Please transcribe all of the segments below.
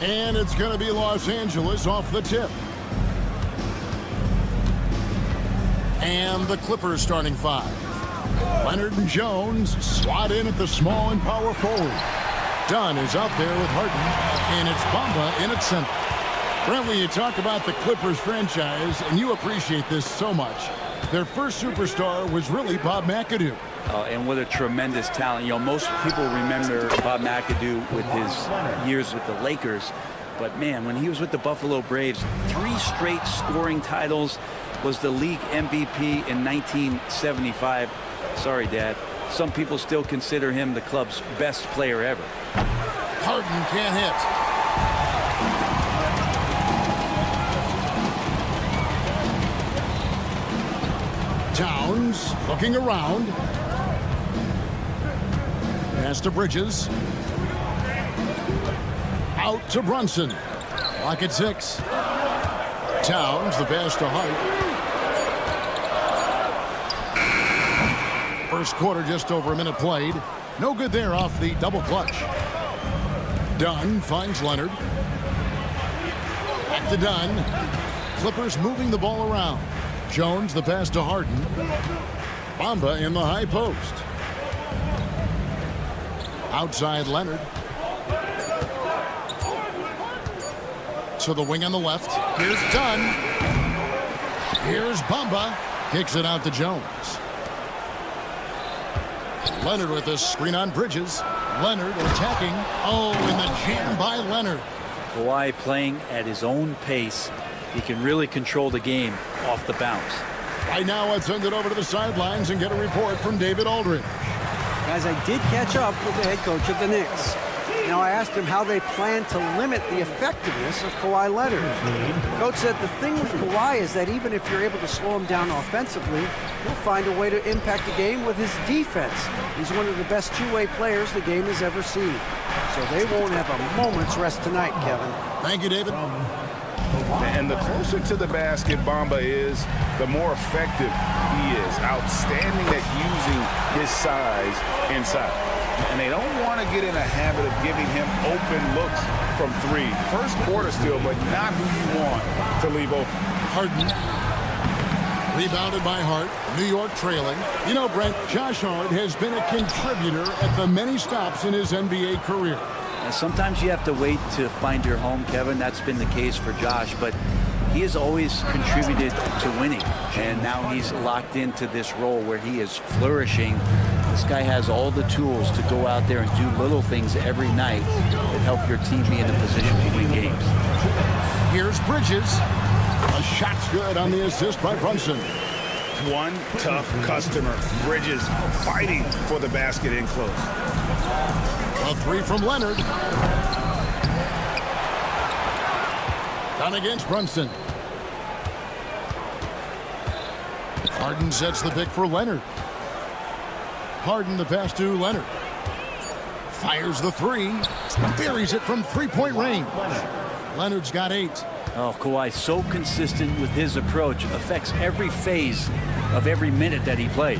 And it's going to be Los Angeles off the tip. And the Clippers starting five. Leonard and Jones slot in at the small and power forward. Dunn is out there with Harden, and it's Bamba in at center. Brentley, you talk about the Clippers franchise, and you appreciate this so much. Their first superstar was really Bob McAdoo. And what a tremendous talent. You know, most people remember Bob McAdoo with his years with the Lakers. But, man, when he was with the Buffalo Braves, 3 straight scoring titles, was the league MVP in 1975. Sorry, Dad. Some people still consider him the club's best player ever. Harden can't hit. Towns looking around. Pass to Bridges. Out to Brunson. Lock at 6. Towns, the pass to Hart. First quarter, just over a minute played. No good there off the double clutch. Dunn finds Leonard. Back to Dunn. Clippers moving the ball around. Jones, the pass to Harden. Bamba in the high post. Outside Leonard. To the wing on the left. Here's Dunn. Here's Bamba. Kicks it out to Jones. Leonard with a screen on Bridges. Leonard attacking. Oh, and the jam by Leonard. Kawhi playing at his own pace. He can really control the game off the bounce. Right now, let's send it over to the sidelines and get a report from David Aldridge. Guys, I did catch up with the head coach of the Knicks. Now, I asked him how they plan to limit the effectiveness of Kawhi Leonard. Coach said the thing with Kawhi is that even if you're able to slow him down offensively, he'll find a way to impact the game with his defense. He's one of the best two-way players the game has ever seen. So they won't have a moment's rest tonight, Kevin. Thank you, David. And the closer to the basket Bamba is, the more effective he is. Outstanding at using his size inside. And they don't want to get in a habit of giving him open looks from 3. First quarter still, but not who you want to leave open. Harden. Rebounded by Hart. New York trailing. You know, Brent, Josh Hart has been a contributor at the many stops in his NBA career. And sometimes you have to wait to find your home, Kevin. That's been the case for Josh, but he has always contributed to winning. And now he's locked into this role where he is flourishing. This guy has all the tools to go out there and do little things every night that help your team be in a position to win games. Here's Bridges. A shot's good on the assist by Brunson. One tough customer. Bridges fighting for the basket in close. A 3 from Leonard. Down against Brunson. Harden sets the pick for Leonard. Harden the pass to Leonard. Fires the three. Buries it from three-point range. Leonard's got 8. Oh, Kawhi, so consistent with his approach. Affects every phase of every minute that he plays.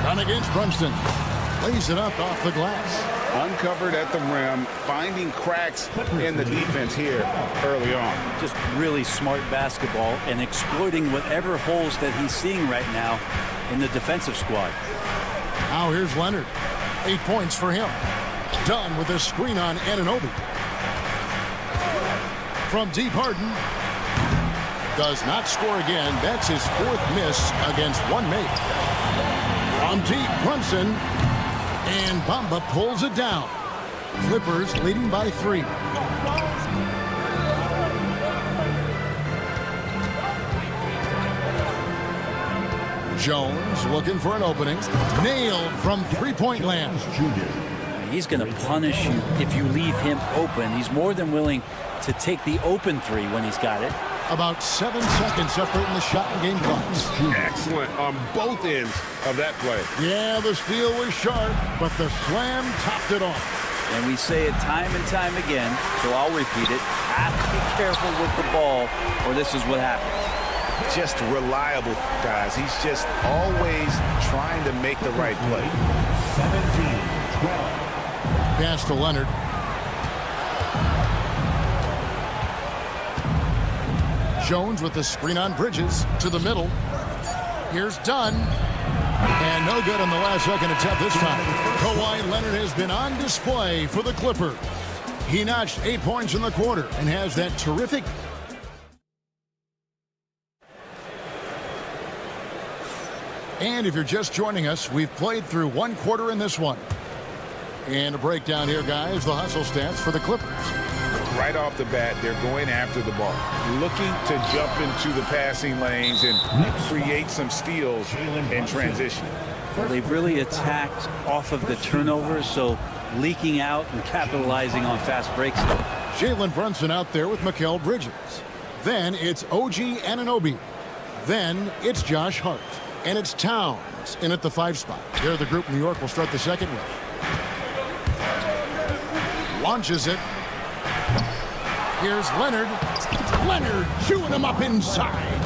Run against Brunson. Lays it up off the glass. Uncovered at the rim, finding cracks in the defense here early on. Just really smart basketball and exploiting whatever holes that he's seeing right now in the defensive squad. Now here's Leonard. 8 points for him. Dunn with a screen on Anunoby. From deep, Harden. Does not score again. That's his 4th miss against one make. From deep, Brunson. And Bamba pulls it down. Clippers leading by 3. Jones looking for an opening. Nailed from three-point land. He's going to punish you if you leave him open. He's more than willing to take the open three when he's got it. About 7 seconds separating the shot and game clocks. Excellent on both ends of that play. Yeah, the steal was sharp, but the slam topped it off. And we say it time and time again, so I'll repeat it. Have to be careful with the ball, or this is what happens. Just reliable, guys. He's just always trying to make the right play. 17-12. Pass to Leonard. Jones with the screen on Bridges to the middle. Here's Dunn. And no good on the last second attempt this time. Kawhi Leonard has been on display for the Clippers. He notched 8 points in the quarter and has that terrific. And if you're just joining us, we've played through 1 quarter in this one. And a breakdown here, guys, the hustle stats for the Clippers. Right off the bat, they're going after the ball, looking to jump into the passing lanes and create some steals in transition. Well, they've really attacked off of the turnovers, so leaking out and capitalizing on fast breaks. Jalen Brunson out there with Mikal Bridges. Then it's OG Anunoby. Then it's Josh Hart. And it's Towns in at the 5 spot. They're the group New York will start the second with. Launches it. Here's Leonard. Leonard chewing him up inside.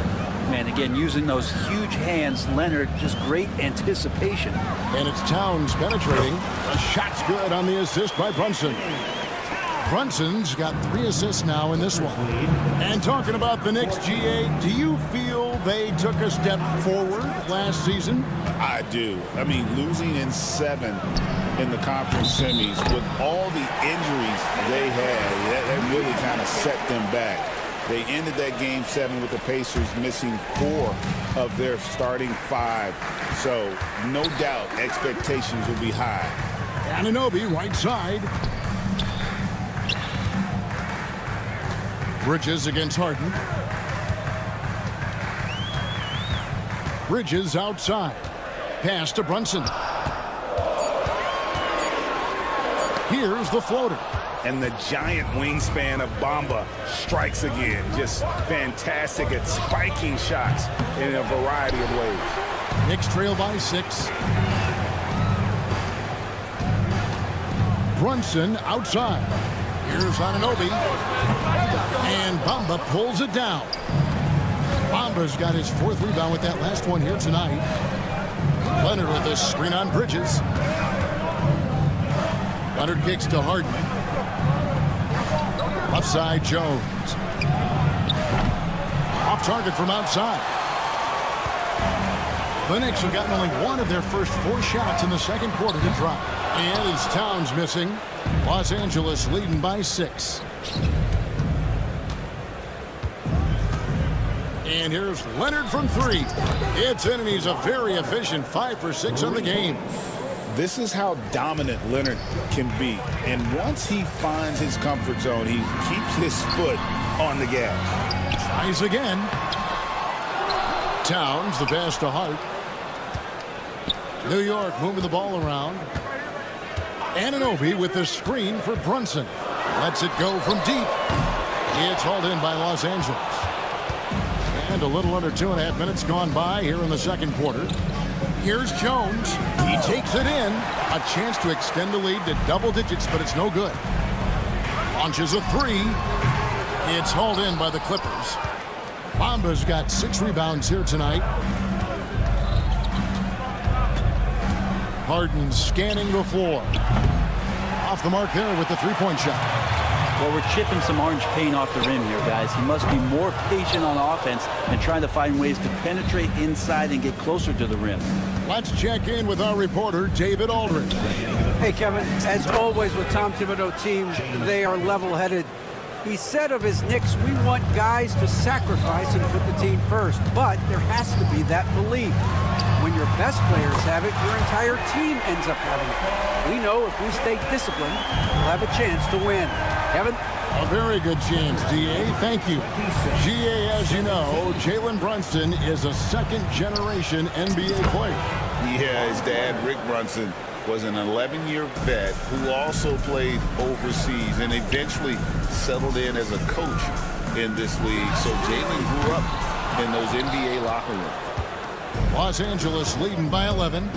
Man, again, using those huge hands, Leonard, just great anticipation. And it's Towns penetrating. The shot's good on the assist by Brunson. Brunson's got 3 assists now in this one. And talking about the Knicks, GA, do you feel they took a step forward last season? I do. I mean, losing in 7 in the conference semis with all the injuries they had, that really kind of set them back. They ended that game 7 with the Pacers missing 4 of their starting 5. So no doubt expectations will be high. Anunoby right side. Bridges against Harden. Bridges outside. Pass to Brunson. Here's the floater. And the giant wingspan of Bamba strikes again. Just fantastic at spiking shots in a variety of ways. Knicks trail by 6. Brunson outside. Here's Anunoby. And Bamba pulls it down. Bamba's got his 4th rebound with that last one here tonight. Leonard with a screen on Bridges. Leonard kicks to Harden. Left side, Jones. Off target from outside. The Knicks have gotten only 1 of their first 4 shots in the second quarter to drop. And it's Towns missing. Los Angeles leading by 6. And here's Leonard from 3. It's in, and he's a very efficient 5 for 6 on the game. This is how dominant Leonard can be. And once he finds his comfort zone, he keeps his foot on the gas. Tries again. Towns, the pass to Hart. New York moving the ball around. Anunoby with the screen for Brunson. Lets it go from deep. It's hauled in by Los Angeles. And a little under 2.5 minutes gone by here in the second quarter. Here's Jones. He takes it in. A chance to extend the lead to double digits, but it's no good. Launches a three. It's hauled in by the Clippers. Bamba's got 6 rebounds here tonight. Harden scanning the floor. Off the mark there with the three-point shot. Well, we're chipping some orange paint off the rim here, guys. He must be more patient on offense and trying to find ways to penetrate inside and get closer to the rim. Let's check in with our reporter, David Aldridge. Hey, Kevin, as always with Tom Thibodeau teams, they are level-headed. He said of his Knicks, we want guys to sacrifice and put the team first, but there has to be that belief. When your best players have it, your entire team ends up having it. We know if we stay disciplined, we'll have a chance to win. Kevin? A very good chance, DA. Thank you. GA, as you know, Jalen Brunson is a second-generation NBA player. Yeah, his dad, Rick Brunson, was an 11-year vet who also played overseas and eventually settled in as a coach in this league. So Jalen grew up in those NBA locker rooms. Los Angeles leading by 11.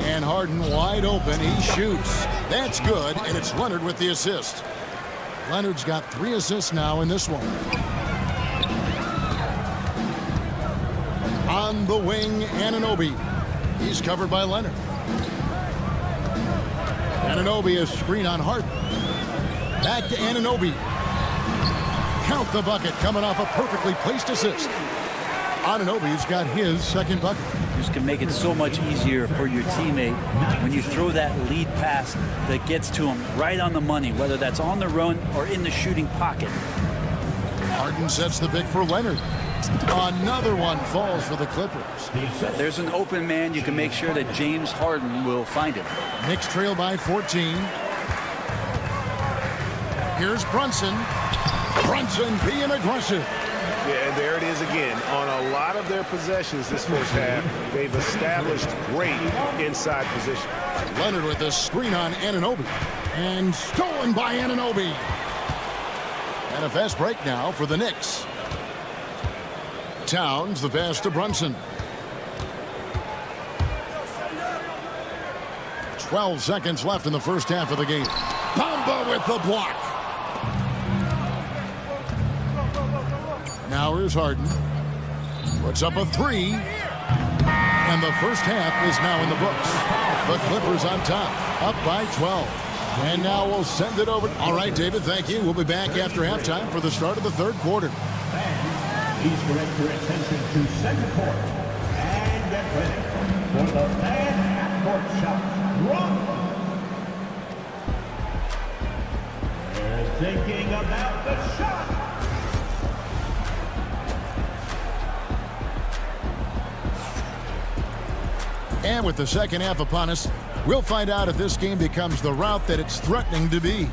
And Harden wide open. He shoots. That's good, and it's Leonard with the assist. Leonard's got 3 assists now in this one. On the wing, Anunoby. He's covered by Leonard. Anunoby is screen on Harden. Back to Anunoby. Count the bucket coming off a perfectly placed assist. Anunoby's got his second bucket. Just can make it so much easier for your teammate when you throw that lead pass that gets to him right on the money, whether that's on the run or in the shooting pocket. Harden sets the pick for Leonard. Another one falls for the Clippers. There's an open man. You can make sure that James Harden will find him. Knicks trail by 14. Here's Brunson. Brunson being aggressive. Yeah, and there it is again. On a lot of their possessions this first half, they've established great inside position. Leonard with a screen on Anunoby. And stolen by Anunoby. And a fast break now for the Knicks. Towns the pass to Brunson. 12 seconds left in the first half of the game. Bamba with the block. Now here's Harden. Puts up a three. And the first half is now in the books. The Clippers on top, up by 12. And now we'll send it over. All right, David, thank you. We'll be back after halftime for the start of the third quarter. Please direct your attention to center court and get ready for the fan half-court shot. Run! They're thinking about the shot. And with the second half upon us, we'll find out if this game becomes the route that it's threatening to be.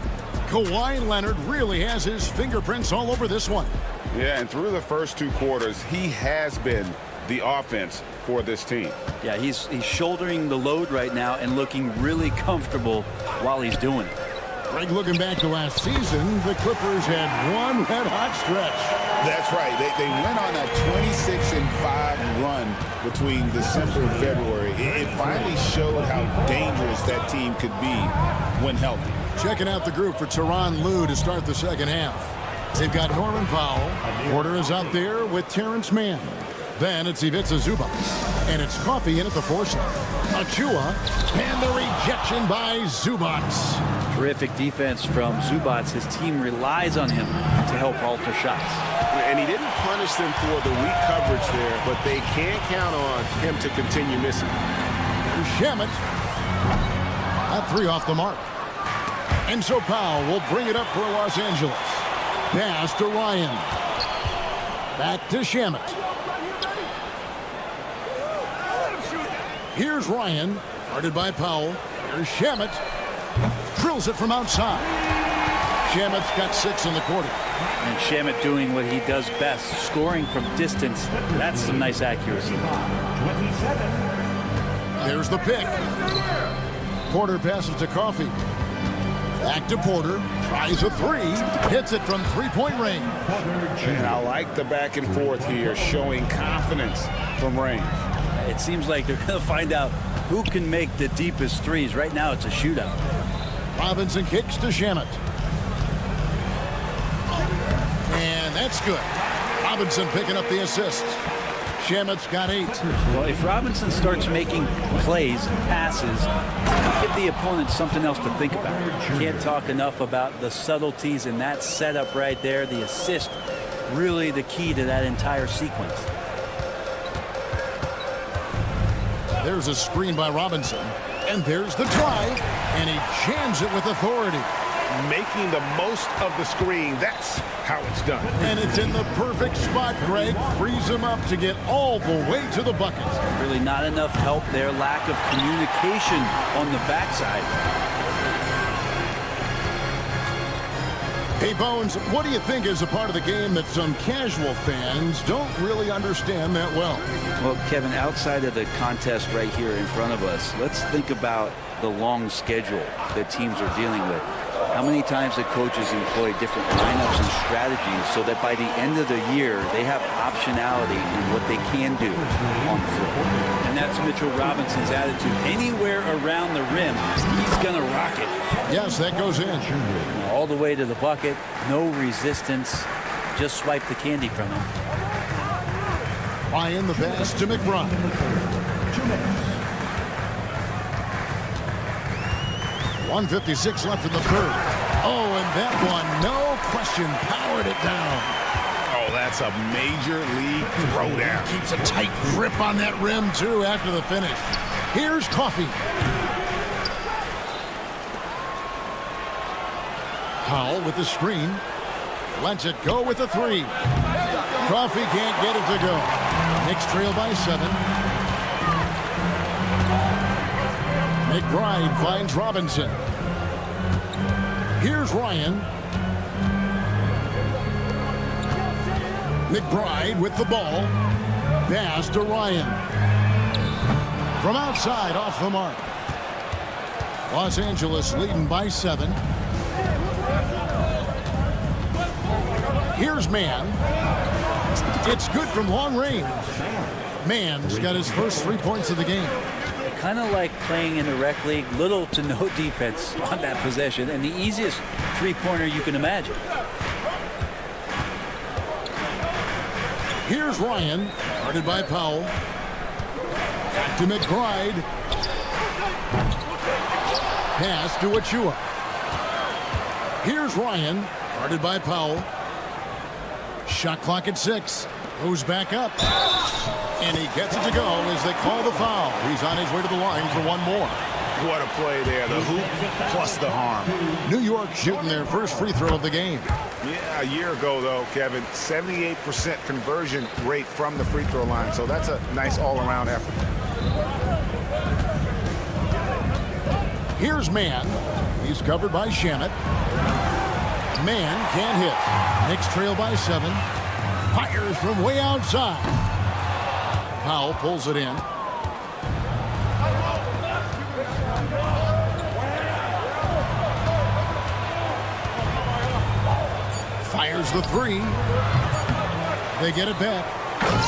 Kawhi Leonard really has his fingerprints all over this one. Yeah, and through the first 2 quarters, he has been the offense for this team. Yeah, he's shouldering the load right now and looking really comfortable while he's doing it. Greg, looking back to last season, the Clippers had one red-hot stretch. That's right. They went on a 26-5 run between December and February. It finally showed how dangerous that team could be when healthy. Checking out the group for Tyronn Lue to start the second half. They've got Norman Powell. Porter is out there with Terrence Mann. Then it's Ivica Zubac. And it's Coffey in at the 4 slot. Achua. And the rejection by Zubac. Terrific defense from Zubac. His team relies on him to help alter shots. And he didn't punish them for the weak coverage there, but they can't count on him to continue missing. Shamet. That 3 off the mark. And so Powell will bring it up for Los Angeles. Pass to Ryan. Back to Shamet. Here's Ryan. Guarded by Powell. Here's Shamet. Drills it from outside. Shamet's got 6 in the quarter. And Shamet doing what he does best, scoring from distance. That's some nice accuracy. 27. There's the pick. Porter passes to Coffey. Back to Porter. Tries a 3. Hits it from three-point range. And I like the back and forth here, showing confidence from range. It seems like they're going to find out who can make the deepest threes. Right now, it's a shootout. Robinson kicks to Shamet. And that's good. Robinson picking up the assist. Shamet's got 8. Well, if Robinson starts making plays, passes, give the opponent something else to think about. Can't talk enough about the subtleties in that setup right there. The assist, really the key to that entire sequence. There's a screen by Robinson. And there's the drive. And he jams it with authority. Making the most of the screen. That's how it's done. And it's in the perfect spot, Greg. Frees him up to get all the way to the bucket. Really not enough help there. Lack of communication on the backside. Hey, Bones, what do you think is a part of the game that some casual fans don't really understand that well? Well, Kevin, outside of the contest right here in front of us, let's think about the long schedule that teams are dealing with. How many times the coaches employ different lineups and strategies so that by the end of the year, they have optionality in what they can do on the floor. And that's Mitchell Robinson's attitude. Anywhere around the rim, he's going to rock it. Yes, that goes in. All the way to the bucket, no resistance. Just swipe the candy from him. Ryan the pass to McBride. 1:56 left in the third. Oh, and that one, no question, powered it down. Oh, that's a major league throwdown. Keeps a tight grip on that rim, too, after the finish. Here's Coffey. Powell with the screen. Lets it go with the 3. Coffey can't get it to go. Knicks trail by 7. McBride finds Robinson. Here's Ryan. McBride with the ball. Pass to Ryan. From outside, off the mark. Los Angeles leading by 7. Here's Mann. It's good from long range. Mann's got his first 3 points of the game. Kind of like playing in the rec league, little to no defense on that possession, and the easiest three-pointer you can imagine. Here's Ryan, guarded by Powell. Back to McBride. Pass to Achua. Here's Ryan, guarded by Powell. Shot clock at 6. Goes back up. And he gets it to go as they call the foul. He's on his way to the line for one more. What a play there. The hoop plus the harm. New York shooting their first free throw of the game. Yeah, a year ago, though, Kevin, 78% conversion rate from the free throw line. So that's a nice all-around effort. Here's Mann. He's covered by Shamet. Mann can't hit. Knicks trail by 7. Fires from way outside. Powell pulls it in. Fires the 3. They get it back.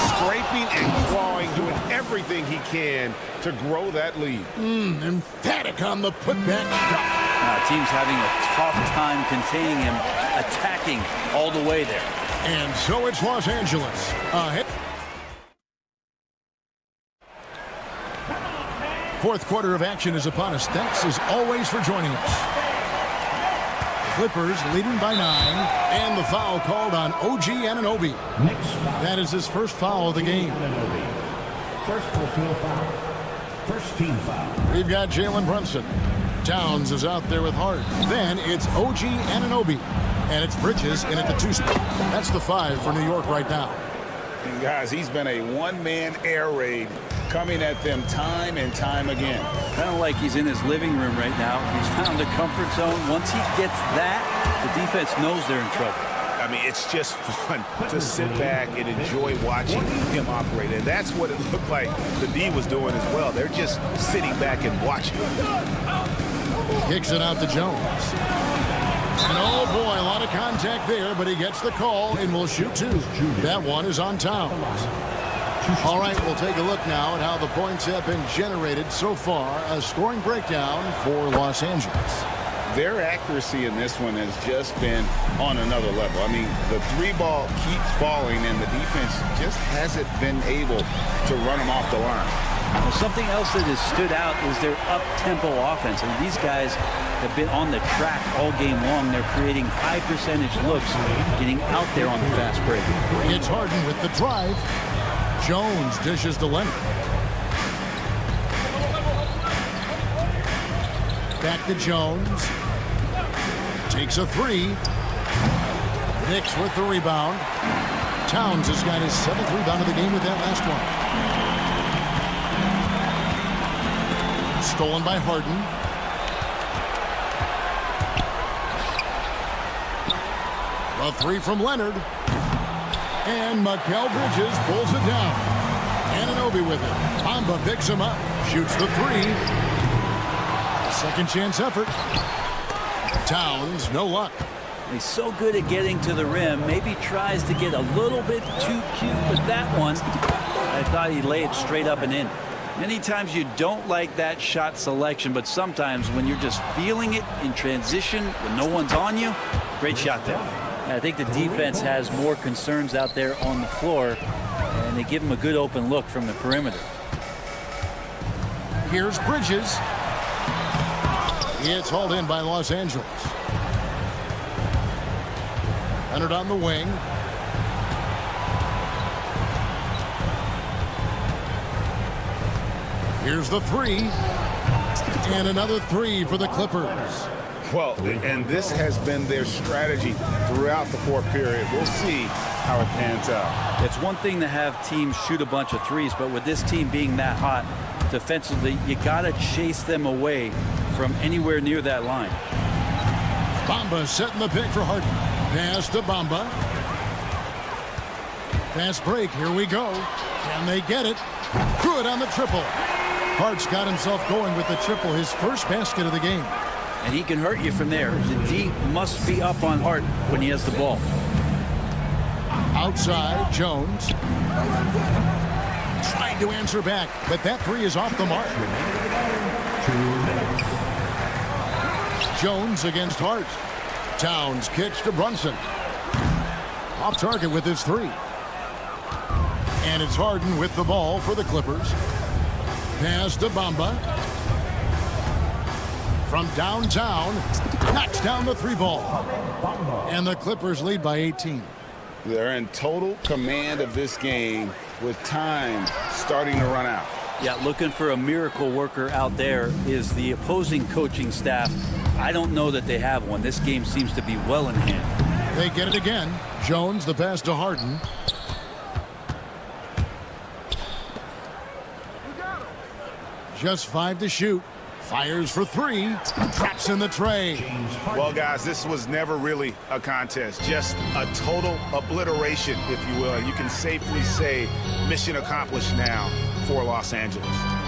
Scraping and clawing, doing everything he can to grow that lead. Emphatic on the putback shot. Team's having a tough time containing him, attacking all the way there. And so it's Los Angeles. Fourth quarter of action is upon us. Thanks as always for joining us. Clippers leading by 9, and the foul called on OG Anunoby. That is his first foul of the game. First personal foul. First team foul. We've got Jalen Brunson. Towns is out there with Hart. Then it's OG Anunoby. And it's Bridges in at the 2 spot. That's the 5 for New York right now. And guys, he's been a one-man air raid coming at them time and time again. Kind of like he's in his living room right now. He's found a comfort zone. Once he gets that, the defense knows they're in trouble. I mean, it's just fun to sit back and enjoy watching him operate. And that's what it looked like the D was doing as well. They're just sitting back and watching. Kicks it out to Jones. And oh boy, a lot of contact there, but he gets the call and will shoot 2. That one is on Towns. All right, we'll take a look now at how the points have been generated so far. A scoring breakdown for Los Angeles. Their accuracy in this one has just been on another level. I mean, the three ball keeps falling, and the defense just hasn't been able to run them off the line. Well, something else that has stood out is their up-tempo offense. I mean, these guys have been on the track all game long. They're creating high percentage looks, getting out there on the fast break. It's Harden with the drive. Jones dishes to Leonard. Back to Jones. Takes a three. Knicks with the rebound. Towns has got his 7th rebound of the game with that last one. Stolen by Harden. A three from Leonard. And Mikal Bridges pulls it down. Anunoby with it. Bamba picks him up. Shoots the three. Second chance effort. Towns, no luck. He's so good at getting to the rim. Maybe tries to get a little bit too cute with that one. I thought he'd lay it straight up and in. Many times you don't like that shot selection, but sometimes when you're just feeling it in transition when no one's on you, great shot there. I think the defense has more concerns out there on the floor, and they give him a good open look from the perimeter. Here's Bridges. It's hauled in by Los Angeles. Leonard on the wing. Here's the three. And another three for the Clippers. Well, and this has been their strategy throughout the fourth period. We'll see how it pans out. It's one thing to have teams shoot a bunch of threes, but with this team being that hot defensively, you got to chase them away from anywhere near that line. Bamba setting the pick for Harden. Pass to Bamba. Fast break. Here we go. Can they get it? Good on the triple. Hart's got himself going with the triple, his first basket of the game. And he can hurt you from there. The D must be up on Hart when he has the ball. Outside, Jones. Trying to answer back, but that three is off the mark. Jones against Hart. Towns kicks to Brunson. Off target with his three. And it's Harden with the ball for the Clippers. Pass to Bamba. From downtown, knocks down the three ball. And the Clippers lead by 18. They're in total command of this game with time starting to run out. Yeah, looking for a miracle worker out there is the opposing coaching staff. I don't know that they have one. This game seems to be well in hand. They get it again. Jones, the pass to Harden. Just 5 to shoot. Fires for three. Traps in the tray. Well, guys, this was never really a contest. Just a total obliteration, if you will. And you can safely say mission accomplished now for Los Angeles.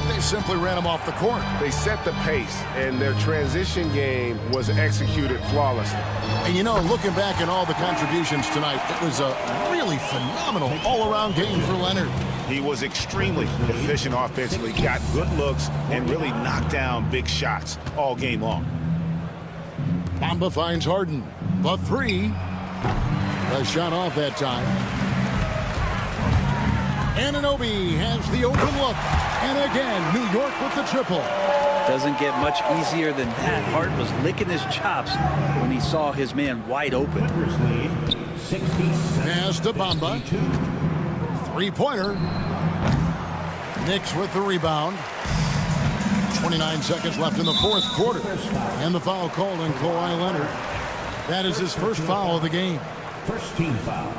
They simply ran him off the court. They set the pace, and their transition game was executed flawlessly. And, you know, looking back at all the contributions tonight, it was a really phenomenal all-around game for Leonard. He was extremely efficient offensively, got good looks, and really knocked down big shots all game long. Bamba finds Harden. The three. A shot off that time. Anunoby has the open look. And again, New York with the triple. Doesn't get much easier than that. Hart was licking his chops when he saw his man wide open. Pass to Bamba. Three-pointer. Knicks with the rebound. 29 seconds left in the fourth quarter. And the foul called on Kawhi Leonard. That is his first foul of the game. First team foul.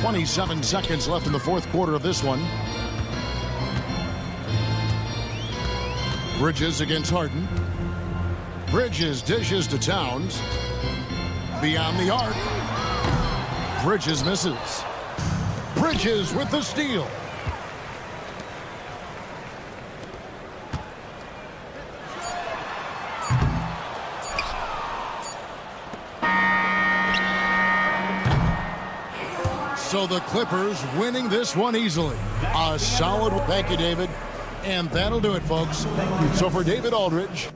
27 seconds left in the fourth quarter of this one. Bridges against Harden. Bridges dishes to Towns. Beyond the arc. Bridges misses. Bridges with the steal. So the Clippers winning this one easily. A solid. Thank you, David. And that'll do it, folks. So for David Aldridge,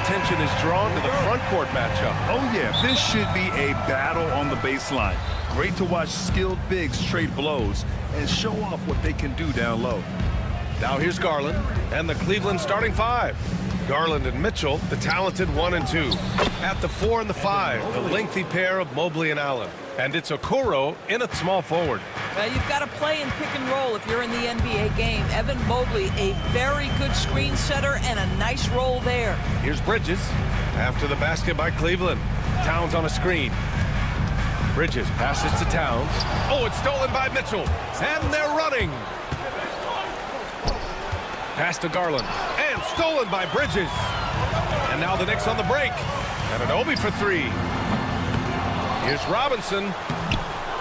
attention is drawn to the front court matchup. Oh, yeah, this should be a battle on the baseline. Great to watch skilled bigs trade blows and show off what they can do down low. Now here's Garland and the Cleveland starting five. Garland and Mitchell, the talented 1 and 2. At the 4 and the 5, the lengthy pair of Mobley and Allen. And it's Okoro in at small forward. Well, you've got to play in pick and roll if you're in the NBA game. Evan Mobley, a very good screen setter and a nice roll there. Here's Bridges after the basket by Cleveland. Towns on a screen. Bridges passes to Towns. Oh, it's stolen by Mitchell. And they're running. Pass to Garland. And stolen by Bridges. And now the Knicks on the break. And Anunoby for 3. Here's Robinson.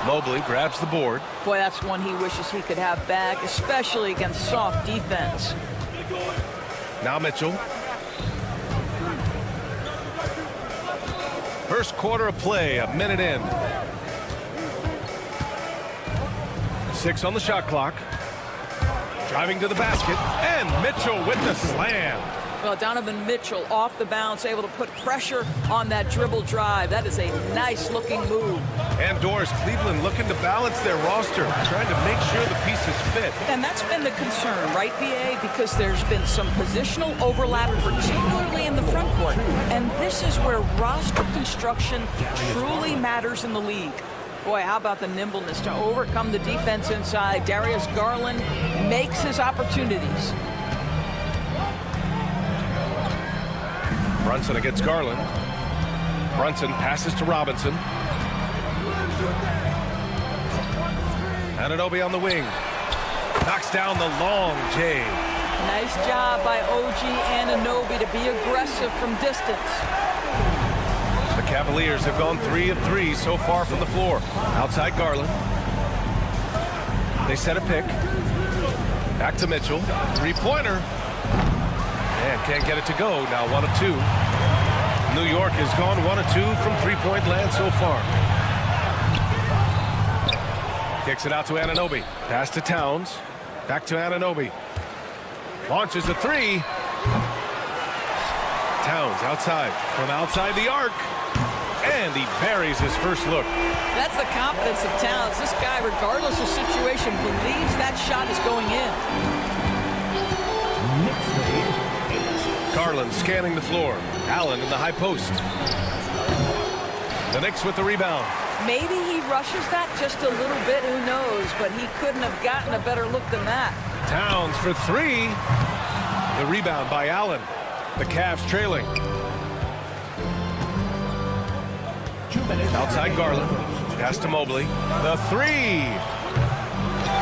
Mobley grabs the board. Boy, that's one he wishes he could have back, especially against soft defense. Now Mitchell. First quarter of play, a minute in. 6 on the shot clock. Driving to the basket, and Mitchell with the slam. Well, Donovan Mitchell off the bounce, able to put pressure on that dribble drive. That is a nice-looking move. And Doris, Cleveland looking to balance their roster, trying to make sure the pieces fit. And that's been the concern, right, BA? Because there's been some positional overlap, particularly in the front court. And this is where roster construction truly matters in the league. Boy, how about the nimbleness to overcome the defense inside? Darius Garland makes his opportunities. Brunson against Garland. Brunson passes to Robinson. Anunoby on the wing. Knocks down the long J. Nice job by OG Anunoby to be aggressive from distance. The Cavaliers have gone 3 of 3 so far from the floor. Outside Garland. They set a pick. Back to Mitchell. Three-pointer. And can't get it to go. Now 1 of 2. New York has gone 1 of 2 from three-point land so far. Kicks it out to Anunoby. Pass to Towns. Back to Anunoby. Launches a 3. Towns outside. From outside the arc. And he buries his first look. That's the confidence of Towns. This guy, regardless of situation, believes that shot is going in. Garland scanning the floor. Allen in the high post. The Knicks with the rebound. Maybe he rushes that just a little bit, who knows, but he couldn't have gotten a better look than that. Towns for 3. The rebound by Allen. The Cavs trailing. Outside Garland. Pass to Mobley. The 3.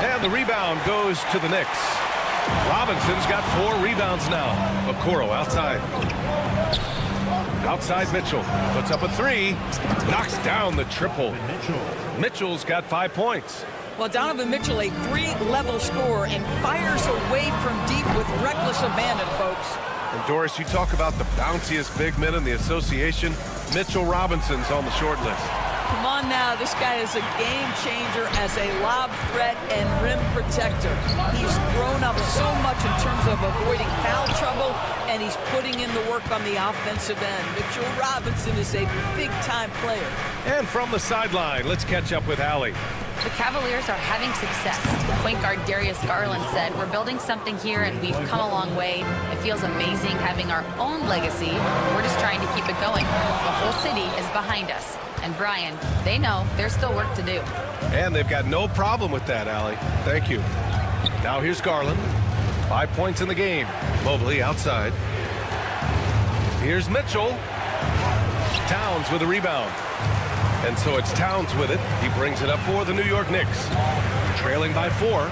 And the rebound goes to the Knicks. Robinson's got 4 rebounds now. Okoro outside. Outside Mitchell. Puts up a 3. Knocks down the triple. Mitchell's got 5 points. Well, Donovan Mitchell, a 3-level scorer, and fires away from deep with reckless abandon, folks. And Doris, you talk about the bounciest big men in the association. Mitchell Robinson's on the short list. Come on now, this guy is a game changer as a lob threat and rim protector. He's grown up so much in terms of avoiding foul trouble, and he's putting in the work on the offensive end. Mitchell Robinson is a big-time player. And from the sideline, let's catch up with Allie. The Cavaliers are having success. Point guard Darius Garland said, "We're building something here and we've come a long way. It feels amazing having our own legacy. We're just trying to keep it going. The whole city is behind us." And Brian, they know there's still work to do. And they've got no problem with that, Allie. Thank you. Now here's Garland. 5 points in the game. Mobley outside. Here's Mitchell. Towns with a rebound. And so it's Towns with it. He brings it up for the New York Knicks. Trailing by 4.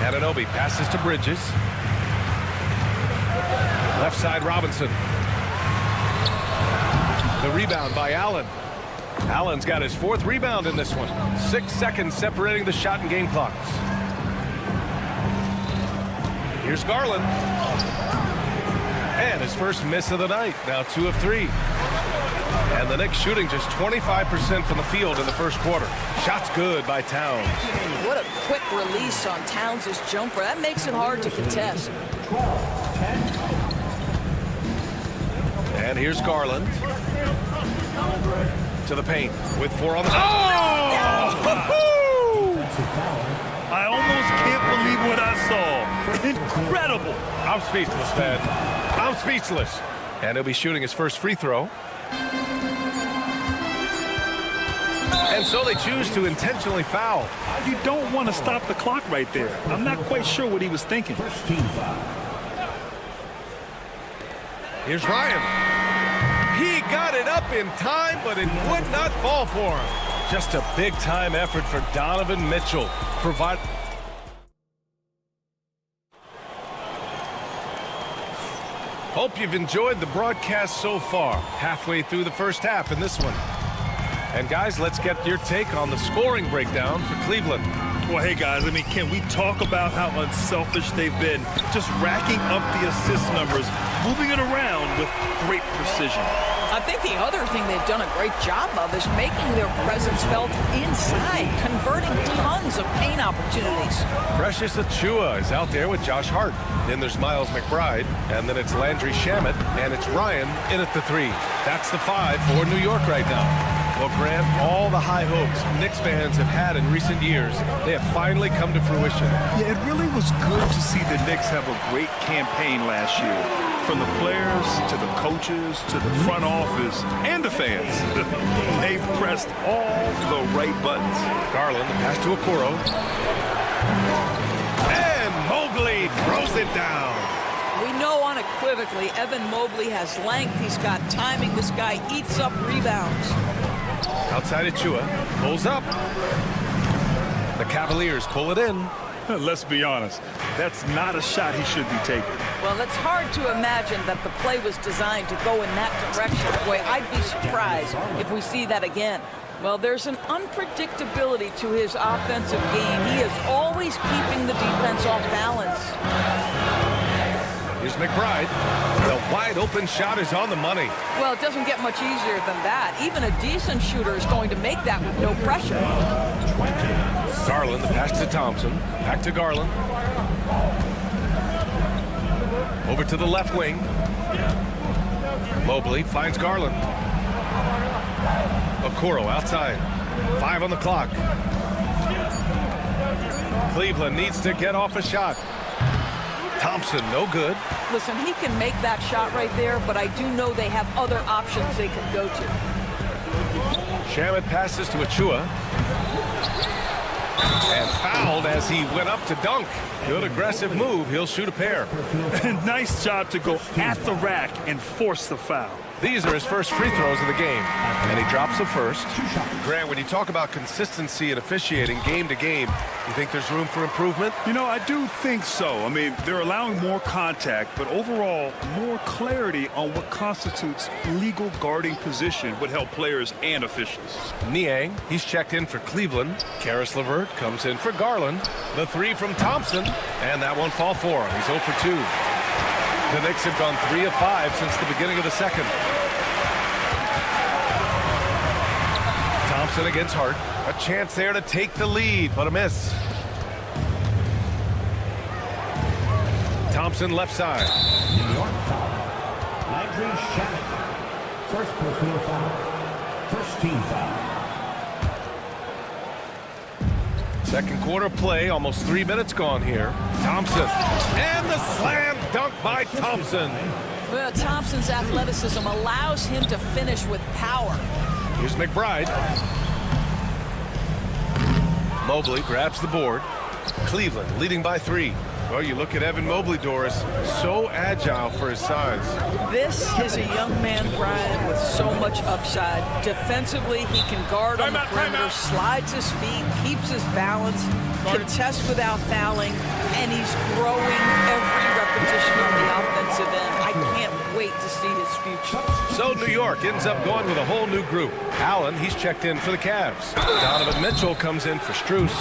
Anunoby passes to Bridges. Left side Robinson. The rebound by Allen. Allen's got his 4th rebound in this one. 6 seconds separating the shot and game clocks. Here's Garland. And his first miss of the night. Now 2 of 3. And the Knicks shooting just 25% from the field in the first quarter. Shots good by Towns. What a quick release on Towns' jumper. That makes it hard to contest. And here's Garland. To the paint with 4 on the... Oh! I almost can't believe what I saw. Incredible. I'm speechless, man. I'm speechless. And he'll be shooting his first free throw. And so they choose to intentionally foul. You don't want to stop the clock right there. I'm not quite sure what he was thinking. Here's Ryan. He got it up in time, but it would not fall for him. Just a big-time effort for Donovan Mitchell. Hope you've enjoyed the broadcast so far. Halfway through the first half in this one. And guys, let's get your take on the scoring breakdown for Cleveland. Well, hey, guys, I mean, can we talk about how unselfish they've been? Just racking up the assist numbers, moving it around with great precision. I think the other thing they've done a great job of is making their presence felt inside, converting tons of paint opportunities. Precious Achiuwa is out there with Josh Hart. Then there's Miles McBride, and then it's Landry Shamet, and it's Ryan in at the 3. That's the 5 for New York right now. Well, Grant, all the high hopes Knicks fans have had in recent years, they have finally come to fruition. Yeah, it really was good to see the Knicks have a great campaign last year. From the players to the coaches to the front office and the fans. They've pressed all the right buttons. Garland, the pass to Okoro. And Mobley throws it down. We know unequivocally Evan Mobley has length. He's got timing. This guy eats up rebounds. Outside Achiuwa, pulls up. The Cavaliers pull it in. Let's be honest, that's not a shot he should be taking. Well, it's hard to imagine that the play was designed to go in that direction. Boy, I'd be surprised if we see that again. Well, there's an unpredictability to his offensive game. He is always keeping the defense off balance. Here's McBride. The wide open shot is on the money. Well, it doesn't get much easier than that. Even a decent shooter is going to make that with no pressure. Garland, the pass to Thompson. Back to Garland. Over to the left wing. Mobley finds Garland. Okoro outside. 5 on the clock. Cleveland needs to get off a shot. Thompson, no good. Listen, he can make that shot right there, but I do know they have other options they can go to. Shamet passes to Achiuwa. And fouled as he went up to dunk. Good aggressive move. He'll shoot a pair. Nice job to go at the rack and force the foul. These are his first free throws of the game. And he drops the first. Grant, when you talk about consistency and officiating game to game, you think there's room for improvement? You know, I do think so. I mean, they're allowing more contact, but overall, more clarity on what constitutes legal guarding position would help players and officials. Niang, he's checked in for Cleveland. Karis LeVert comes in for Garland. The 3 from Thompson, and that won't fall for him. He's 0 for 2. The Knicks have gone 3 of 5 since the beginning of the second. Thompson against Hart. A chance there to take the lead, but a miss. Thompson left side. New York foul. Landry Shamet. First personal foul. First team foul. Second quarter play, almost 3 minutes gone here. Thompson. And the slam dunk by Thompson. Well, Thompson's athleticism allows him to finish with power. Here's McBride. Mobley grabs the board. Cleveland leading by 3. Well, you look at Evan Mobley, Doris, so agile for his size. This is a young man, Brian, with so much upside. Defensively, he can guard on the perimeter, slides his feet, keeps his balance, contests without fouling, and he's growing every repetition on the offensive end. I can't wait to see his future. So New York ends up going with a whole new group. Allen, he's checked in for the Cavs. Donovan Mitchell comes in for Strus.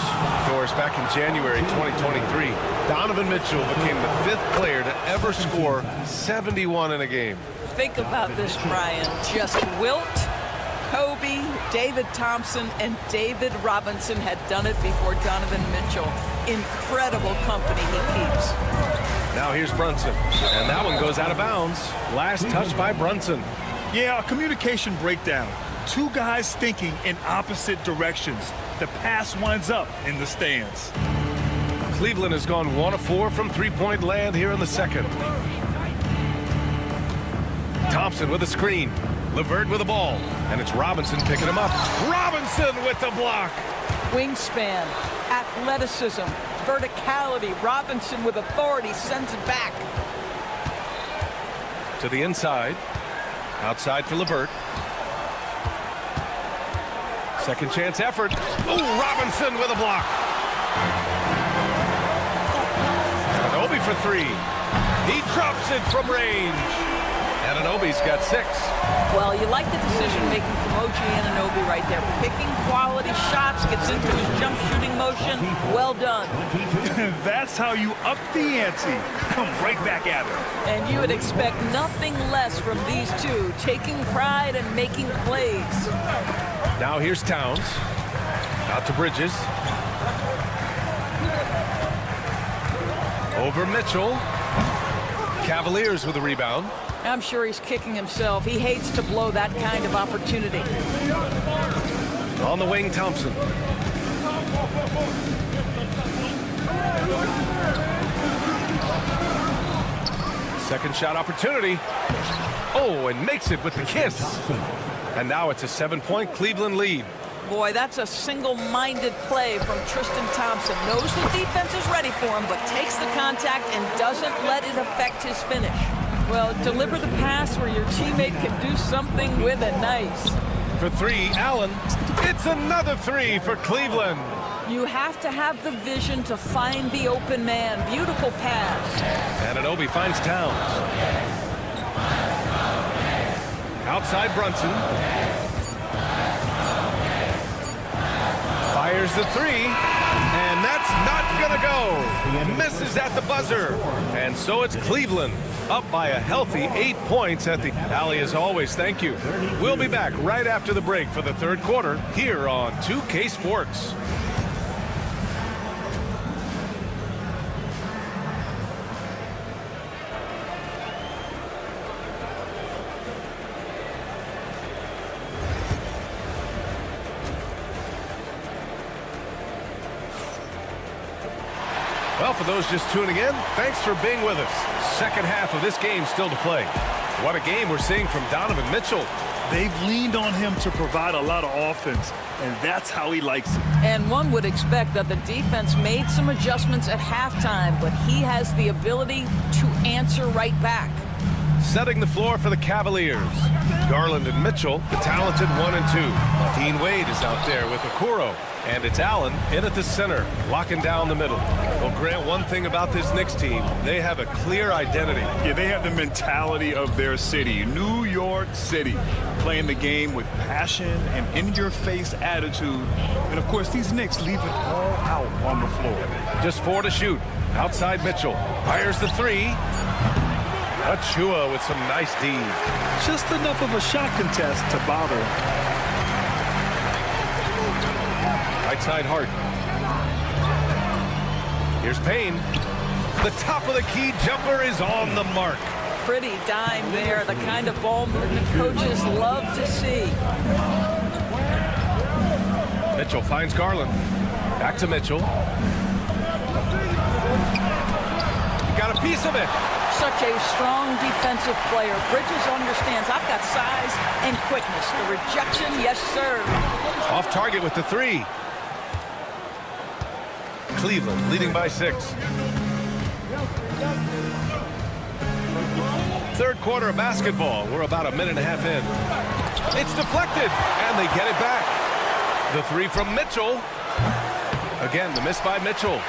Doris, back in January 2023, Donovan Mitchell became the 5th player to ever score 71 in a game. Think about this, Brian. Just Wilt, Kobe, David Thompson, and David Robinson had done it before Donovan Mitchell. Incredible company he keeps. Now here's Brunson. And that one goes out of bounds. Last touch by Brunson. Yeah, a communication breakdown. Two guys thinking in opposite directions. The pass winds up in the stands. Cleveland has gone 1 of 4 from three-point land here in the second. Thompson with a screen. LeVert with the ball. And it's Robinson picking him up. Robinson with the block. Wingspan, athleticism, verticality. Robinson with authority sends it back. To the inside. Outside for LeVert. Second chance effort. Oh, Robinson with a block. Anunoby for 3. He drops it from range. Anunoby's got 6. Well, you like the decision-making from OG Anunoby right there. Picking quality shots, gets into his jump shooting motion. Well done. That's how you up the ante. Come right back at it. And you would expect nothing less from these two, taking pride and making plays. Now here's Towns. Out to Bridges. Over Mitchell. Cavaliers with a rebound. I'm sure he's kicking himself. He hates to blow that kind of opportunity. On the wing, Thompson. Second shot opportunity. Oh, and makes it with the kiss. And now it's a 7-point Cleveland lead. Boy, that's a single-minded play from Tristan Thompson. Knows the defense is ready for him, but takes the contact and doesn't let it affect his finish. Well, deliver the pass where your teammate can do something with it. Nice. For 3, Allen. It's another 3 for Cleveland. You have to have the vision to find the open man. Beautiful pass. Anunoby finds Towns. Outside Brunson. Fires the 3. And that's not going to go. Misses at the buzzer. And so it's Cleveland up by a healthy 8 points at the Alley. As always, thank you. We'll be back right after the break for the third quarter here on 2K Sports. Well, for those just tuning in, thanks for being with us. Second half of this game still to play. What a game we're seeing from Donovan Mitchell. They've leaned on him to provide a lot of offense, and that's how he likes it. And one would expect that the defense made some adjustments at halftime, but he has the ability to answer right back. Setting the floor for the Cavaliers. Garland and Mitchell, the talented 1 and 2. Dean Wade is out there with Okoro. And it's Allen in at the center, locking down the middle. Well, Grant, one thing about this Knicks team, they have a clear identity. Yeah, they have the mentality of their city, New York City, playing the game with passion and in-your-face attitude. And, of course, these Knicks leave it all out on the floor. Just 4 to shoot. Outside Mitchell. Fires the 3. Achua with some nice D. Just enough of a shot contest to bother him. Right side Hart. Here's Payne. The top of the key jumper is on the mark. Pretty dime there, the kind of ball movement coaches love to see. Mitchell finds Garland. Back to Mitchell. He got a piece of it. Such a strong defensive player. Bridges understands I've got size and quickness. The rejection, yes, sir. Off target with the 3. Cleveland leading by 6. Third quarter of basketball. We're about a minute and a half in. It's deflected, and they get it back. The 3 from Mitchell. Again, the miss by Mitchell.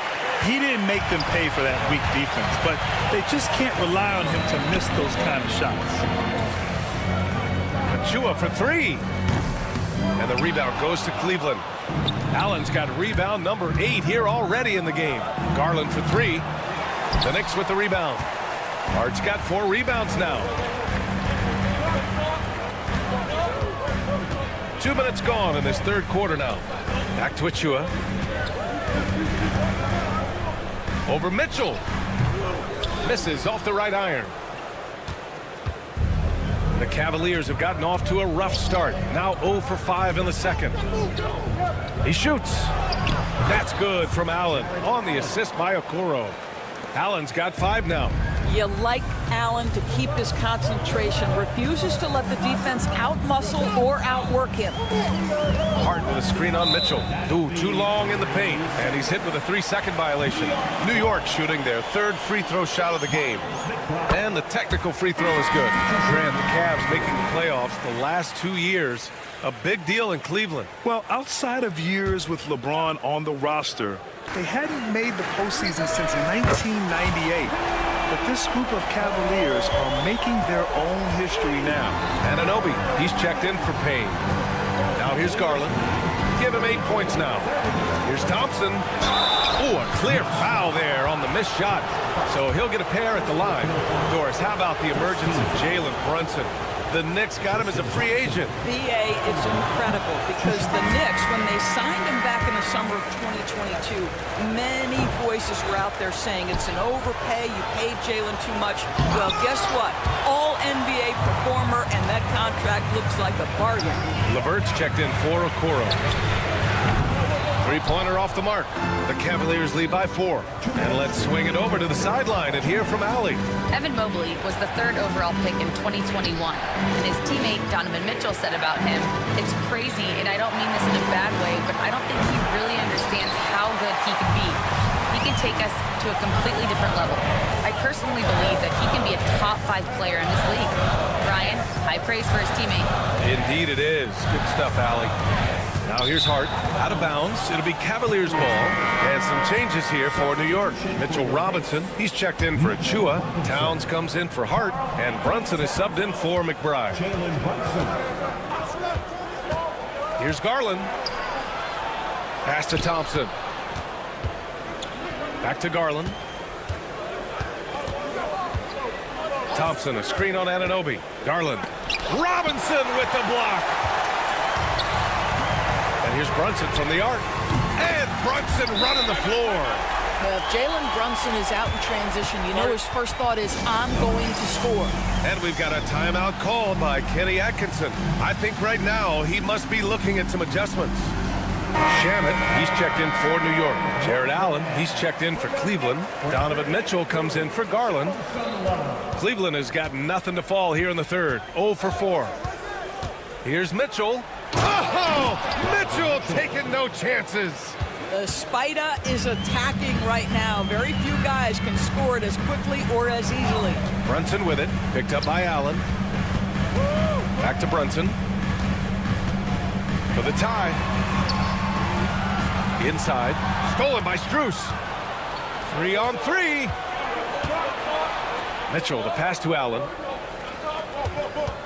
He didn't make them pay for that weak defense, but they just can't rely on him to miss those kind of shots. Achua for 3. And the rebound goes to Cleveland. Allen's got rebound number 8 here already in the game. Garland for 3. The Knicks with the rebound. Hart's got 4 rebounds now. 2 minutes gone in this third quarter now. Back to Achua. Over Mitchell. Misses off the right iron. The Cavaliers have gotten off to a rough start. Now 0 for 5 in the second. He shoots. That's good from Allen on the assist by Okoro. Allen's got 5 now. You like Allen to keep his concentration, refuses to let the defense out-muscle or outwork him. Hart with a screen on Mitchell. Ooh, too long in the paint. And he's hit with a 3-second violation. New York shooting their 3rd free throw shot of the game. And the technical free throw is good. Grant, the Cavs making the playoffs the last 2 years. A big deal in Cleveland. Well, outside of years with LeBron on the roster, they hadn't made the postseason since 1998. But this group of Cavaliers are making their own history now. Anunoby, he's checked in for Payne. Now here's Garland. Give him 8 points now. Here's Thompson. Ooh, a clear foul there on the missed shot. So he'll get a pair at the line. Doris, how about the emergence of Jalen Brunson? The Knicks got him as a free agent. BA is incredible because the Knicks, when they signed him back in the summer of 2022, many voices were out there saying it's an overpay, you paid Jalen too much. Well, guess what? All NBA performer, and that contract looks like a bargain. LeVert's checked in for Okoro. 3-pointer off the mark. The Cavaliers lead by 4. And let's swing it over to the sideline and hear from Allie. Evan Mobley was the 3rd overall pick in 2021. And his teammate Donovan Mitchell said about him, "It's crazy, and I don't mean this in a bad way, but I don't think he really understands how good he can be. He can take us to a completely different level. I personally believe that he can be a top 5 player in this league." Ryan, high praise for his teammate. Indeed it is. Good stuff, Allie. Now here's Hart, out of bounds. It'll be Cavaliers ball. And some changes here for New York. Mitchell Robinson, he's checked in for Achua. Towns comes in for Hart. And Brunson is subbed in for McBride. Here's Garland. Pass to Thompson. Back to Garland. Thompson, a screen on Anunoby. Garland. Robinson with the block. And here's Brunson from the arc. And Brunson running the floor. If Jalen Brunson is out in transition, you know his first thought is, I'm going to score. And we've got a timeout called by Kenny Atkinson. I think right now he must be looking at some adjustments. Shamet, he's checked in for New York. Jared Allen, he's checked in for Cleveland. Donovan Mitchell comes in for Garland. Cleveland has got nothing to fall here in the 3rd. 0 for 4. Here's Mitchell. Oh, Mitchell taking no chances. The Spider is attacking right now. Very few guys can score it as quickly or as easily. Brunson with it, picked up by Allen. Back to Brunson. For the tie. Inside, stolen by Strus. 3-on-3. Mitchell, the pass to Allen.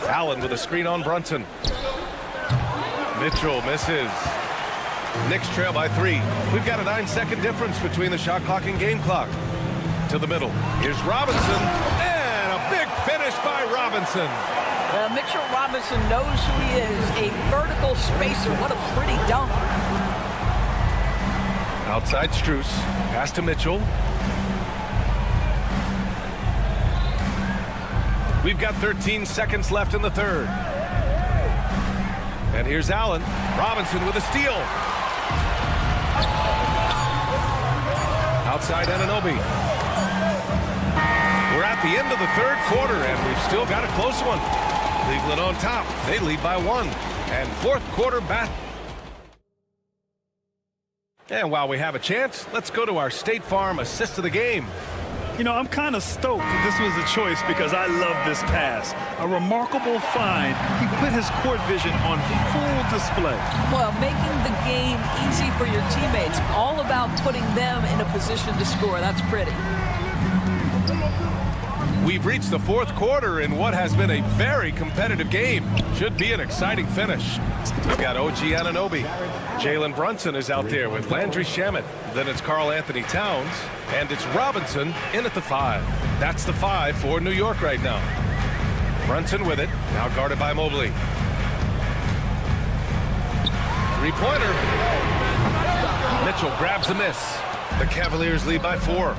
Allen with a screen on Brunson. Mitchell misses. Knicks trail by 3. We've got a 9-second difference between the shot clock and game clock. To the middle. Here's Robinson. And a big finish by Robinson. Mitchell Robinson knows who he is. A vertical spacer. What a pretty dunk. Outside Strus. Pass to Mitchell. We've got 13 seconds left in the 3rd. And here's Allen. Robinson with a steal. Outside Anunoby. We're at the end of the 3rd quarter, and we've still got a close one. Cleveland on top. They lead by 1. And 4th quarter bat. And while we have a chance, let's go to our State Farm assist of the game. You know, I'm kind of stoked that this was a choice because I love this pass. A remarkable find. He put his court vision on full display. Well, making the game easy for your teammates. All about putting them in a position to score. That's pretty. We've reached the 4th quarter in what has been a very competitive game. Should be an exciting finish. We've got OG Anunoby. Jalen Brunson is out there with Landry Shamet. Then it's Karl Anthony Towns. And it's Robinson in at the 5. That's the 5 for New York right now. Brunson with it. Now guarded by Mobley. 3-pointer. Mitchell grabs a miss. The Cavaliers lead by 4.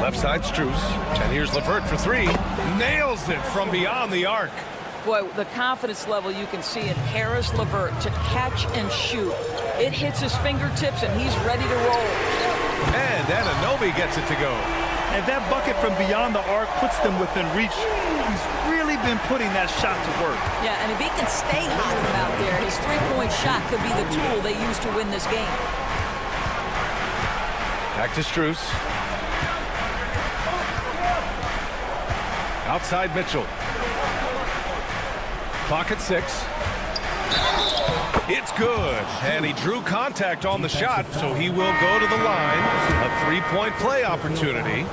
Left side, Strus. And here's LeVert for three. Nails it from beyond the arc. Boy, the confidence level you can see in Caris LeVert to catch and shoot. It hits his fingertips, and he's ready to roll. And Anunoby gets it to go. And that bucket from beyond the arc puts them within reach. He's really been putting that shot to work. Yeah, and if he can stay hot from out there, his three-point shot could be the tool they use to win this game. Back to Strus. Outside Mitchell. Clock at 6. It's good. And he drew contact on the shot, so he will go to the line. A three-point play opportunity.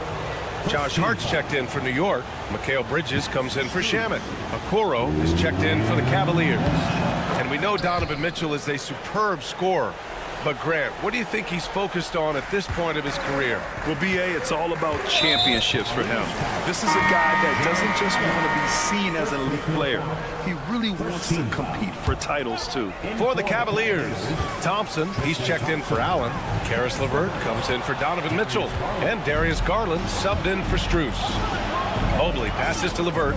Josh Hart's checked in for New York. Mikal Bridges comes in for Shamet. Okoro is checked in for the Cavaliers. And we know Donovan Mitchell is a superb scorer. But Grant, what do you think he's focused on at this point of his career? Well, B.A., it's all about championships for him. This is a guy that doesn't just want to be seen as an elite player. He really wants to compete for titles, too. For the Cavaliers, Thompson, he's checked in for Allen. Caris LeVert comes in for Donovan Mitchell. And Darius Garland subbed in for Strus. Mobley passes to LeVert.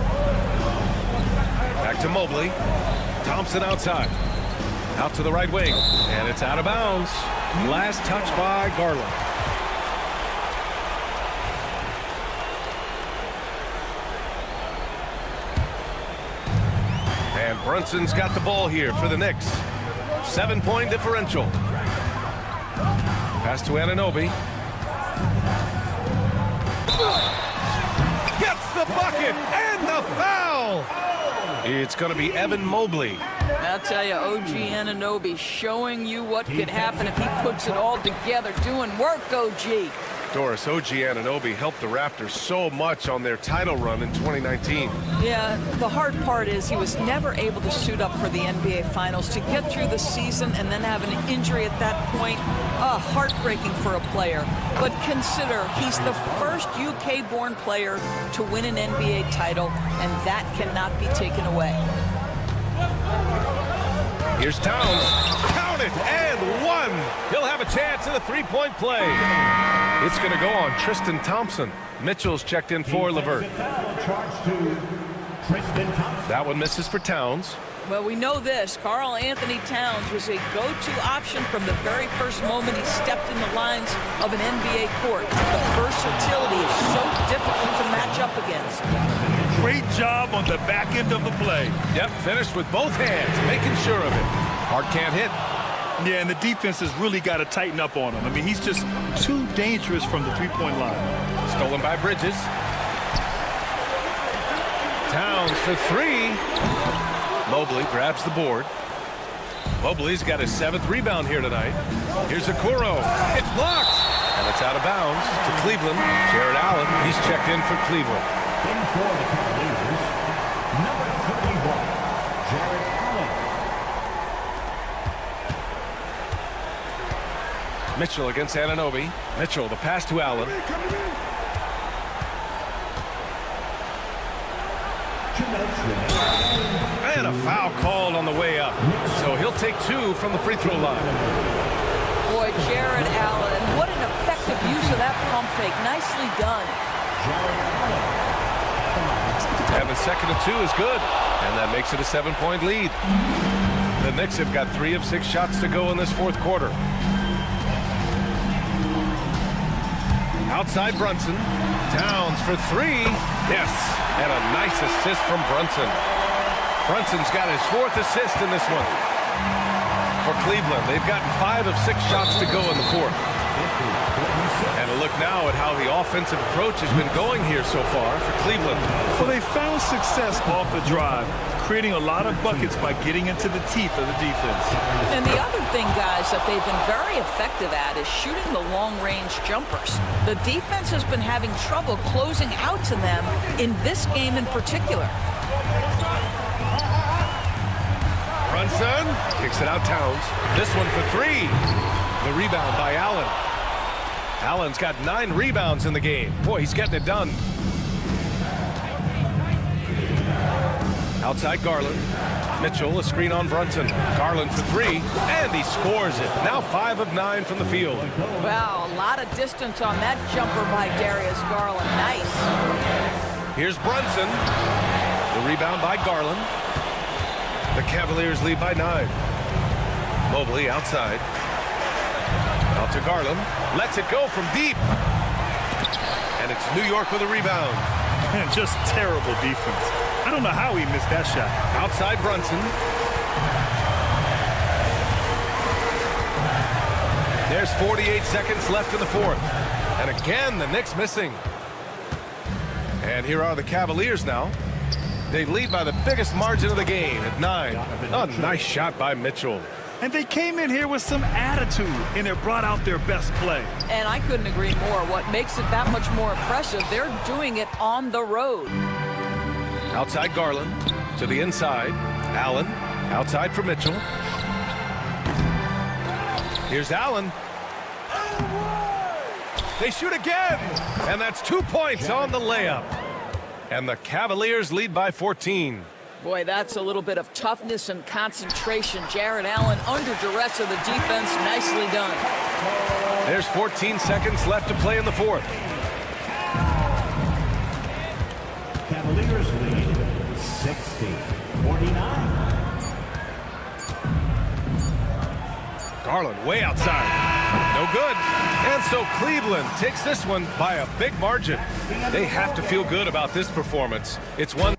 Back to Mobley. Thompson outside. Out to the right wing, and it's out of bounds. Last touch by Garland. And Brunson's got the ball here for the Knicks. 7-point differential. Pass to Anunoby. Gets the bucket and the foul. It's going to be Evan Mobley. I'll tell you, OG Anunoby showing you what could happen if he puts it all together. Doing work, OG. Doris, OG Anunoby helped the Raptors so much on their title run in 2019. Yeah, the hard part is he was never able to suit up for the NBA Finals. To get through the season and then have an injury at that point, heartbreaking for a player. But consider, he's the first UK-born player to win an NBA title, and that cannot be taken away. Here's Towns. Count it, and one. He'll have a chance at a three-point play. It's going to go on Tristan Thompson. Mitchell's checked in for LeVert. That one misses for Towns. Well, we know this. Karl Anthony Towns was a go-to option from the very first moment he stepped in the lines of an NBA court. The versatility is so difficult to match up against. Great job on the back end of the play. Yep, finished with both hands, making sure of it. Hart can't hit. Yeah, and the defense has really got to tighten up on him. I mean, he's just too dangerous from the three-point line. Stolen by Bridges. Towns for three. Mobley grabs the board. Mobley's got his 7th rebound here tonight. Here's Okoro. It's blocked. And it's out of bounds to Cleveland. Jared Allen, he's checked in for Cleveland. In for the Cavaliers, number 31, Jared Allen. Mitchell against Anunoby. Mitchell, the pass to Allen. And a foul called on the way up. So he'll take 2 from the free throw line. Boy, Jared Allen, what an effective use of that pump fake. Nicely done. And the second of 2 is good. And that makes it a 7-point lead. The Knicks have got 3 of 6 shots to go in this fourth quarter. Outside Brunson. Towns for 3. Yes. And a nice assist from Brunson. Brunson's got his 4th assist in this one. For Cleveland, they've gotten 5 of 6 shots to go in the fourth. And a look now at how the offensive approach has been going here so far for Cleveland. Well, they found success off the drive, creating a lot of buckets by getting into the teeth of the defense. And the other thing, guys, that they've been very effective at is shooting the long-range jumpers. The defense has been having trouble closing out to them in this game in particular. Brunson kicks it out Towns. This one for 3. The rebound by Allen. Allen's got 9 rebounds in the game. Boy, he's getting it done. Outside Garland. Mitchell, a screen on Brunson. Garland for three, and he scores it. Now 5 of 9 from the field. Wow, a lot of distance on that jumper by Darius Garland. Nice. Here's Brunson. The rebound by Garland. The Cavaliers lead by 9. Mobley outside. Out to Garland. Lets it go from deep. And it's New York with a rebound. Man, just terrible defense. I don't know how he missed that shot. Outside Brunson. There's 48 seconds left in the fourth. And again, the Knicks missing. And here are the Cavaliers now. They lead by the biggest margin of the game at 9. A nice shot by Mitchell. And they came in here with some attitude, and they brought out their best play. And I couldn't agree more. What makes it that much more impressive, they're doing it on the road. Outside Garland to the inside. Allen outside for Mitchell. Here's Allen. They shoot again, and that's 2 points on the layup. And the Cavaliers lead by 14. Boy, that's a little bit of toughness and concentration. Jared Allen under duress of the defense. Nicely done. There's 14 seconds left to play in the fourth. Cavaliers lead 60-49. Garland way outside. No good. And so Cleveland takes this one by a big margin. They have to feel good about this performance. It's one.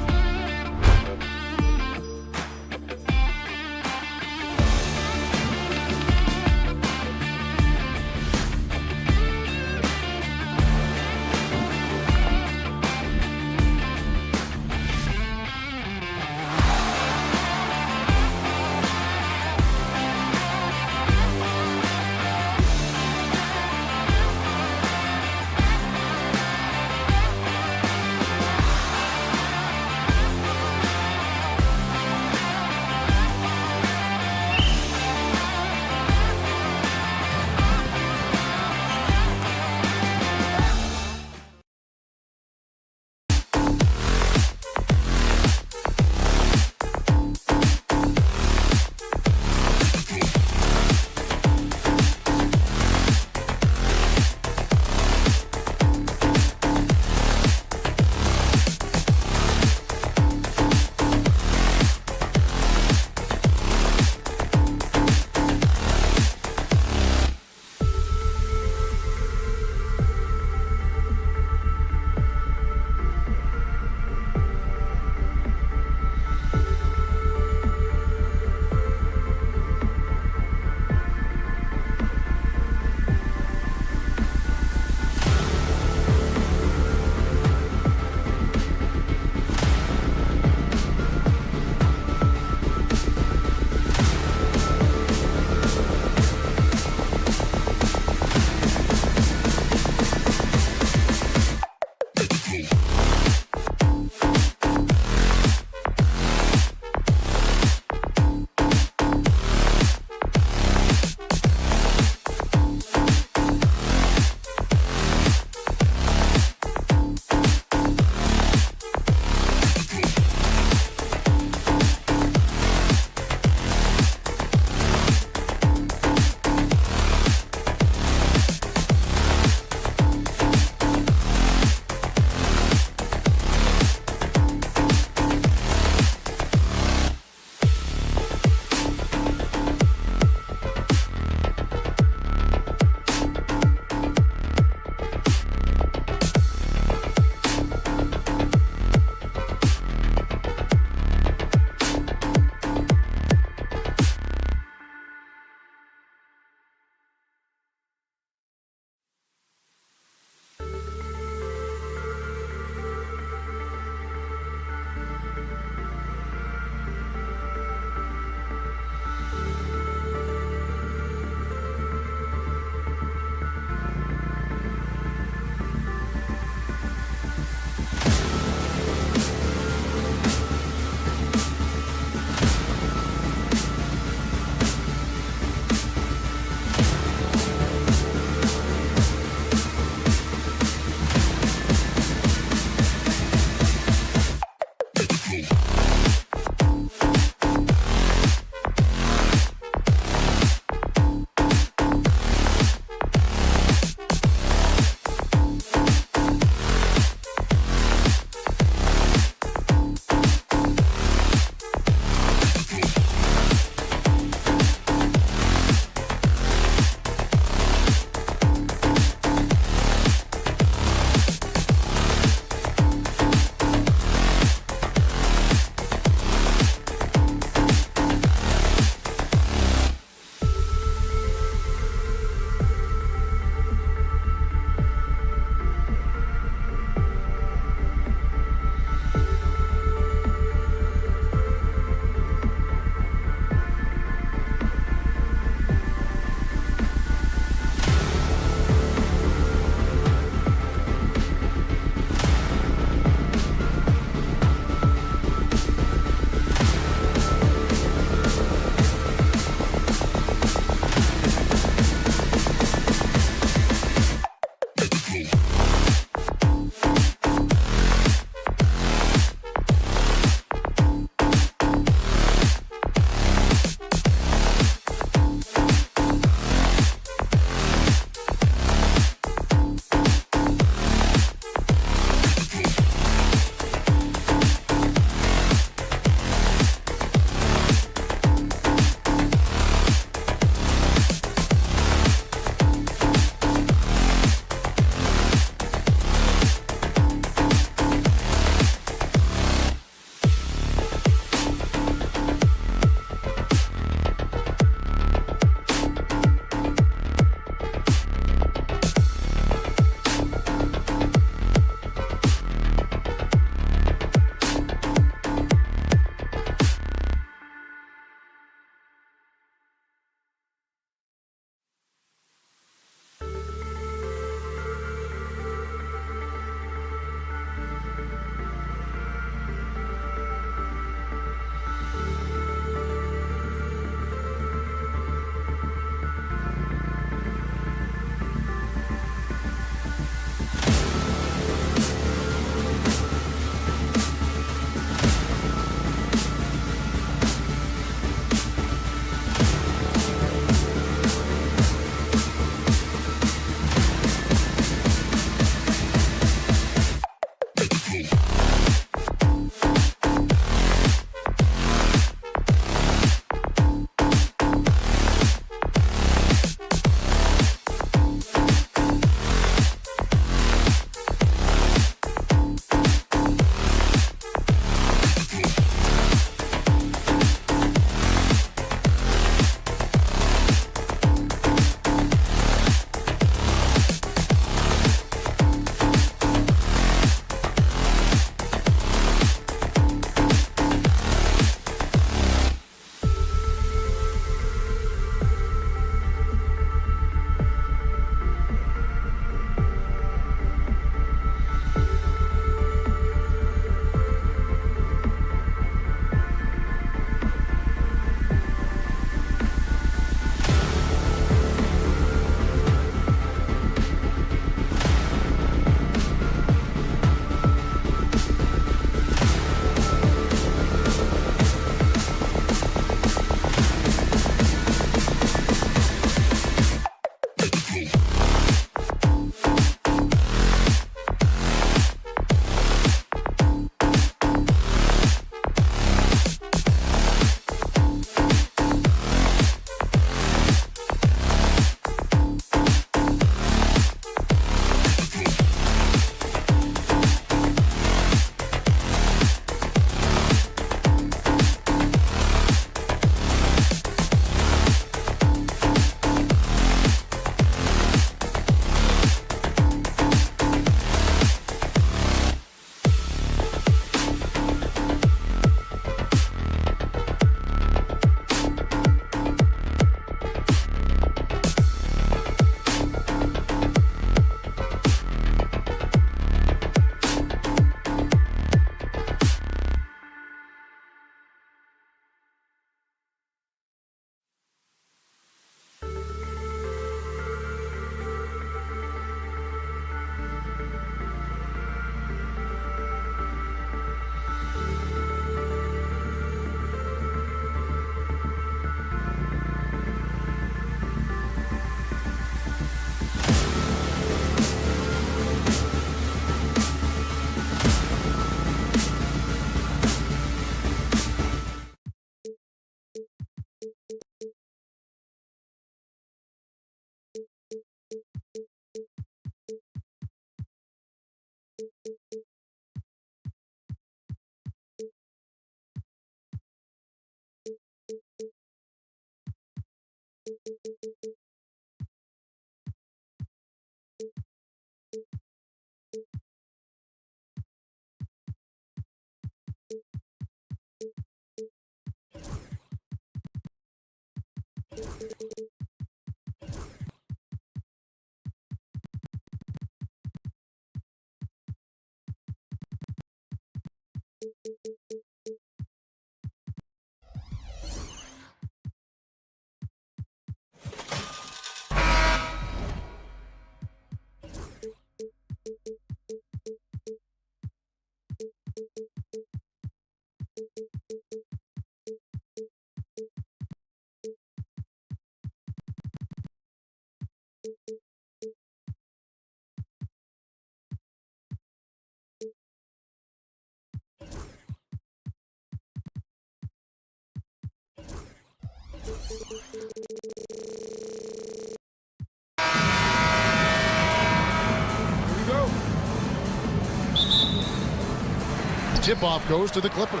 Tip-off goes to the Clippers.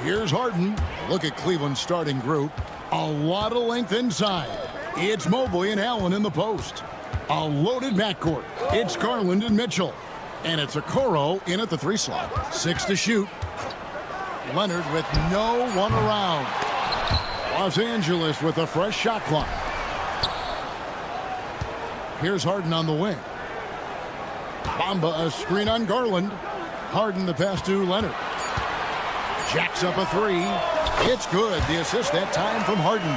Here's Harden. Look at Cleveland's starting group. A lot of length inside. It's Mobley and Allen in the post. A loaded backcourt. It's Garland and Mitchell. And it's Okoro in at the 3 slot. 6 to shoot. Leonard with no one around. Los Angeles with a fresh shot clock. Here's Harden on the wing. Bamba a screen on Garland. Harden the pass to Leonard. Jacks up a 3. It's good. The assist that time from Harden.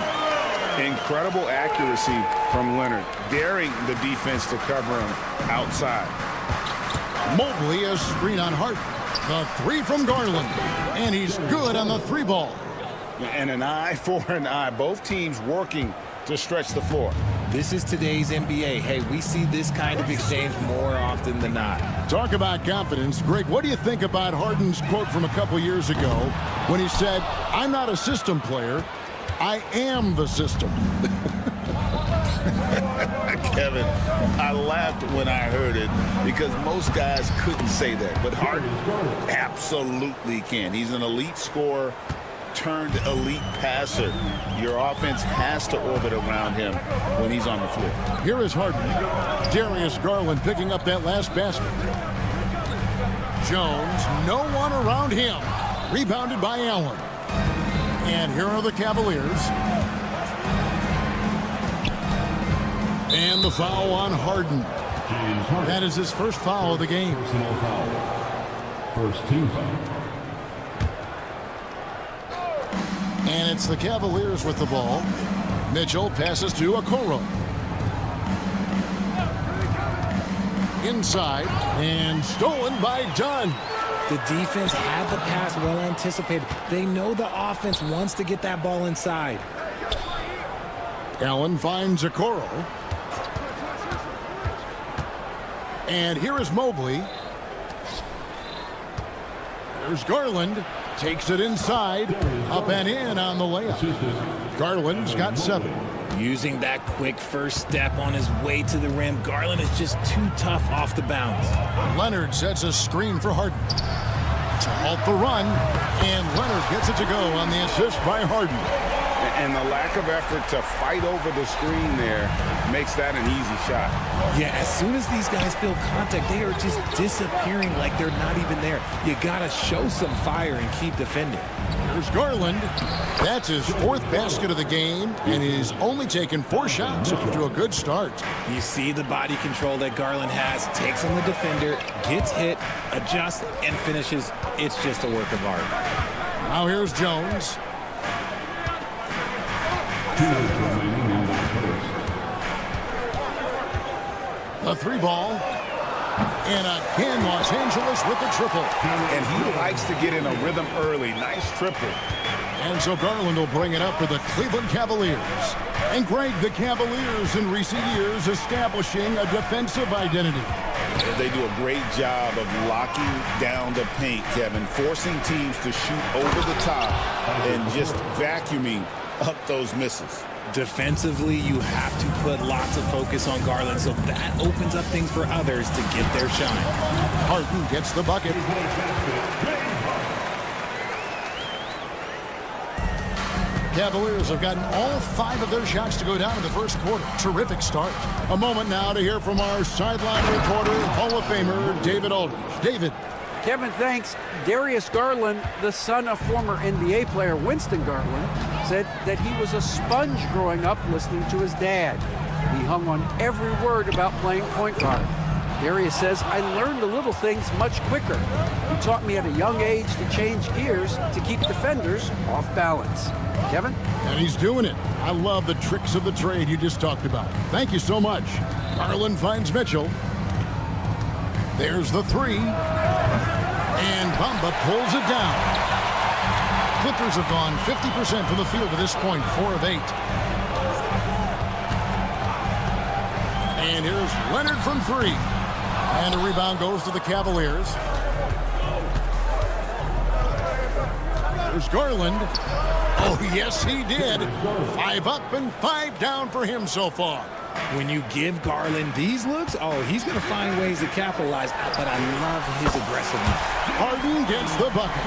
Incredible accuracy from Leonard, daring the defense to cover him outside. Mobley a screen on Harden. The 3 from Garland. And he's good on the 3 ball. And an eye for an eye. Both teams working to stretch the floor. This is today's NBA. Hey, we see this kind of exchange more often than not. Talk about confidence. Greg, what do you think about Harden's quote from a couple years ago when he said, "I'm not a system player, I am the system"? Kevin, I laughed when I heard it because most guys couldn't say that, but Harden absolutely can. He's an elite scorer turned elite passer. Your offense has to orbit around him when he's on the floor. Here is Harden. Darius Garland picking up that last basket. Jones, no one around him. Rebounded by Allen. And here are the Cavaliers. And the foul on Harden. That is his first foul of the game. Personal foul. First team foul. And it's the Cavaliers with the ball. Mitchell passes to Okoro. Inside and stolen by Dunn. The defense had the pass well anticipated. They know the offense wants to get that ball inside. Allen finds Okoro. And here is Mobley. There's Garland. Takes it inside. Up and in on the layup. Garland's got 7. Using that quick first step on his way to the rim, Garland is just too tough off the bounce. Leonard sets a screen for Harden. To halt the run. And Leonard gets it to go on the assist by Harden. And the lack of effort to fight over the screen there makes that an easy shot. Yeah, as soon as these guys feel contact, they are just disappearing like they're not even there. You got to show some fire and keep defending. There's Garland. That's his 4th basket of the game, and he's only taken 4 shots to a good start. You see the body control that Garland has, takes on the defender, gets hit, adjusts, and finishes. It's just a work of art. Now here's Jones. 2 minutes remaining in the first. A 3 ball. And again, Los Angeles with the triple. And he likes to get in a rhythm early. Nice triple. And so Garland will bring it up for the Cleveland Cavaliers. And Greg, the Cavaliers in recent years establishing a defensive identity. They do a great job of locking down the paint, Kevin, forcing teams to shoot over the top and just vacuuming up those misses. Defensively, you have to put lots of focus on Garland, so that opens up things for others to get their shine. Harden gets the bucket. Cavaliers have gotten all 5 of their shots to go down in the first quarter. Terrific start. A moment now to hear from our sideline reporter, Hall of Famer David Aldridge. David. Kevin, thanks. Darius Garland, the son of former NBA player Winston Garland, said that he was a sponge growing up listening to his dad. He hung on every word about playing point guard. Darius says, I learned the little things much quicker. He taught me at a young age to change gears to keep defenders off balance. Kevin? And he's doing it. I love the tricks of the trade you just talked about. Thank you so much. Garland finds Mitchell. There's the 3. And Bamba pulls it down. Clippers have gone 50% from the field to this point, 4 of 8. And here's Leonard from 3. And the rebound goes to the Cavaliers. There's Garland. Oh, yes, he did. 5 up and 5 down for him so far. When you give Garland these looks, oh, he's going to find ways to capitalize. But I love his aggressiveness. Harden gets the bucket.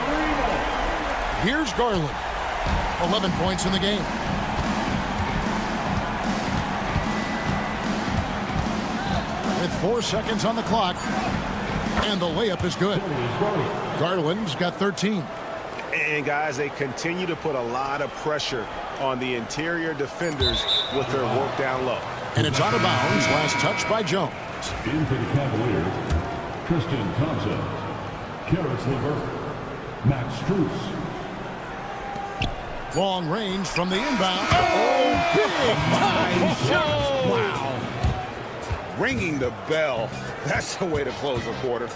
Here's Garland. 11 points in the game. With 4 seconds on the clock. And the layup is good. Garland's got 13. And, guys, they continue to put a lot of pressure on the interior defenders with their work down low. And it's out of bounds. Last touch by Jones. In for the Cavaliers, Tristan Thompson, Karis LeVert, Max Strus. Long range from the inbound. Oh, big time shot. Wow. Ringing the bell. That's the way to close a quarter.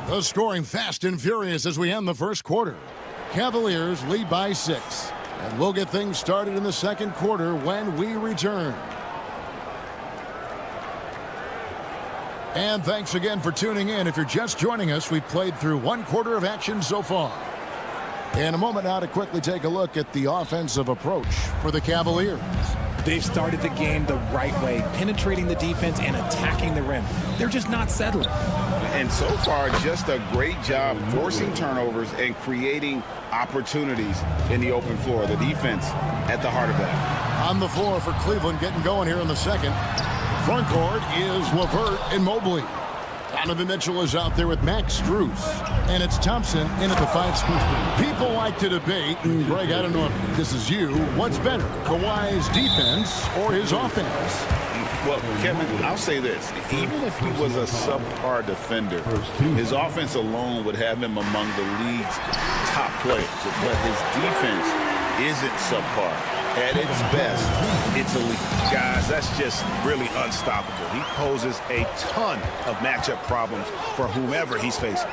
The scoring fast and furious as we end the first quarter. Cavaliers lead by 6. And we'll get things started in the second quarter when we return. And thanks again for tuning in. If you're just joining us, we've played through 1 quarter of action so far. In a moment now to quickly take a look at the offensive approach for the Cavaliers. They've started the game the right way, penetrating the defense and attacking the rim. They're just not settling. And so far, just a great job forcing turnovers and creating opportunities in the open floor. The defense at the heart of that. On the floor for Cleveland getting going here in the second. Front court is LeVert and Mobley. Donovan Mitchell is out there with Max Strus. And it's Thompson in at the 5 spot. People like to debate, and Greg, I don't know if this is you, what's better, Kawhi's defense or his offense? Well, Kevin, I'll say this. Even if he was a subpar defender, his offense alone would have him among the league's top players. But his defense isn't subpar. At its best, it's elite. Guys, that's just really unstoppable. He poses a ton of matchup problems for whomever he's facing.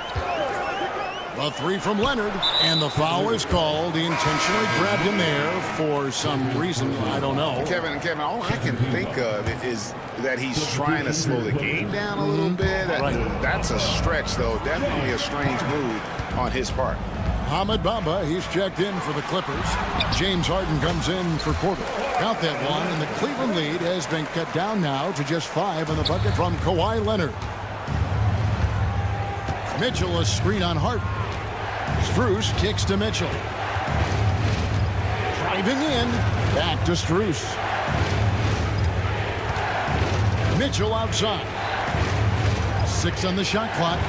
A 3 from Leonard, and the foul is called. He intentionally grabbed him there for some reason, I don't know. Kevin, all I can think of is that he's trying to slow the game down a little bit. That's a stretch, though. Definitely a strange move on his part. Ahmed Bamba, he's checked in for the Clippers. James Harden comes in for Porter. Count that one, and the Cleveland lead has been cut down now to just 5 in the bucket from Kawhi Leonard. Mitchell, a screen on Harden. Strus kicks to Mitchell. Driving in, back to Strus. Mitchell outside. 6 on the shot clock.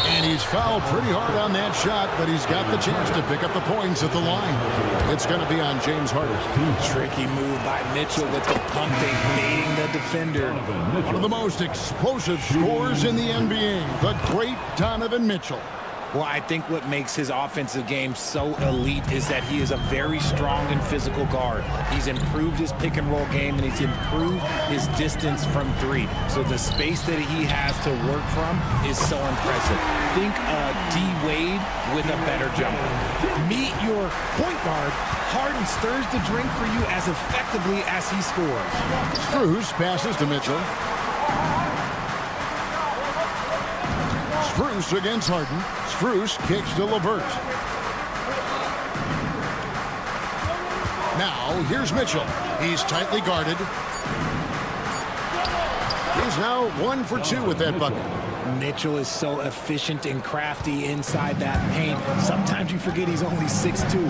And he's fouled pretty hard on that shot, but he's got the chance to pick up the points at the line. It's going to be on James Harden. Tricky move by Mitchell with the pump fake, baiting the defender. One of the most explosive scorers in the NBA, the great Donovan Mitchell. Well, I think what makes his offensive game so elite is that he is a very strong and physical guard. He's improved his pick and roll game, and he's improved his distance from 3. So the space that he has to work from is so impressive. Think D. Wade with a better jumper. Meet your point guard. Harden stirs the drink for you as effectively as he scores. Strus passes to Mitchell. Strus against Harden. Strus kicks to LeVert. Now, here's Mitchell. He's tightly guarded. He's now 1 for 2 with that bucket. Mitchell is so efficient and crafty inside that paint. Sometimes you forget he's only 6'2".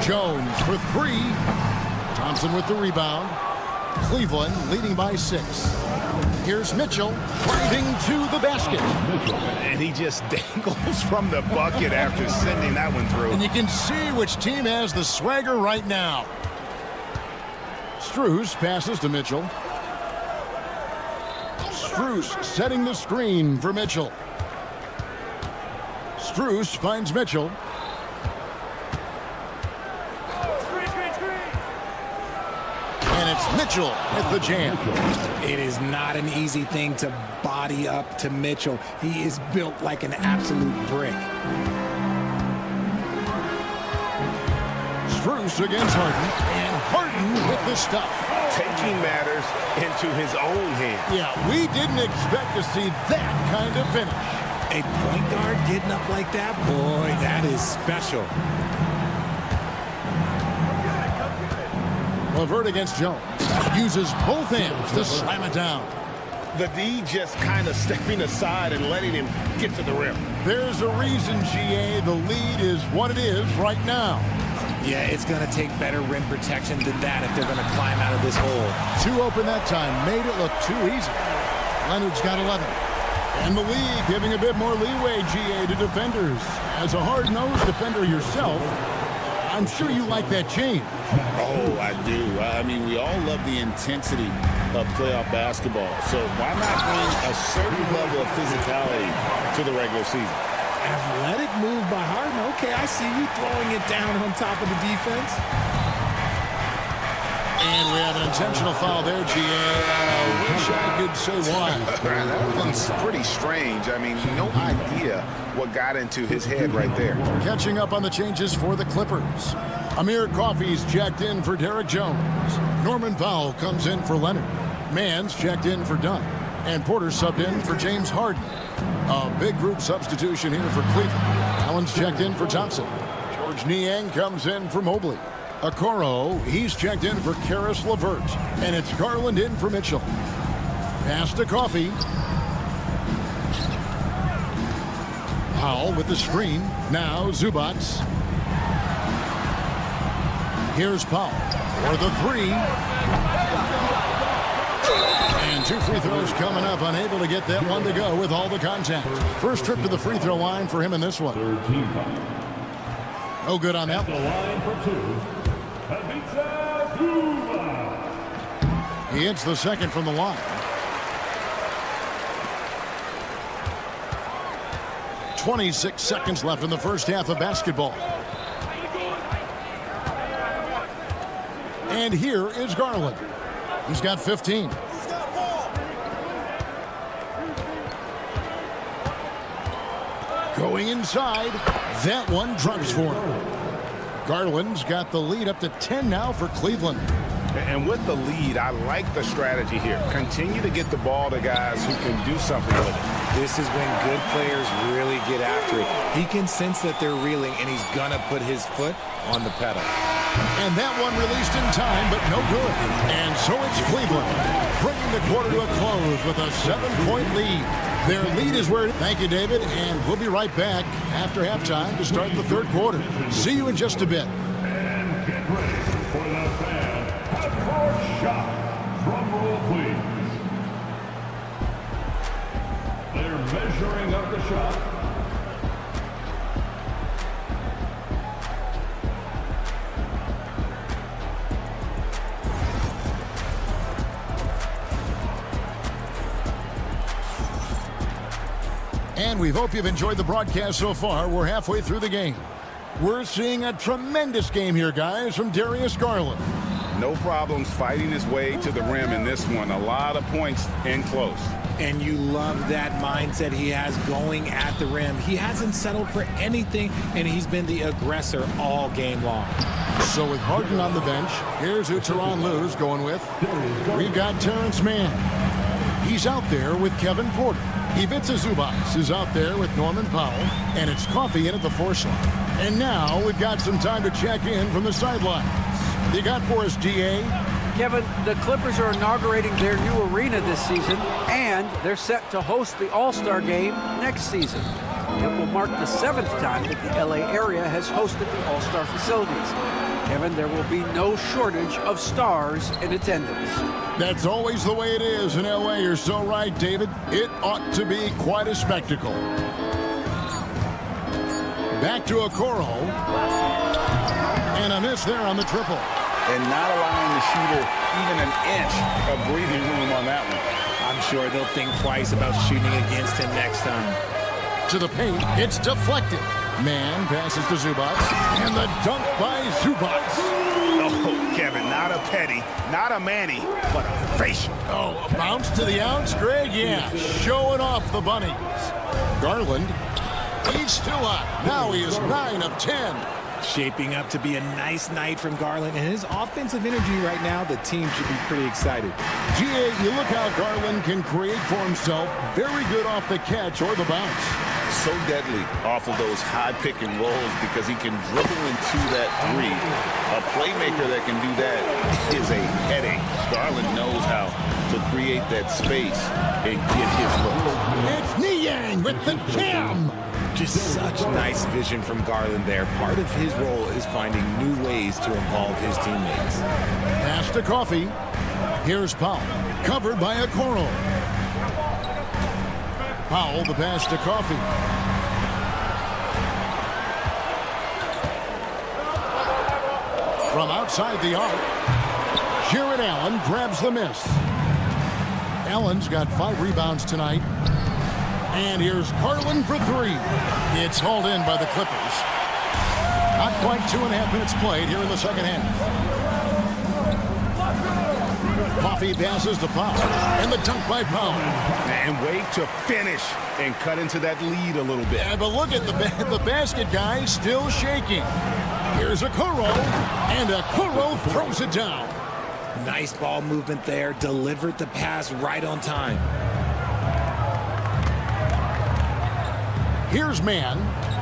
Jones for three. Thompson with the rebound. Cleveland leading by 6. Here's Mitchell driving to the basket. And he just dangles from the bucket after sending that one through. And you can see which team has the swagger right now. Strus passes to Mitchell. Strus setting the screen for Mitchell. Strus finds Mitchell. And it's Mitchell with the jam. It is not an easy thing to body up to Mitchell. He is built like an absolute brick. Strus against Harden. And Harden with the stuff. Taking matters into his own hands. Yeah, we didn't expect to see that kind of finish. A point guard getting up like that, boy, that is special. LeVert against Jones. Uses both hands to slam it down. The D just kind of stepping aside and letting him get to the rim. There's a reason, GA, the lead is what it is right now. Yeah, it's going to take better rim protection than that if they're going to climb out of this hole. 2 open that time. Made it look too easy. Leonard's got 11. And the league giving a bit more leeway, GA, to defenders. As a hard-nosed defender yourself, I'm sure you like that change. Oh, I do. I mean, we all love the intensity of playoff basketball. So why not bring a certain level of physicality to the regular season? Athletic move by Harden. Okay, I see you throwing it down on top of the defense. And we have an intentional foul there, GA. I wish I could say why. That one's pretty strange. I mean, no idea what got into his head right there. Catching up on the changes for the Clippers. Amir Coffey's checked in for Derek Jones. Norman Powell comes in for Leonard. Mann's checked in for Dunn. And Porter subbed in for James Harden. A big group substitution here for Cleveland. Allen's checked in for Thompson. George Niang comes in for Mobley. Okoro, he's checked in for Karis LeVert. And it's Garland in for Mitchell. Pass to Coffey. Powell with the screen. Now Zubac. Here's Powell for the 3. And 2 free throws coming up. Unable to get that one to go with all the contact. First trip to the free throw line for him in this one. No good on that one. He hits the second from the line. 26 seconds left in the first half of basketball. And here is Garland. He's got 15. Going inside. That one drops for him. Garland's got the lead up to 10 now for Cleveland. And with the lead, I like the strategy here. Continue to get the ball to guys who can do something with it. This is when good players really get after it. He can sense that they're reeling, and he's going to put his foot on the pedal. And that one released in time, but no good. And so it's Cleveland, bringing the quarter to a close with a 7-point lead. Their lead is where... Thank you, David, and we'll be right back after halftime to start the third quarter. See you in just a bit. And get ready for the fan half-court shot. Drum roll, please. They're measuring up the shot. And we hope you've enjoyed the broadcast so far. We're halfway through the game. We're seeing a tremendous game here, guys, from Darius Garland. No problems fighting his way to the rim in this one. A lot of points in close. And you love that mindset he has going at the rim. He hasn't settled for anything, and he's been the aggressor all game long. So with Harden on the bench, here's who Tyronn Lue's going with. We've got Terrence Mann. He's out there with Kevin Porter. Ivica Zubac is out there with Norman Powell, and it's Coffey in at the 4 slot. And now we've got some time to check in from the sidelines. You got for us, GA? Kevin, the Clippers are inaugurating their new arena this season, and they're set to host the All-Star game next season. It will mark the 7th time that the LA area has hosted the All-Star facilities. Kevin, there will be no shortage of stars in attendance. That's always the way it is in LA. You're so right, David. It ought to be quite a spectacle. Back to Okoro. And a miss there on the triple. And not allowing the shooter even an inch of breathing room on that one. I'm sure they'll think twice about shooting against him next time. To the paint, it's deflected. Man passes to Zubac, and the dunk by Zubac. Oh, Kevin, not a petty, not a Manny, but a facial. Oh, a bounce to the ounce, Greg? Yeah, showing off the bunnies. Garland, he's still hot. Now he is 9 of 10. Shaping up to be a nice night from Garland, and his offensive energy right now, the team should be pretty excited. GA, you look how Garland can create for himself. Very good off the catch or the bounce. So deadly off of those high pick and rolls because he can dribble into that three. A playmaker that can do that is a headache. Garland knows how to create that space and get his look. It's Niang with the jam. Just such nice vision from Garland there. Part of his role is finding new ways to involve his teammates. Pass to Coffee. Here's Powell, covered by Okoro. Powell, the pass to Coffee. From outside the arc, Jared Allen grabs the miss. Allen's got 5 rebounds tonight. And here's Garland for 3. It's hauled in by the Clippers. Not quite 2.5 minutes played here in the second half. Coffee passes to Powell, and the dunk by Powell. And wait to finish and cut into that lead a little bit. Yeah, but look at the basket guy still shaking. Here's Okoro, and Okoro throws it down. Nice ball movement there. Delivered the pass right on time. Here's Man,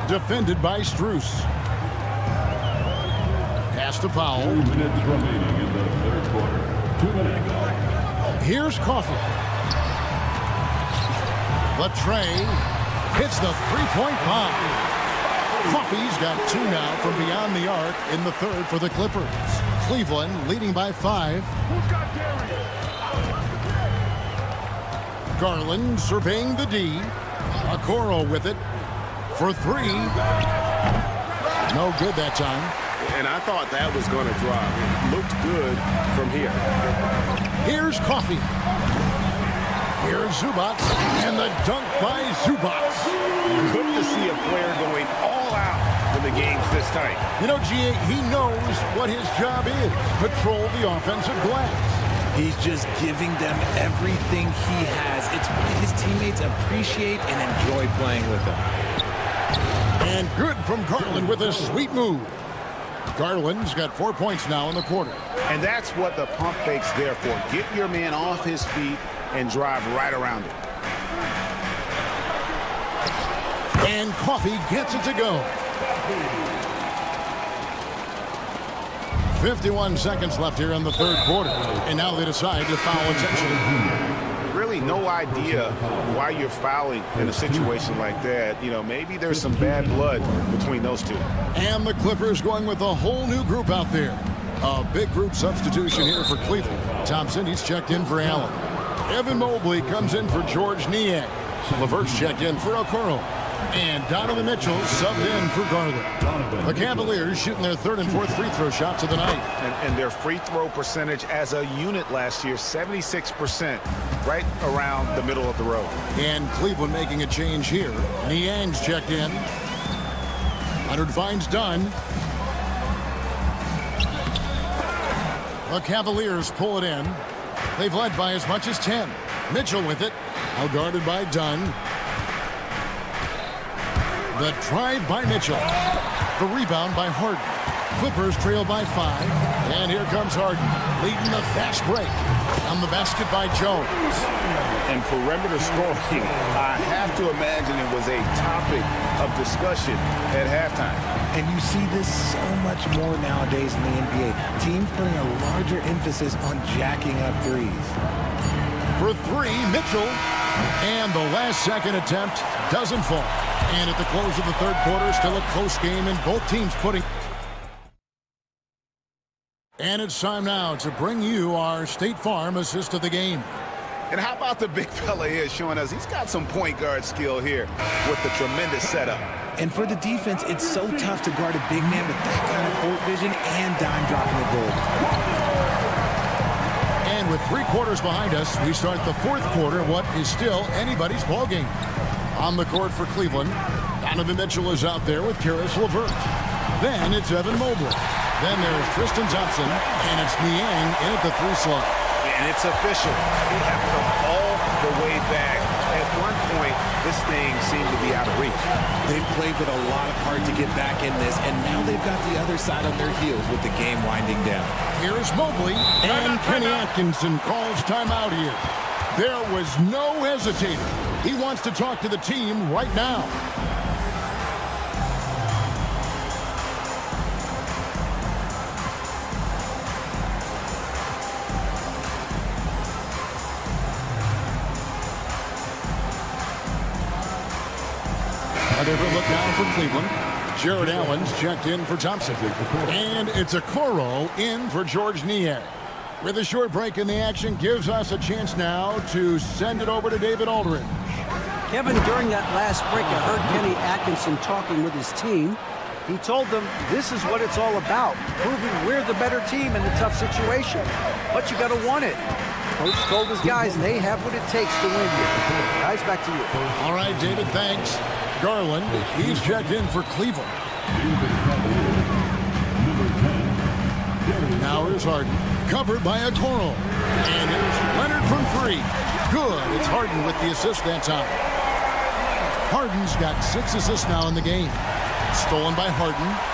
defended by Strus. Pass to Powell. 2 minutes remaining in the third quarter. 2 minutes. Here's Coffee. The tray hits the three-point bomb. Coffee's got 2 now from beyond the arc in the third for the Clippers. Cleveland leading by 5. Garland surveying the D. Okoro with it for 3. No good that time. And I thought that was going to drop. It looked good from here. Here's Coffee. Here's Zubac, and the dunk by Zubac. Good to see a player going all out when the game's this tight. You know, GA, he knows what his job is. Control the offensive glass. He's just giving them everything he has. It's what his teammates appreciate and enjoy playing with him. And good from Garland with a sweet move. Garland's got 4 points now in the quarter. And that's what the pump fake's there for. Get your man off his feet and drive right around it. And Coffee gets it to go. 51 seconds left here in the third quarter. And now they decide to foul intentionally. Really no idea why you're fouling in a situation like that. You know, maybe there's some bad blood between those two. And the Clippers going with a whole new group out there. A big group substitution here for Cleveland. Thompson, he's checked in for Allen. Evan Mobley comes in for George Niang. LeVert's checked in for Okoro. And Donovan Mitchell subbed in for Garland. The Cavaliers shooting their 3rd and 4th free throw shots of the night. And their free throw percentage as a unit last year, 76%, right around the middle of the road. And Cleveland making a change here. Niang's checked in. Leonard finds Dunn. The Cavaliers pull it in. They've led by as much as 10. Mitchell with it. Now guarded by Dunn. The drive by Mitchell. The rebound by Harden. Clippers trail by 5. And here comes Harden, leading the fast break. On the basket by Jones. And perimeter scoring, I have to imagine it was a topic of discussion at halftime. And you see this so much more nowadays in the NBA. Teams putting a larger emphasis on jacking up threes. For 3, Mitchell. And the last second attempt doesn't fall. And at the close of the third quarter, still a close game, and both teams putting... And it's time now to bring you our State Farm assist of the game. And how about the big fella here showing us he's got some point guard skill here with the tremendous setup. And for the defense, it's so tough to guard a big man with that kind of court vision and dime dropping the goal. And with 3 quarters behind us, we start the fourth quarter, what is still anybody's ballgame. On the court for Cleveland, Donovan Mitchell is out there with Karis LeVert. Then it's Evan Mobley. Then there's Tristan Thompson, and it's Niang in at the 3 slot. And it's official. They have come all the way back. At one point, this thing seemed to be out of reach. They've played with a lot of heart to get back in this, and now they've got the other side on their heels with the game winding down. Here's Mobley, and Kenny Atkinson calls timeout here. There was no hesitating. He wants to talk to the team right now. A different look now for Cleveland. Jared Allen's checked in for Thompson. And it's a Okoro in for George Niang. With a short break in the action, gives us a chance now to send it over to David Aldridge. Kevin, during that last break, I heard Kenny Atkinson talking with his team. He told them this is what it's all about, proving we're the better team in the tough situation. But you got to want it. Coach told his guys they have what it takes to win here. Guys, back to you. All right, David, thanks. Garland, he's checked in for Cleveland. Now here's Harden, covered by Okoro. And here's Leonard from 3. Good. It's Harden with the assist that time. Harden's got 6 assists now in the game. Stolen by Harden.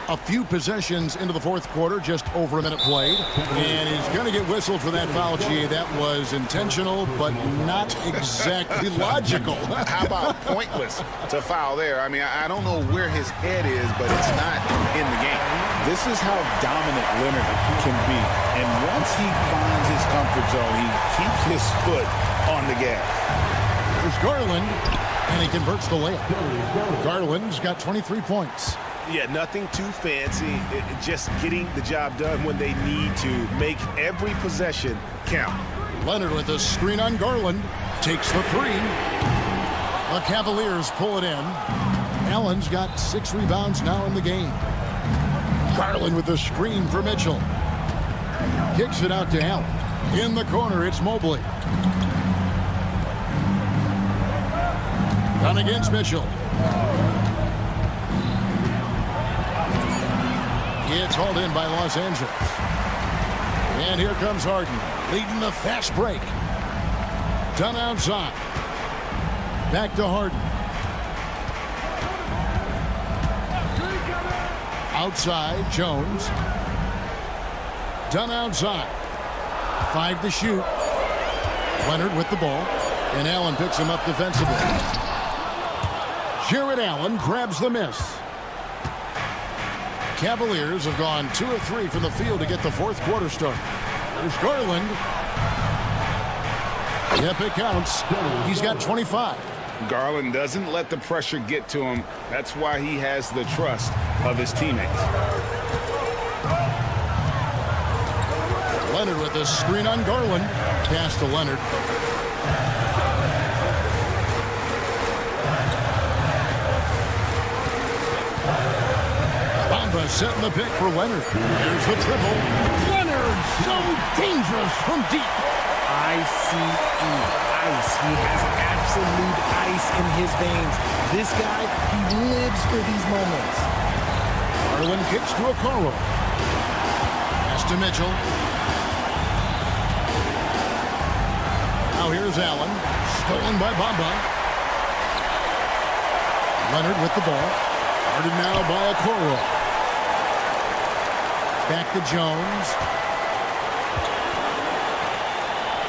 A few possessions into the fourth quarter, just over a minute played. And he's going to get whistled for that foul, G. That was intentional, but not exactly logical. How about pointless to foul there? I mean, I don't know where his head is, but it's not in the game. This is how dominant Leonard can be. And once he finds his comfort zone, he keeps his foot on the gas. There's Garland, and he converts the layup. Garland's got 23 points. Yeah, nothing too fancy. Just getting the job done when they need to. Make every possession count. Leonard with a screen on Garland. Takes the 3. The Cavaliers pull it in. Allen's got 6 rebounds now in the game. Garland with the screen for Mitchell. Kicks it out to Allen. In the corner, it's Mobley. Done against Mitchell. It's hauled in by Los Angeles. And here comes Harden, leading the fast break. Done outside. Back to Harden. Outside, Jones. Done outside. 5 to shoot. Leonard with the ball. And Allen picks him up defensively. Jared Allen grabs the miss. Cavaliers have gone 2 of 3 from the field to get the fourth quarter started. There's Garland. Yep, it counts. He's got 25. Garland doesn't let the pressure get to him. That's why he has the trust of his teammates. Leonard with the screen on Garland. Pass to Leonard. Bamba setting the pick for Leonard. Here's the triple. Leonard, so dangerous from deep. I-C-E, ice. He has absolute ice in his veins. This guy, he lives for these moments. Garland kicks to Okoro. Pass to Mitchell. Now here's Allen. Stolen by Bamba. Leonard with the ball. Guarded now by Okoro. Back to Jones.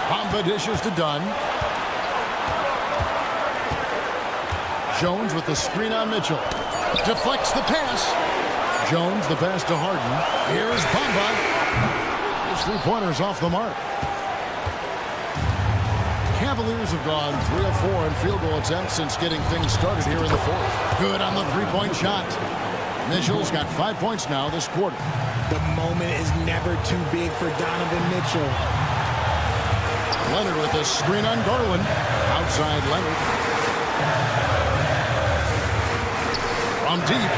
Bamba dishes to Dunn. Jones with the screen on Mitchell. Deflects the pass. Jones the pass to Harden. Here's Bamba. His 3-pointer's off the mark. Cavaliers have gone 3 of 4 in field goal attempts since getting things started here in the fourth. Good on the three-point shot. Mitchell's got 5 points now this quarter. The moment is never too big for Donovan Mitchell. Leonard with a screen on Garland. Outside Leonard. From deep.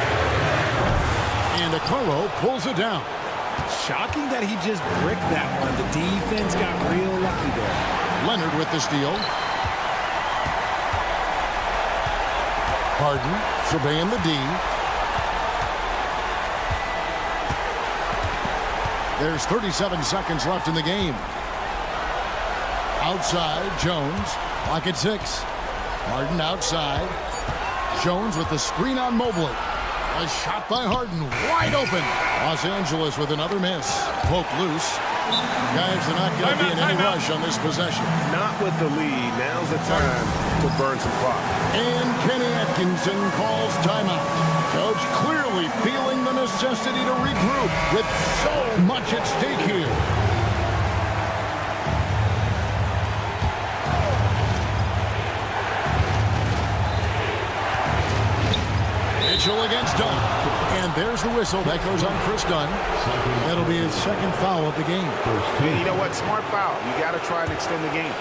And Okoro pulls it down. Shocking that he just bricked that one. The defense got real lucky there. Leonard with the steal. Harden surveying the D. There's 37 seconds left in the game. Outside, Jones. Clock at 6. Harden outside. Jones with the screen on Mobley. A shot by Harden, wide open. Los Angeles with another miss. Poke loose. Guys are not going to be in any rush on this possession. Not with the lead. Now's the time to burn some clock. And Kenny Atkinson calls timeout. Coach clearly feeling the necessity to regroup with so much at stake here. Mitchell against Dunn. And there's the whistle. That goes on Chris Dunn. That'll be his second foul of the game. And you know what? Smart foul. You got to try and extend the game.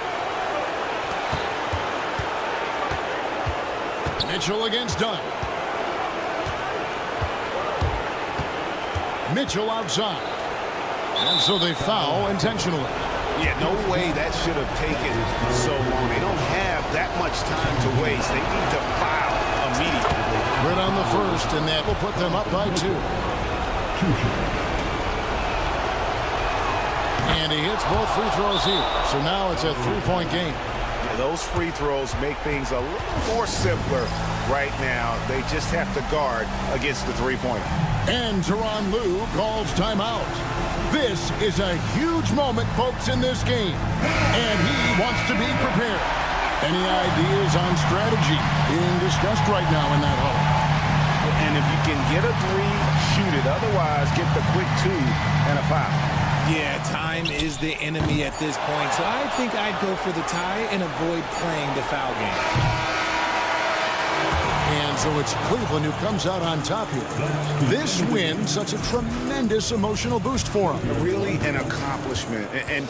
Mitchell against Dunn. Mitchell outside. And so they foul intentionally. Yeah, no way that should have taken so long. They don't have that much time to waste. They need to foul immediately. Right on the first, and that will put them up by 2. And he hits both free throws here. So now it's a 3-point game. Yeah, those free throws make things a little more simpler right now. They just have to guard against the three-pointer. And Tyronn Lue calls timeout. This is a huge moment, folks, in this game. And he wants to be prepared. Any ideas on strategy being discussed right now in that huddle? And if you can get a 3, shoot it. Otherwise, get the quick 2 and a foul. Yeah, time is the enemy at this point. So I think I'd go for the tie and avoid playing the foul game. And so it's Cleveland who comes out on top here. This win, such a tremendous emotional boost for them. Really an accomplishment. And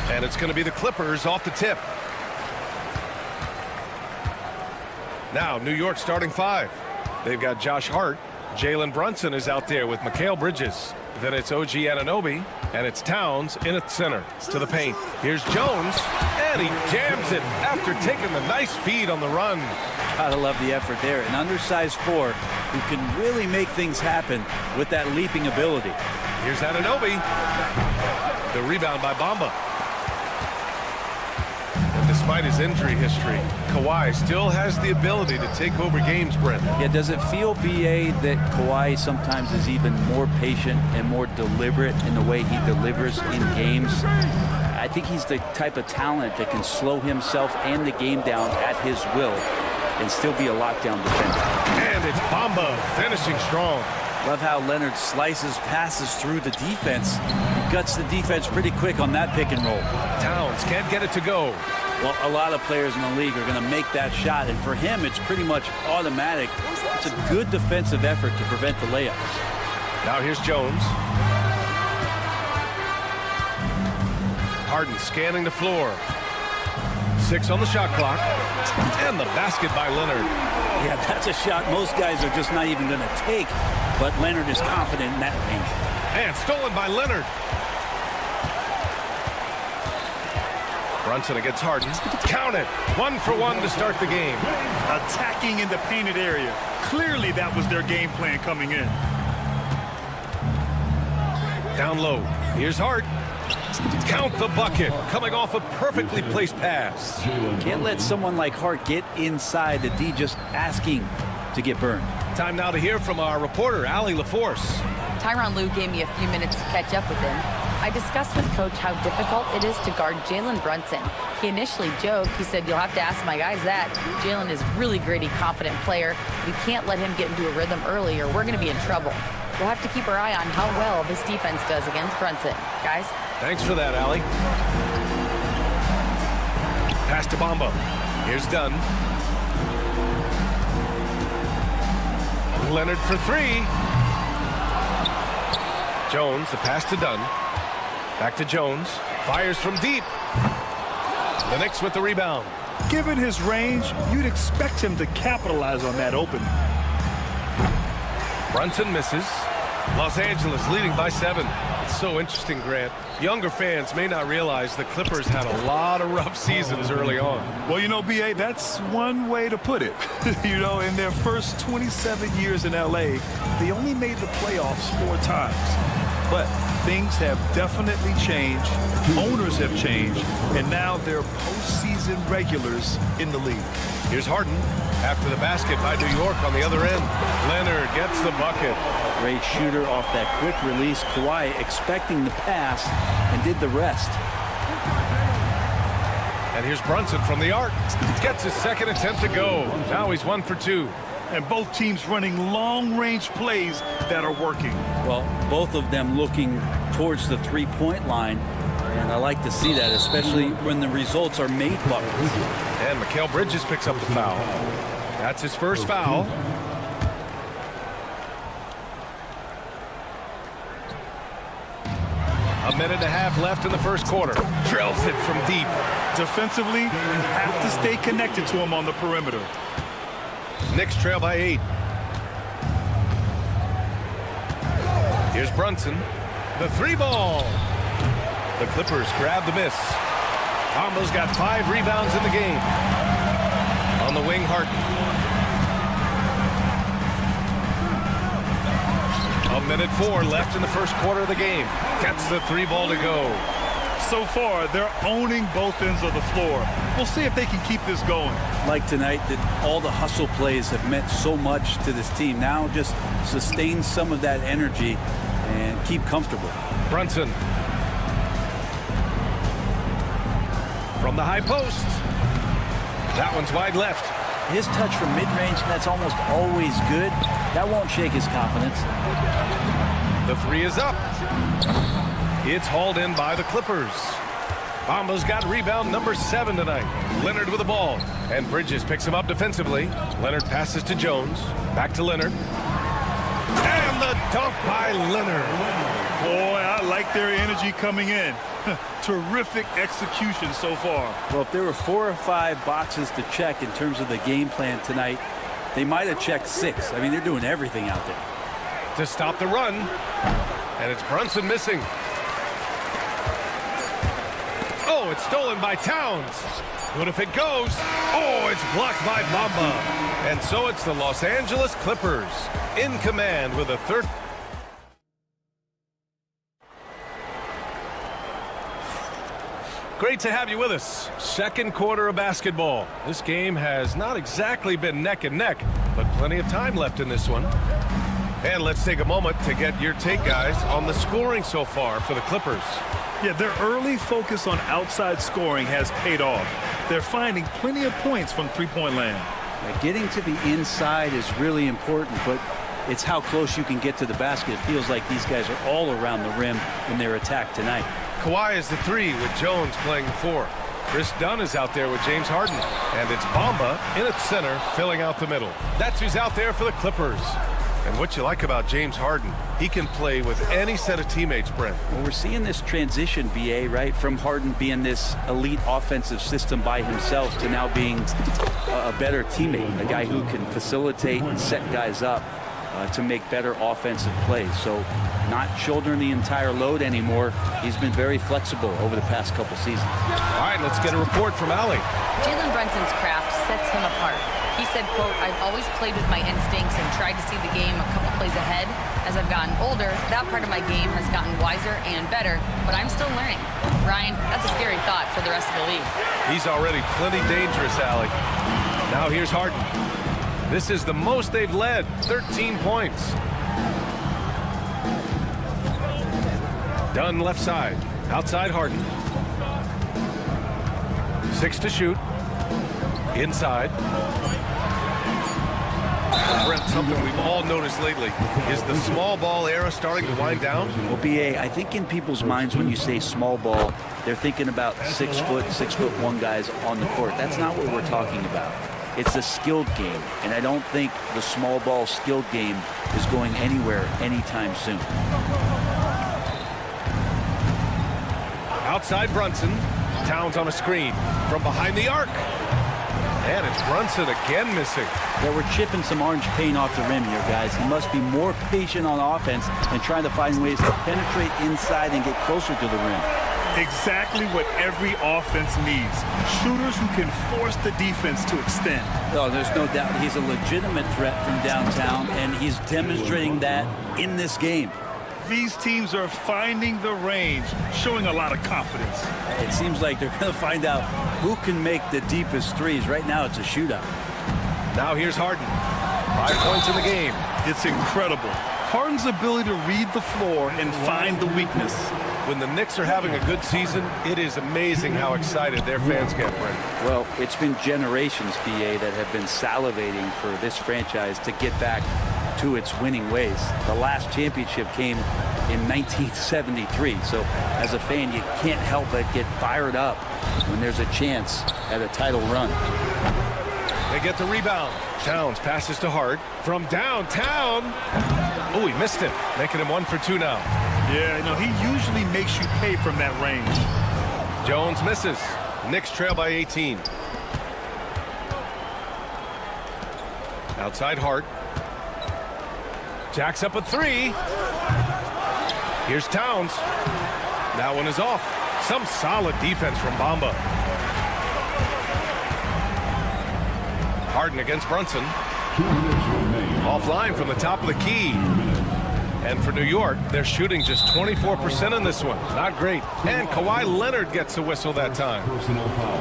And it's going to be the Clippers off the tip. Now, New York starting 5. They've got Josh Hart. Jalen Brunson is out there with Mikal Bridges. Then it's OG Anunoby, and it's Towns in at center to the paint. Here's Jones, and he jams it after taking the nice feed on the run. Gotta love the effort there. An undersized 4 who can really make things happen with that leaping ability. Here's Anunoby. The rebound by Bamba. And despite his injury history, Kawhi still has the ability to take over games, Brent. Yeah, does it feel, BA, that Kawhi sometimes is even more patient and more deliberate in the way he delivers in games? I think he's the type of talent that can slow himself and the game down at his will and still be a lockdown defender. And it's Bamba finishing strong. Love how Leonard slices passes through the defense. He guts the defense pretty quick on that pick and roll. Towns can't get it to go. Well, a lot of players in the league are going to make that shot, and for him, it's pretty much automatic. It's a good defensive effort to prevent the layup. Now here's Jones. Harden scanning the floor. 6 on the shot clock. And the basket by Leonard. Yeah, that's a shot most guys are just not even going to take, but Leonard is confident in that range. And stolen by Leonard. Brunson against Harden. Count it. 1 for 1 to start the game. Attacking in the painted area. Clearly that was their game plan coming in. Down low. Here's Hart. Count the bucket. Coming off a perfectly placed pass. Can't let someone like Hart get inside the D just asking to get burned. Time now to hear from our reporter, Allie LaForce. Tyronn Lue gave me a few minutes to catch up with him. I discussed with Coach how difficult it is to guard Jalen Brunson. He initially joked. He said, "You'll have to ask my guys that." Jalen is really gritty, confident player. We can't let him get into a rhythm early or we're going to be in trouble. We'll have to keep our eye on how well this defense does against Brunson. Guys? Thanks for that, Allie. Pass to Bamba. Here's Dunn. Leonard for 3. Jones, the pass to Dunn. Back to Jones. Fires from deep. The Knicks with the rebound. Given his range, you'd expect him to capitalize on that opening. Brunson misses. Los Angeles leading by 7. It's so interesting, Grant. Younger fans may not realize the Clippers had a lot of rough seasons early on. Well, you know, BA, that's one way to put it. You know, in their first 27 years in LA, they only made the playoffs 4 times. But things have definitely changed. Owners have changed. And now they're postseason regulars in the league. Here's Harden after the basket by New York on the other end. Leonard gets the bucket. Great shooter off that quick release. Kawhi expecting the pass and did the rest. And here's Brunson from the arc. Gets his second attempt to go. Now he's 1 for 2. And both teams running long-range plays that are working. Well, both of them looking towards the three-point line. And I like to see that, especially when the results are made buckets. And Mikal Bridges picks up the foul. That's his first foul. A minute and a half left in the first quarter. Drills it from deep. Defensively, you have to stay connected to him on the perimeter. Knicks trail by 8. Here's Brunson. The 3 ball. The Clippers grab the miss. Bamba's got 5 rebounds in the game. On the wing, Harden. A minute 4 left in the first quarter of the game. Gets the 3 ball to go. So far, they're owning both ends of the floor. We'll see if they can keep this going. Like tonight, that all the hustle plays have meant so much to this team. Now just sustain some of that energy and keep comfortable. Brunson. From the high post. That one's wide left. His touch from mid-range, that's almost always good. That won't shake his confidence. The three is up. It's hauled in by the Clippers. Bamba's got rebound number 7 tonight. Leonard with the ball. And Bridges picks him up defensively. Leonard passes to Jones. Back to Leonard. And the dunk by Leonard. Boy, I like their energy coming in. Terrific execution so far. Well, if there were 4 or 5 boxes to check in terms of the game plan tonight, they might have checked 6. I mean, they're doing everything out there. To stop the run. And it's Brunson missing. Oh, it's stolen by Towns. What if it goes? Oh, it's blocked by Bamba. And so it's the Los Angeles Clippers in command with a third. Great to have you with us. Second quarter of basketball. This game has not exactly been neck and neck, but plenty of time left in this one. And let's take a moment to get your take, guys, on the scoring so far for the Clippers. Yeah, their early focus on outside scoring has paid off. They're finding plenty of points from three-point land. Getting to the inside is really important, but it's how close you can get to the basket. It feels like these guys are all around the rim in their attack tonight. Kawhi is the 3 with Jones playing the 4. Chris Dunn is out there with James Harden. And it's Bamba in at center, filling out the middle. That's who's out there for the Clippers. And what you like about James Harden, he can play with any set of teammates, Brent. Well, we're seeing this transition, BA, right? From Harden being this elite offensive system by himself to now being a better teammate, a guy who can facilitate and set guys up to make better offensive plays. So not shouldering the entire load anymore. He's been very flexible over the past couple seasons. All right, let's get a report from Allie. Jalen Brunson's craft sets him apart. He said, quote, "I've always played with my instincts and tried to see the game a couple plays ahead. As I've gotten older, that part of my game has gotten wiser and better, but I'm still learning." Ryan, that's a scary thought for the rest of the league. He's already plenty dangerous, Allie. Now here's Harden. This is the most they've led, 13 points. Dunn left side, outside Harden. 6 to shoot. Inside. Brent, something we've all noticed lately is the small ball era starting to wind down. Well, BA, I think in people's minds when you say small ball, they're thinking about 6 foot, 6'1" guys on the court. That's not what we're talking about. It's a skilled game, and I don't think the small ball skilled game is going anywhere anytime soon. Outside Brunson. Towns on a screen from behind the arc. And it's Brunson again missing. Yeah, we're chipping some orange paint off the rim here, guys. He must be more patient on offense and trying to find ways to penetrate inside and get closer to the rim. Exactly what every offense needs. Shooters who can force the defense to extend. Oh, there's no doubt he's a legitimate threat from downtown, and he's demonstrating that in this game. These teams are finding the range, showing a lot of confidence. It seems like they're going to find out who can make the deepest threes. Right now, it's a shootout. Now here's Harden. 5 points in the game. It's incredible. Harden's ability to read the floor and find the weakness. When the Knicks are having a good season, it is amazing how excited their fans get, Brent. Well, it's been generations, BA, that have been salivating for this franchise to get back to its winning ways. The last championship came in 1973, so as a fan, you can't help but get fired up when there's a chance at a title run. They get the rebound. Towns passes to Hart from downtown. Oh, he missed it, making him 1 for 2 now. Yeah, he usually makes you pay from that range. Jones misses. Knicks trail by 18. Outside Hart. Jacks up a 3. Here's Towns. That one is off. Some solid defense from Bamba. Harden against Brunson. Offline from the top of the key. And for New York, they're shooting just 24% in this one. Not great. And Kawhi Leonard gets a whistle that time.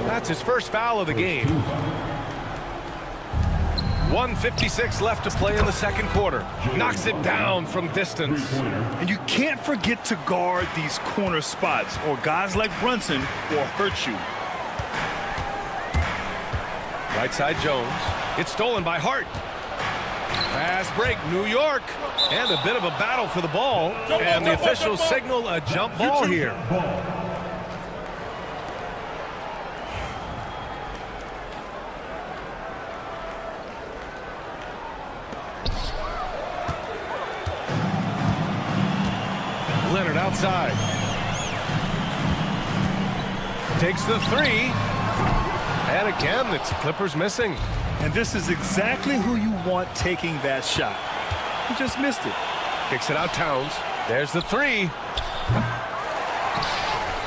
That's his first foul of the game. 1:56 left to play in the second quarter. Knocks it down from distance. And you can't forget to guard these corner spots, or guys like Brunson will hurt you. Right side Jones. It's stolen by Hart. Fast break, New York. And a bit of a battle for the ball. And the officials signal a jump ball here. Leonard outside. Takes the three. And again, it's Clippers missing. And this is exactly who you want taking that shot. He just missed it. Kicks it out, Towns. There's the three.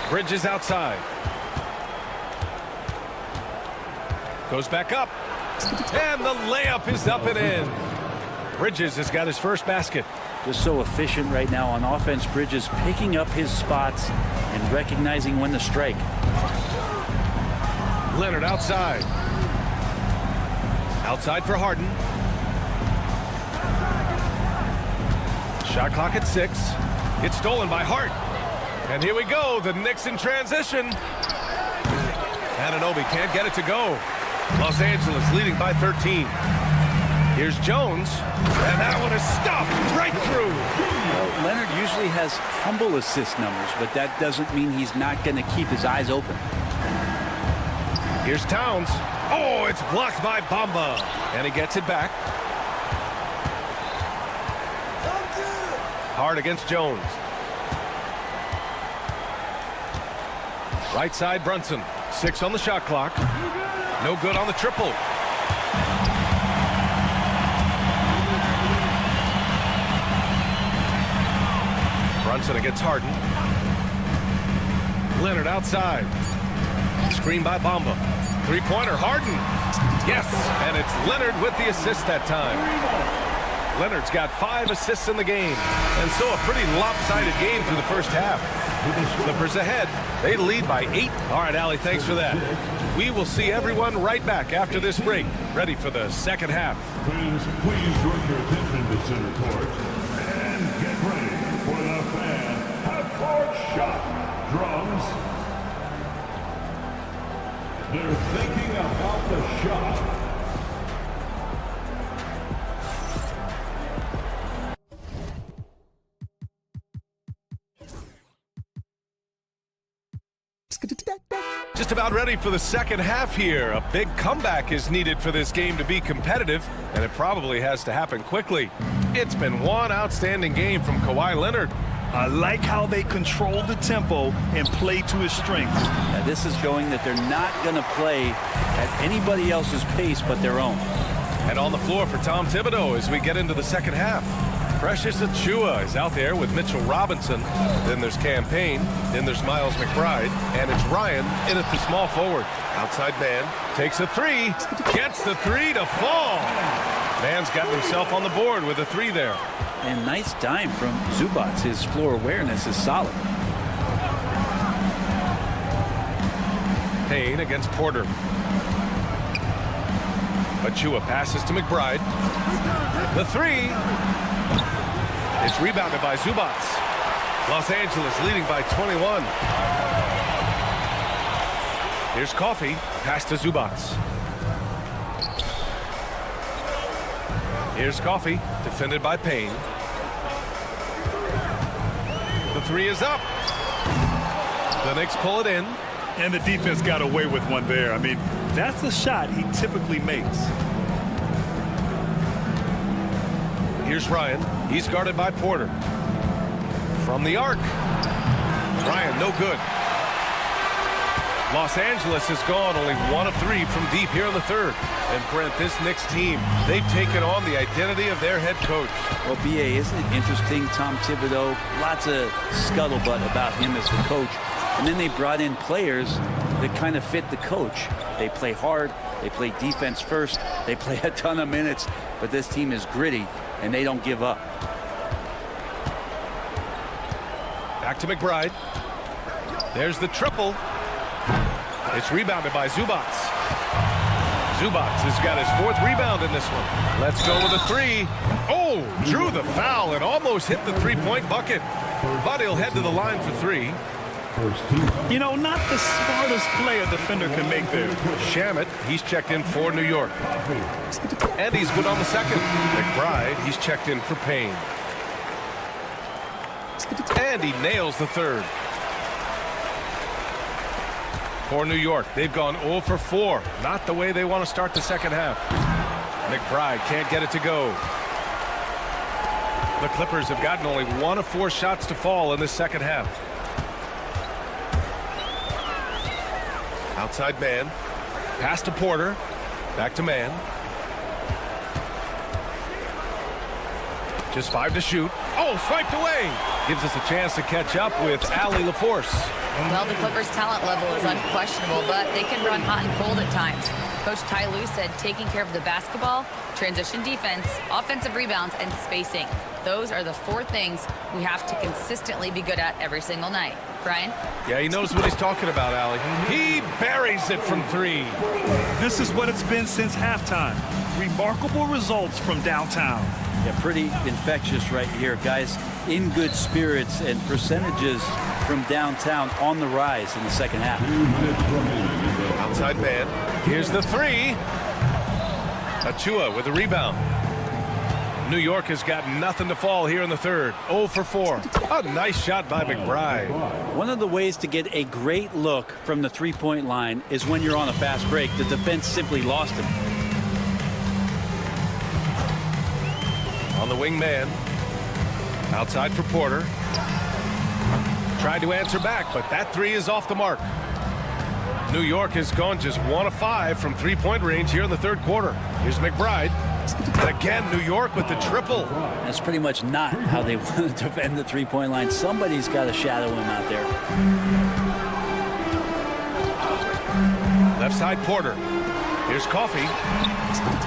Bridges outside. Goes back up. And the layup is up and in. Bridges has got his first basket. Just so efficient right now on offense. Bridges picking up his spots and recognizing when to strike. Leonard outside. Outside for Harden. Shot clock at 6. It's stolen by Hart. And here we go. The Knicks in transition. Anunoby can't get it to go. Los Angeles leading by 13. Here's Jones. And that one is stuffed right through. Well, Leonard usually has humble assist numbers, but that doesn't mean he's not going to keep his eyes open. Here's Towns. Oh, it's blocked by Bamba. And he gets it back. Hard against Jones. Right side Brunson. 6 on the shot clock. No good on the triple. Brunson against Harden. Leonard outside. Screen by Bamba. Three-pointer, Harden. Yes, and it's Leonard with the assist that time. Leonard's got 5 assists in the game, and so a pretty lopsided game through the first half. Clippers ahead. They lead by 8. All right, Allie, thanks for that. We will see everyone right back after this break, ready for the second half. Fans, please direct your attention to center court and get ready for the fan half-court shot. Drums. They're thinking about the shot. Just about ready for the second half here. A big comeback is needed for this game to be competitive, and it probably has to happen quickly. It's been one outstanding game from Kawhi Leonard. I like how they control the tempo and play to his strengths. Now, this is showing that they're not going to play at anybody else's pace but their own. And on the floor for Tom Thibodeau as we get into the second half. Precious Achiuwa is out there with Mitchell Robinson. Then there's Campaign. Then there's Miles McBride. And it's Ryan in at the small forward. Outside man takes a three. Gets the three to fall. Man's got himself on the board with a three there. And nice dime from Zubac. His floor awareness is solid. Payne against Porter. Achiuwa passes to McBride. The three. It's rebounded by Zubac. Los Angeles leading by 21. Here's Coffey. Pass to Zubac. Here's Coffey. Defended by Payne. The three is up. The Knicks pull it in. And the defense got away with one there. I mean, that's a shot he typically makes. Here's Ryan. He's guarded by Porter. From the arc. Ryan, no good. Los Angeles has gone only 1 of 3 from deep here in the third. And Brent, this Knicks team, they've taken on the identity of their head coach. Well, B.A., isn't it interesting? Tom Thibodeau, lots of scuttlebutt about him as the coach. And then they brought in players that kind of fit the coach. They play hard. They play defense first. They play a ton of minutes. But this team is gritty, and they don't give up. Back to McBride. There's the triple. It's rebounded by Zubats. Zubats has got his 4th rebound in this one. Let's go with a 3. Oh, drew the foul and almost hit the 3-point bucket. But he'll head to the line for 3. You know, not the smartest play a defender can make there. Shamet, he's checked in for New York. And he's good on the second. McBride, he's checked in for Payne. And he nails the 3rd. For New York, they've gone 0 for 4. Not the way they want to start the second half. McBride can't get it to go. The Clippers have gotten only 1 of 4 shots to fall in this second half. Outside man. Pass to Porter. Back to man. Just 5 to shoot. Oh, swiped away. Gives us a chance to catch up with Allie LaForce. Well, the Clippers' talent level is unquestionable, but they can run hot and cold at times. Coach Ty Lue said taking care of the basketball, transition defense, offensive rebounds, and spacing. Those are the 4 things we have to consistently be good at every single night. Brian? Yeah, he knows what he's talking about, Allie. He buries it from 3. This is what it's been since halftime. Remarkable results from downtown. Yeah, pretty infectious right here. Guys in good spirits and percentages from downtown on the rise in the second half. Outside man. Here's the 3. Achua with a rebound. New York has got nothing to fall here in the 3rd. 0 for 4. A nice shot by McBride. One of the ways to get a great look from the 3-point line is when you're on a fast break. The defense simply lost him. On the wing man. Outside for Porter. Tried to answer back, but that 3 is off the mark. New York has gone just 1 of 5 from 3-point range here in the 3rd quarter. Here's McBride. Again, New York with the triple. That's pretty much not how they want to defend the 3-point line. Somebody's got to shadow him out there. Left side Porter. Here's Coffey.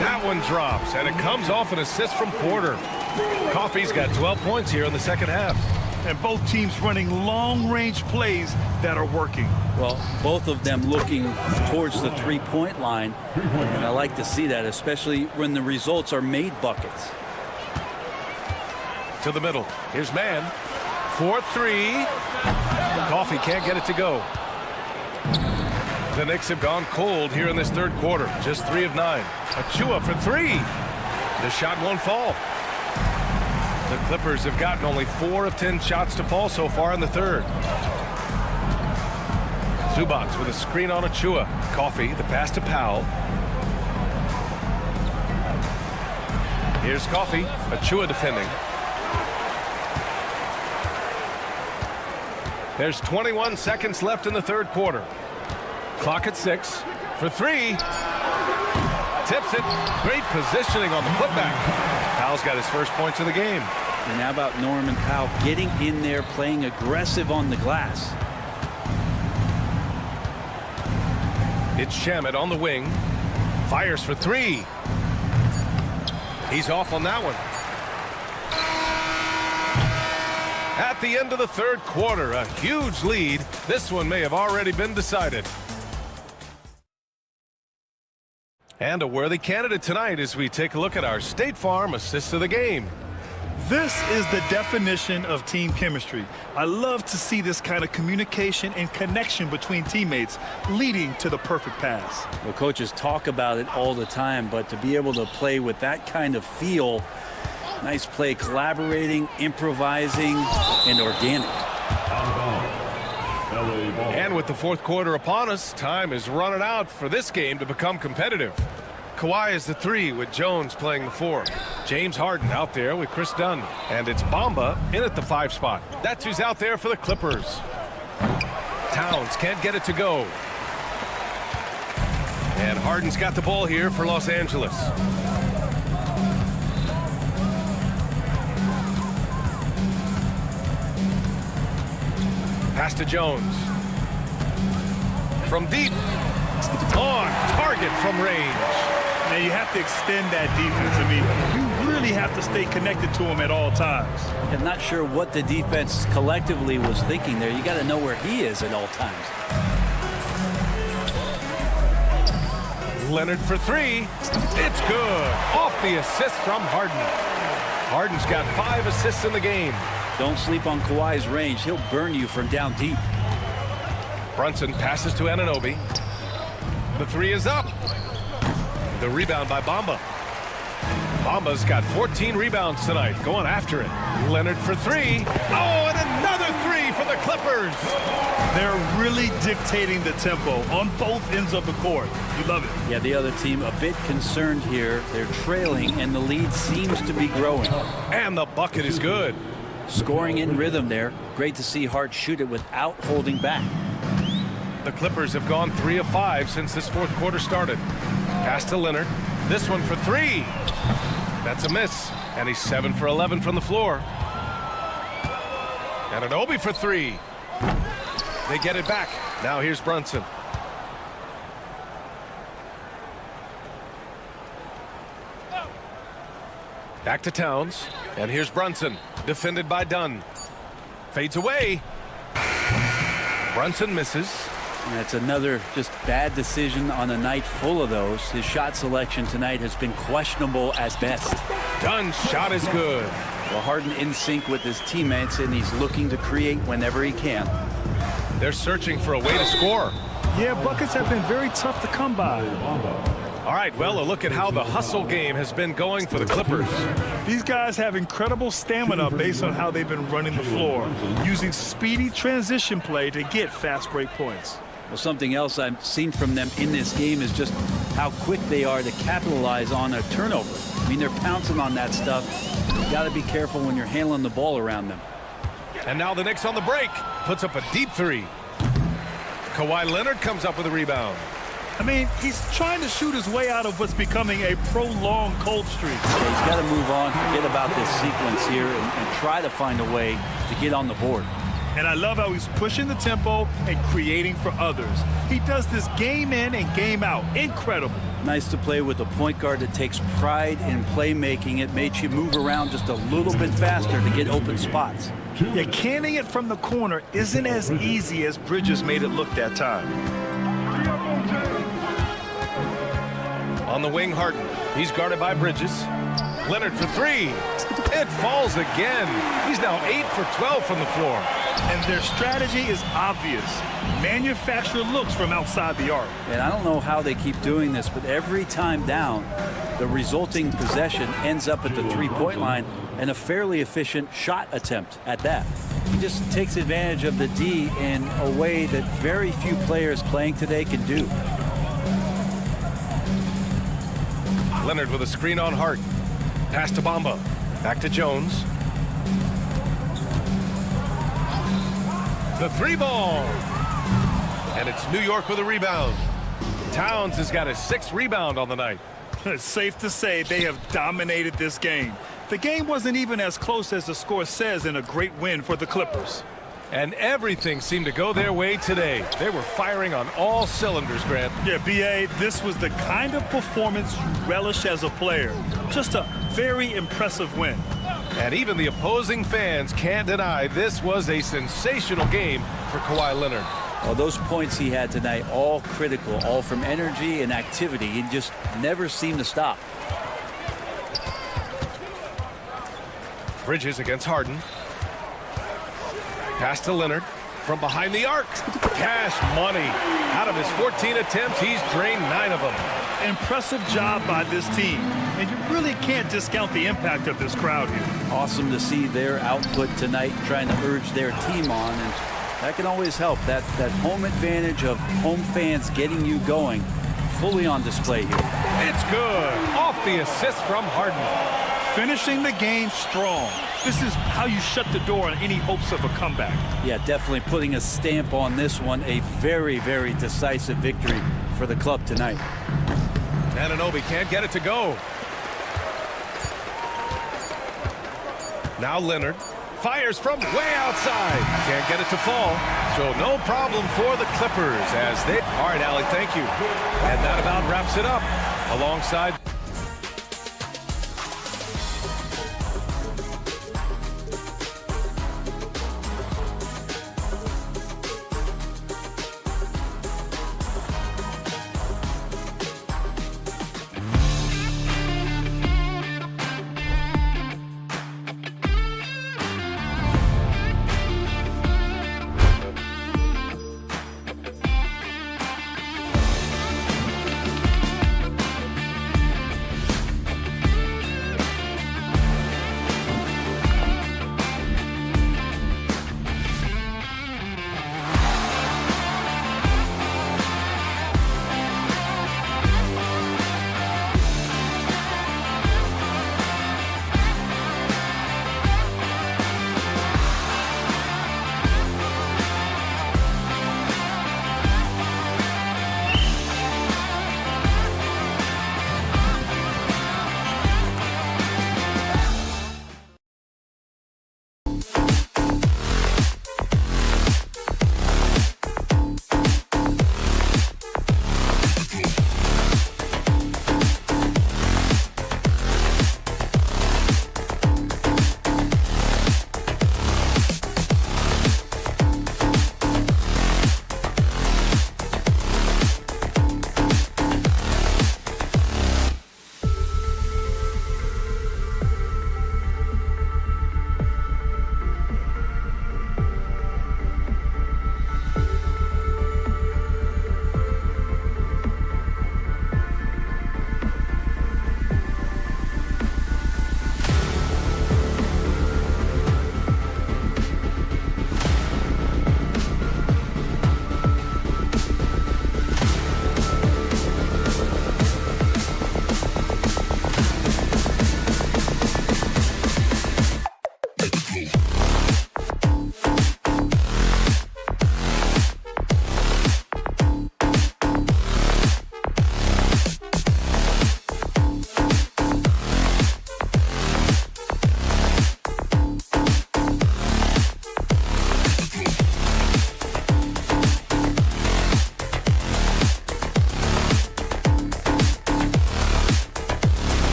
That one drops, and it comes off an assist from Porter. Coffey's got 12 points here in the second half. And both teams running long-range plays that are working. Well, both of them looking towards the 3-point line, and I like to see that, especially when the results are made buckets. To the middle. Here's man. 4-3. Coffey can't get it to go. The Knicks have gone cold here in this 3rd quarter. Just 3 of 9. Achua for 3. The shot won't fall. The Clippers have gotten only 4 of 10 shots to fall so far in the 3rd. Zubats with a screen on Achua. Coffey, the pass to Powell. Here's Coffey. Achua defending. There's 21 seconds left in the 3rd quarter. Clock at 6. For 3. Tips it. Great positioning on the putback. Powell's got his first points of the game. And how about Norman Powell getting in there, playing aggressive on the glass? It's Shamet on the wing. Fires for 3. He's off on that one. At the end of the 3rd quarter, a huge lead. This one may have already been decided. And a worthy candidate tonight as we take a look at our State Farm assist of the game. This is the definition of team chemistry. I love to see this kind of communication and connection between teammates leading to the perfect pass. Well, coaches talk about it all the time, but to be able to play with that kind of feel, nice play, collaborating, improvising, and organic. And with the 4th quarter upon us, time is running out for this game to become competitive. Kawhi is the 3 with Jones playing the 4. James Harden out there with Chris Dunn. And it's Bamba in at the 5 spot. That's who's out there for the Clippers. Towns can't get it to go. And Harden's got the ball here for Los Angeles. Pass to Jones. From deep. On target from range. Now you have to extend that defense. I mean, you really have to stay connected to him at all times. I'm not sure what the defense collectively was thinking there. You got to know where he is at all times. Leonard for three. It's good. Off the assist from Harden. Harden's got 5 assists in the game. Don't sleep on Kawhi's range. He'll burn you from down deep. Brunson passes to Anunoby. The three is up. The rebound by Bamba. Bamba's got 14 rebounds tonight, going after it. Leonard for three. Oh, and another three for the Clippers. They're really dictating the tempo on both ends of the court. You love it. Yeah, the other team a bit concerned here. They're trailing, and the lead seems to be growing. And the bucket is good. Scoring in rhythm there. Great to see Hart shoot it without holding back. The Clippers have gone 3 of 5 since this fourth quarter started. Pass to Leonard. This one for three. That's a miss. And he's 7 for 11 from the floor. And Anunoby for three. They get it back. Now here's Brunson. Back to Towns. And here's Brunson. Defended by Dunn. Fades away. Brunson misses. And that's another just bad decision on a night full of those. His shot selection tonight has been questionable at best. Dunn's shot is good. Well, Harden in sync with his teammates, and he's looking to create whenever he can. They're searching for a way to score. Yeah, buckets have been very tough to come by. All right, well, a look at how the hustle game has been going for the Clippers. These guys have incredible stamina based on how they've been running the floor, using speedy transition play to get fast break points. Well, something else I've seen from them in this game is just how quick they are to capitalize on a turnover. I mean, they're pouncing on that stuff. You got to be careful when you're handling the ball around them. And now the Knicks on the break. Puts up a deep three. Kawhi Leonard comes up with a rebound. I mean, he's trying to shoot his way out of what's becoming a prolonged cold streak. Yeah, he's got to move on, forget about this sequence here, and try to find a way to get on the board. And I love how he's pushing the tempo and creating for others. He does this game in and game out. Incredible. Nice to play with a point guard that takes pride in playmaking. It makes you move around just a little bit faster to get open spots. Yeah, canning it from the corner isn't as easy as Bridges made it look that time. On the wing, Harden. He's guarded by Bridges. Leonard for three. It falls again. He's now 8 for 12 from the floor. And their strategy is obvious. Manufacture looks from outside the arc. And I don't know how they keep doing this, but every time down, the resulting possession ends up at the three-point line and a fairly efficient shot attempt at that. He just takes advantage of the D in a way that very few players playing today can do. Leonard with a screen on Hart. Pass to Bamba. Back to Jones. The three ball. And it's New York with a rebound. Towns has got his 6th rebound on the night. It's safe to say they have dominated this game. The game wasn't even as close as the score says in a great win for the Clippers. And everything seemed to go their way today. They were firing on all cylinders, Grant. Yeah, B.A., this was the kind of performance you relish as a player. Just a very impressive win. And even the opposing fans can't deny this was a sensational game for Kawhi Leonard. Well, those points he had tonight, all critical, all from energy and activity. He just never seemed to stop. Bridges against Harden. Pass to Leonard from behind the arc. Cash money. Out of his 14 attempts, he's drained 9 of them. Impressive job by this team. And you really can't discount the impact of this crowd here. Awesome to see their output tonight, trying to urge their team on. And that can always help. That home advantage of home fans getting you going, fully on display here. It's good. Off the assist from Harden. Finishing the game strong. This is how you shut the door on any hopes of a comeback. Yeah, definitely putting a stamp on this one. A very, very decisive victory for the club tonight. Anunoby can't get it to go. Now Leonard fires from way outside. Can't get it to fall. So no problem for the Clippers as they... All right, Allie, thank you. And that about wraps it up. Alongside...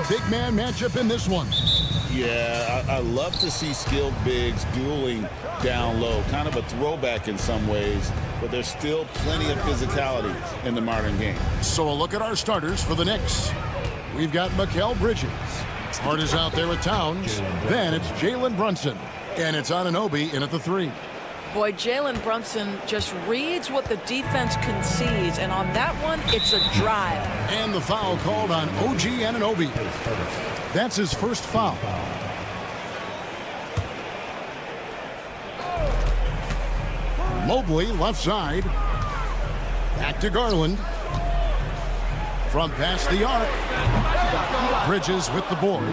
big man matchup in this one. Yeah, I love to see skilled bigs dueling down low. Kind of a throwback in some ways, but there's still plenty of physicality in the modern game. So a look at our starters for the Knicks. We've got Mikal Bridges. Hart is out there with Towns. Then it's Jalen Brunson. And it's Anunoby in at the 3. Boy, Jalen Brunson just reads what the defense concedes, and on that one, it's a drive. And the foul called on OG Anunoby. That's his first foul. Mobley, left side. Back to Garland. From past the arc. Bridges with the board.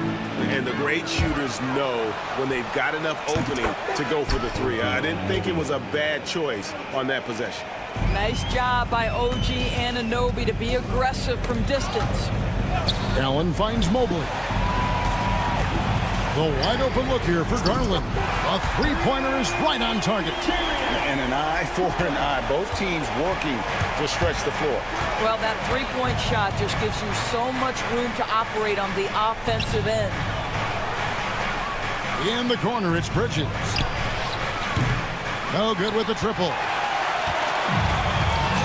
And the great shooters know when they've got enough opening to go for the 3. I didn't think it was a bad choice on that possession. Nice job by OG Anunoby to be aggressive from distance. Allen finds Mobley. The wide open look here for Garland. A three-pointer is right on target. And an eye for an eye. Both teams working to stretch the floor. Well, that three-point shot just gives you so much room to operate on the offensive end. In the corner, it's Bridges. No good with the triple.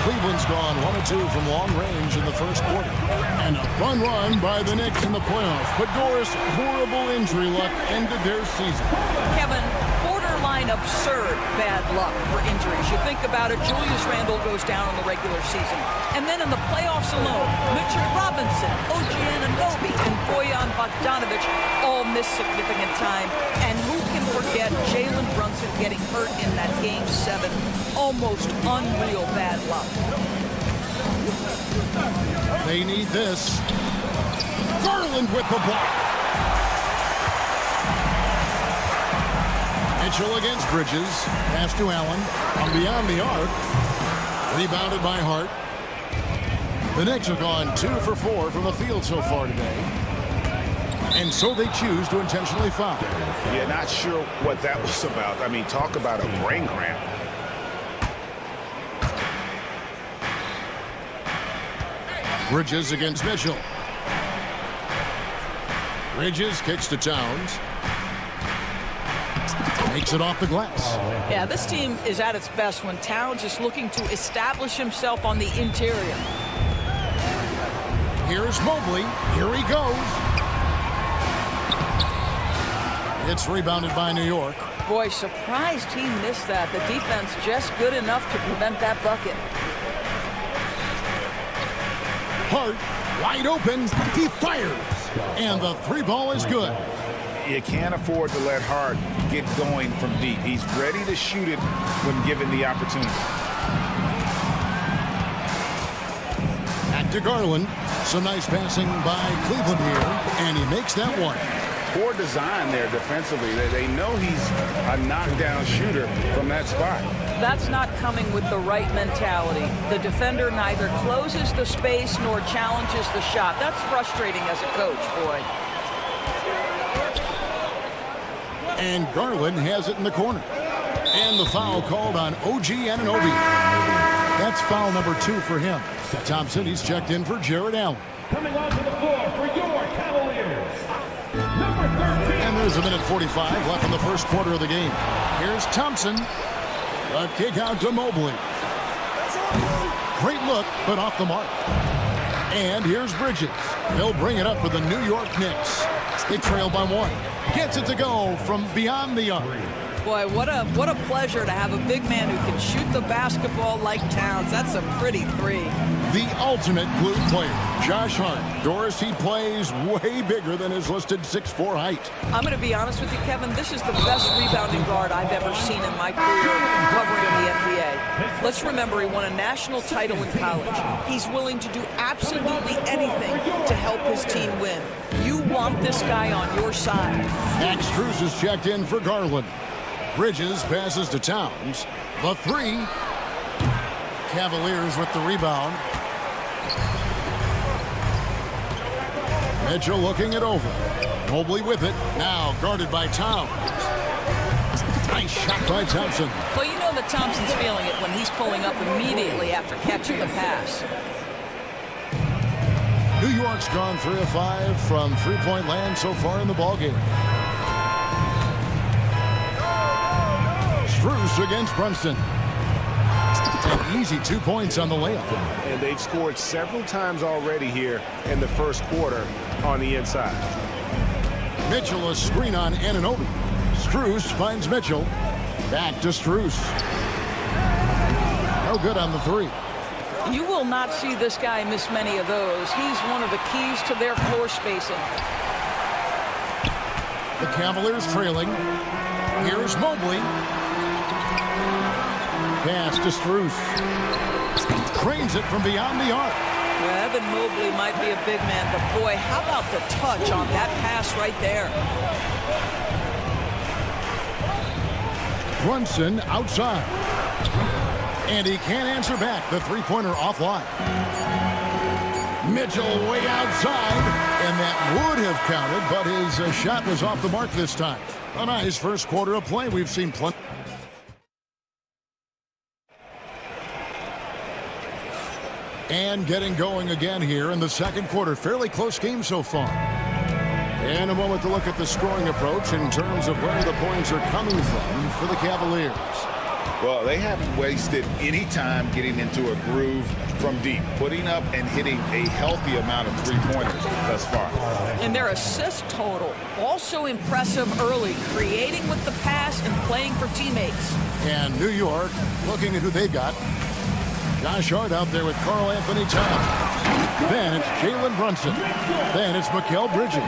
Cleveland's gone 1 of 2 from long range in the first quarter. And a fun run by the Knicks in the playoffs. But Doris, horrible injury luck ended their season. Kevin, borderline absurd bad luck for injuries. You think about it, Julius Randle goes down in the regular season. And then in the playoffs alone, Mitchell Robinson, OG Anunoby, and Bojan Bogdanovic all miss significant time. And who can forget Jalen Brunson getting hurt in that Game 7? Almost unreal bad luck. They need this. Garland with the block. Mitchell against Bridges. Pass to Allen. From beyond the arc. Rebounded by Hart. The Knicks have gone 2 for 4 from the field so far today. And so they choose to intentionally foul. Yeah, not sure what that was about. I mean, talk about a brain cramp. Bridges against Mitchell. Bridges kicks to Towns. Makes it off the glass. Yeah, this team is at its best when Towns is looking to establish himself on the interior. Here's Mobley. Here he goes. It's rebounded by New York. Boy, surprised he missed that. The defense just good enough to prevent that bucket. Hart, wide open. He fires. And the 3 ball is good. You can't afford to let Hart get going from deep. He's ready to shoot it when given the opportunity. Back to Garland. Some nice passing by Cleveland here. And he makes that one. Poor design there defensively. They know he's a knockdown shooter from that spot. That's not coming with the right mentality. The defender neither closes the space nor challenges the shot. That's frustrating as a coach, boy. And Garland has it in the corner. And the foul called on OG Anunoby. That's foul number 2 for him. Thompson, he's checked in for Jared Allen. Coming onto the floor for your Cavaliers, number 13. And there's a minute 45 left in the first quarter of the game. Here's Thompson. A kick out to Mobley. Great look, but off the mark. And here's Bridges. He'll bring it up for the New York Knicks. They trail by 1. Gets it to go from beyond the arc. Boy, what a pleasure to have a big man who can shoot the basketball like Towns. That's a pretty 3. The ultimate glue player, Josh Hart. Doris, he plays way bigger than his listed 6'4" height. I'm going to be honest with you, Kevin. This is the best rebounding guard I've ever seen in my career covering the NBA. Let's remember he won a national title in college. He's willing to do absolutely anything to help his team win. You want this guy on your side. Max Strus is checked in for Garland. Bridges passes to Towns. The 3. Cavaliers with the rebound. Mitchell looking it over. Mobley with it. Now guarded by Towns. Nice shot by Thompson. Well, you know that Thompson's feeling it when he's pulling up immediately after catching the pass. New York's gone 3 of 5 from three-point land so far in the ballgame. Strus against Brunson. An easy 2 points on the layup. And they've scored several times already here in the first quarter on the inside. Mitchell, a screen on Anunoby. Strus finds Mitchell. Back to Strus. No good on the three. You will not see this guy miss many of those. He's one of the keys to their floor spacing. The Cavaliers trailing. Here's Mobley. Pass to Strus. Trains it from beyond the arc. Yeah, Evan Mobley might be a big man, but boy, how about the touch on that pass right there? Brunson outside. And he can't answer back. The three-pointer offline. Mitchell way outside. And that would have counted, but his shot was off the mark this time. A nice first quarter of play. We've seen plenty. And getting going again here in the second quarter. Fairly close game so far. And a moment to look at the scoring approach in terms of where the points are coming from for the Cavaliers. Well, they haven't wasted any time getting into a groove from deep, putting up and hitting a healthy amount of three-pointers thus far. And their assist total, also impressive early, creating with the pass and playing for teammates. And New York, looking at who they've got. Josh Hart out there with Karl Anthony Towns. Then it's Jalen Brunson. Then it's Mikal Bridges.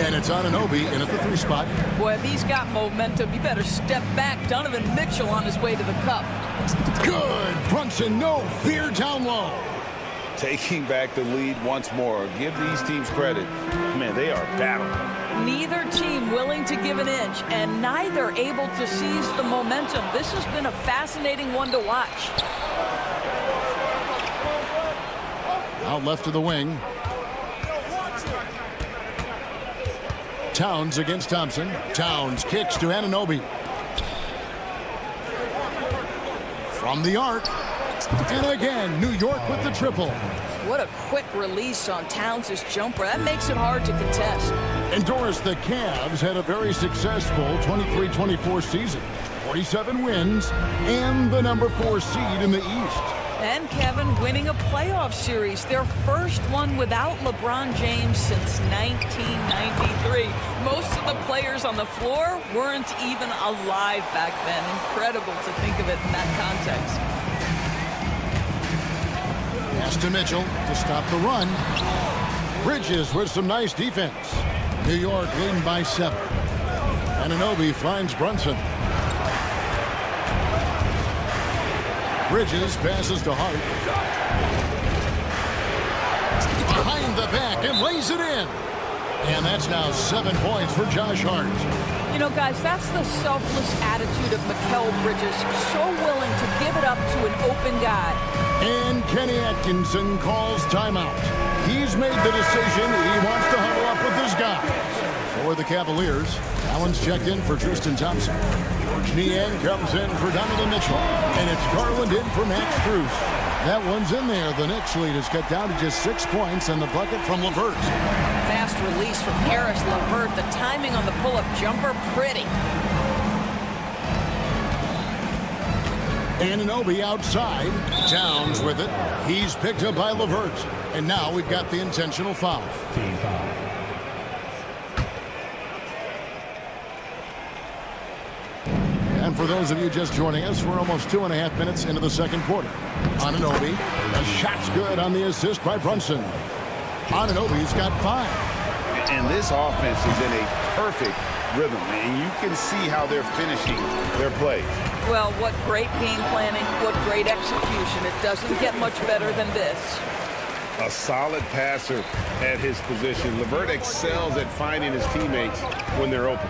And it's Anunoby in at the three spot. Boy, if he's got momentum, you better step back. Donovan Mitchell on his way to the cup. Good. Brunson, no fear down low. Taking back the lead once more. Give these teams credit. Man, they are battling. Neither team willing to give an inch, and neither able to seize the momentum. This has been a fascinating one to watch. Out left of the wing. Towns against Thompson. Towns kicks to Anunoby. From the arc. And again, New York with the triple. What a quick release on Towns' jumper. That makes it hard to contest. And Doris, the Cavs had a very successful 23-24 season. 47 wins and the number 4 seed in the East. And Kevin winning a playoff series, their first one without LeBron James since 1993. Most of the players on the floor weren't even alive back then. Incredible to think of it in that context. Pass to Mitchell to stop the run. Bridges with some nice defense. New York leading by 7. Anunoby finds Brunson. Bridges passes to Hart. Behind the back and lays it in. And that's now 7 points for Josh Hart. You know, guys, that's the selfless attitude of Mikal Bridges. So willing to give it up to an open guy. And Kenny Atkinson calls timeout. He's made the decision. He wants to huddle up with his guys. For the Cavaliers, Allen's checked in for Tristan Thompson. George Niang comes in for Donovan Mitchell. And it's Garland in for Max Strus. That one's in there. The Knicks lead is cut down to just 6 points and the bucket from LeVert. Fast release from Karis LeVert. The timing on the pull-up jumper, pretty. Anunoby outside. Towns with it. He's picked up by LeVert. And now we've got the intentional foul. Team foul. And for those of you just joining us, we're almost 2.5 minutes into the second quarter. Anunoby, the shot's good on the assist by Brunson. Anunoby's got 5. And this offense is in a perfect rhythm, and you can see how they're finishing their plays. Well, what great game planning, what great execution. It doesn't get much better than this. A solid passer at his position. LeVert excels at finding his teammates when they're open.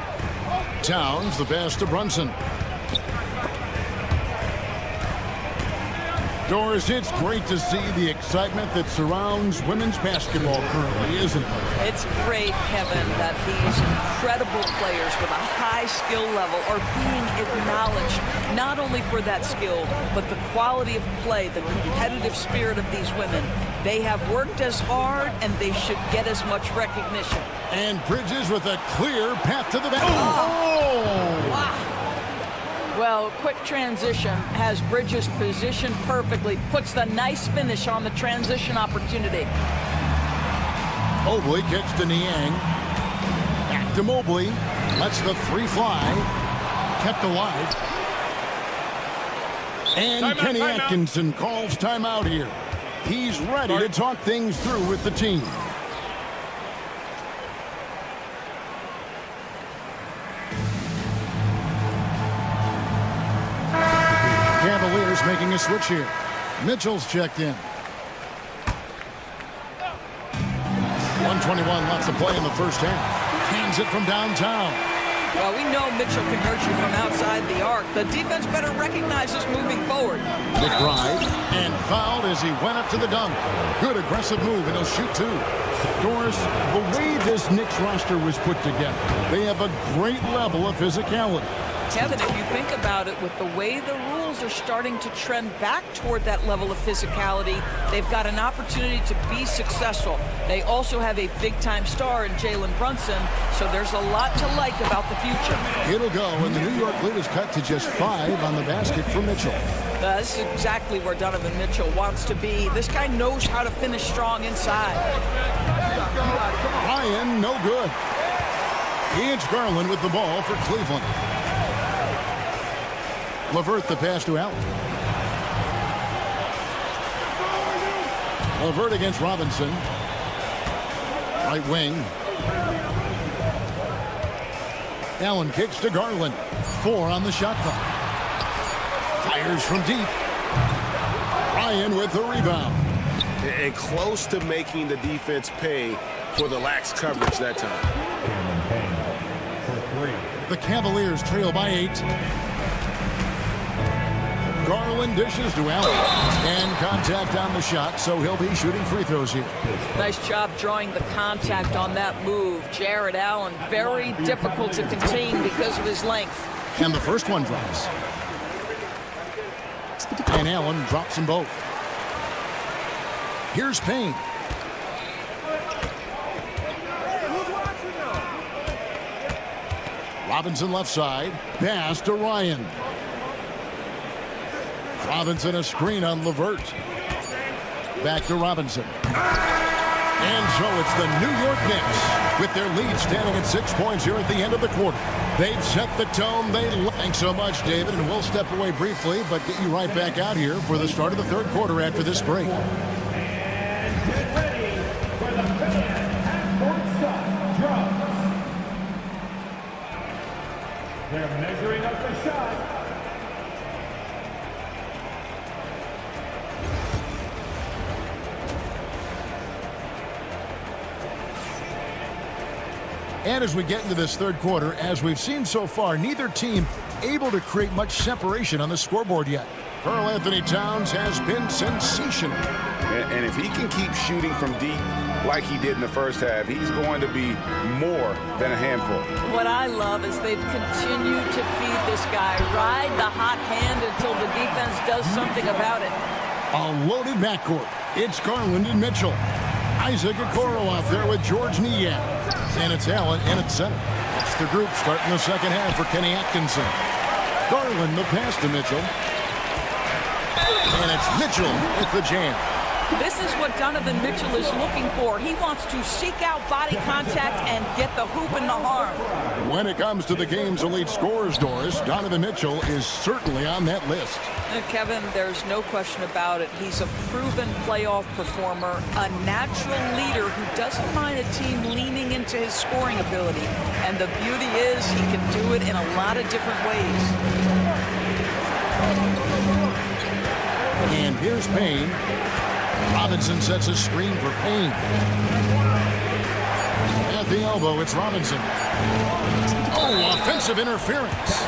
Towns, the pass to Brunson. Doris, it's great to see the excitement that surrounds women's basketball currently, isn't it? It's great, Kevin, that these incredible players with a high skill level are being acknowledged, not only for that skill, but the quality of play, the competitive spirit of these women. They have worked as hard, and they should get as much recognition. And Bridges with a clear path to the basket. Oh! Wow. Well, quick transition has Bridges positioned perfectly, puts the nice finish on the transition opportunity. Mobley kicks to Niang. Back to Mobley. Lets the three fly. Kept alive. And Kenny Atkinson calls timeout here. He's ready to talk things through with the team. Cavaliers making a switch here. Mitchell's checked in. 1:21 left to play in the first half. Hands it from downtown. Well, we know Mitchell can hurt you from outside the arc. The defense better recognize this moving forward. McBride, and fouled as he went up to the dunk. Good aggressive move, and he'll shoot two. Doris, the way this Knicks roster was put together, they have a great level of physicality. Kevin, if you think about it, with the way the rules are starting to trend back toward that level of physicality, they've got an opportunity to be successful. They also have a big-time star in Jalen Brunson, so there's a lot to like about the future. It'll go, and the New York lead is cut to just 5 on the basket for Mitchell. This is exactly where Donovan Mitchell wants to be. This guy knows how to finish strong inside. Ryan, no good. It's Garland with the ball for Cleveland. LeVert the pass to Allen. LeVert against Robinson. Right wing. Allen kicks to Garland. 4 on the shot clock. Fires from deep. Ryan with the rebound. And close to making the defense pay for the lax coverage that time. The Cavaliers trail by 8. Garland dishes to Allen. And contact on the shot, so he'll be shooting free throws here. Nice job drawing the contact on that move. Jared Allen, very difficult to contain because of his length. And the first one drops. And Allen drops them both. Here's Payne. Robinson left side. Pass to Ryan. Robinson a screen on LeVert. Back to Robinson. And so it's the New York Knicks with their lead standing at 6 points here at the end of the quarter. They've set the tone. Thanks so much, David. And we'll step away briefly, but get you right back out here for the start of the third quarter after this break. And get ready for the fan half-court shot drops. They're measuring up the shot. And as we get into this third quarter, as we've seen so far, neither team able to create much separation on the scoreboard yet. Karl Anthony Towns has been sensational. And if he can keep shooting from deep like he did in the first half, he's going to be more than a handful. What I love is they've continued to feed this guy, ride the hot hand until the defense does something about it. A loaded backcourt. It's Garland and Mitchell. Isaac Okoro out there with George Niang. And it's Allen in at center. It's the group starting the second half for Kenny Atkinson. Garland the pass to Mitchell. And it's Mitchell with the jam. This is what Donovan Mitchell is looking for. He wants to seek out body contact and get the hoop in the arm. When it comes to the game's elite scorers, Doris, Donovan Mitchell is certainly on that list. Kevin, there's no question about it. He's a proven playoff performer, a natural leader who doesn't mind a team leaning into his scoring ability. And the beauty is he can do it in a lot of different ways. And here's Payne. Robinson sets a screen for Payne. At the elbow, it's Robinson. Oh, offensive interference.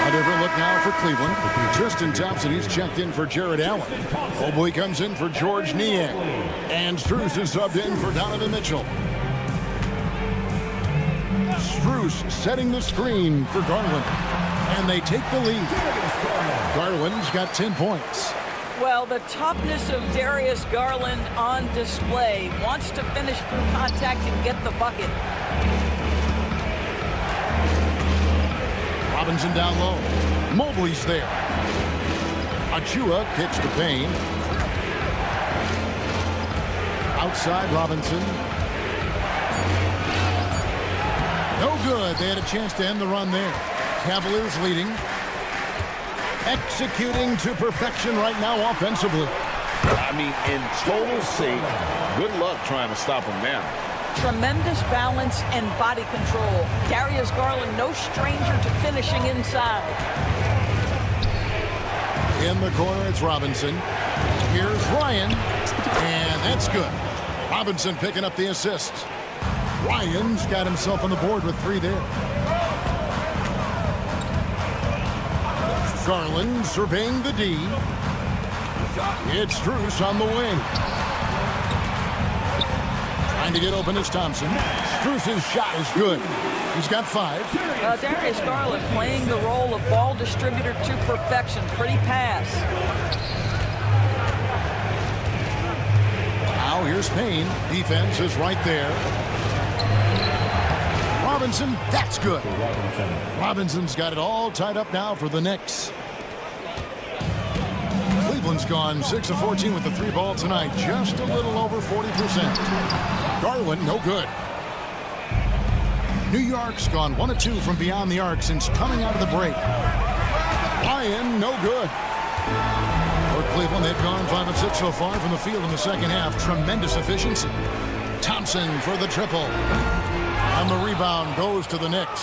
A different look now for Cleveland. Tristan Thompson, he's checked in for Jared Allen. Mobley comes in for George Niang. And Strus is subbed in for Donovan Mitchell. Strus setting the screen for Garland. And they take the lead. Garland's got 10 points. Well, the toughness of Darius Garland on display. Wants to finish through contact and get the bucket. Robinson down low. Mobley's there. Achua kicks to Payne. Outside Robinson. No good. They had a chance to end the run there. Cavaliers leading. Executing to perfection right now offensively. I mean, in total sync, good luck trying to stop them now. Tremendous balance and body control. Darius Garland, no stranger to finishing inside. In the corner, it's Robinson. Here's Ryan. And that's good. Robinson picking up the assist. Ryan's got himself on the board with 3 there. Garland surveying the D. It's Strus on the wing. Trying to get open is Thompson. Strus's shot is good. He's got 5. Darius Garland playing the role of ball distributor to perfection. Pretty pass. Now here's Payne. Defense is right there. Robinson, that's good. Robinson's got it all tied up now for the Knicks. Cleveland's gone 6 of 14 with the 3 ball tonight. Just a little over 40%. Garland, no good. New York's gone 1 of 2 from beyond the arc since coming out of the break. Ryan, no good. For Cleveland, they've gone 5 of 6 so far from the field in the second half. Tremendous efficiency. Thompson for the triple. And the rebound goes to the Knicks.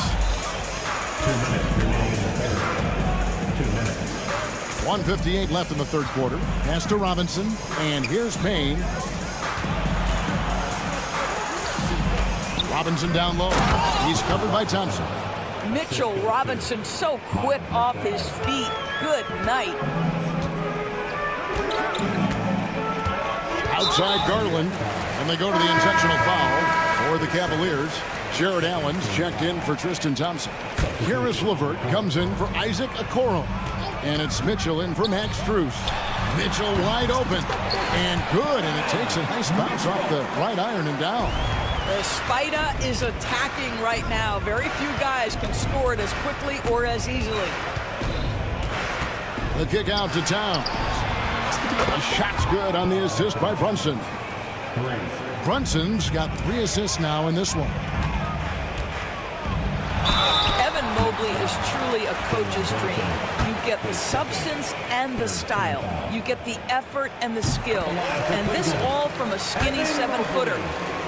1:58 left in the third quarter. Pass to Robinson. And here's Payne. Robinson down low. He's covered by Thompson. Mitchell Robinson so quick off his feet. Good night. Outside Garland. And they go to the intentional foul for the Cavaliers. Jared Allen's checked in for Tristan Thompson. Karis LeVert comes in for Isaac Okoro. And it's Mitchell in for Max Strus. Mitchell wide open. And good. And it takes a nice bounce off the right iron and down. The Spider is attacking right now. Very few guys can score it as quickly or as easily. The kick out to Towns. The shot's good on the assist by Brunson. Brunson's got 3 assists now in this one. Evan Mobley is truly a coach's dream. You get the substance and the style. You get the effort and the skill. And this all from a skinny 7-footer.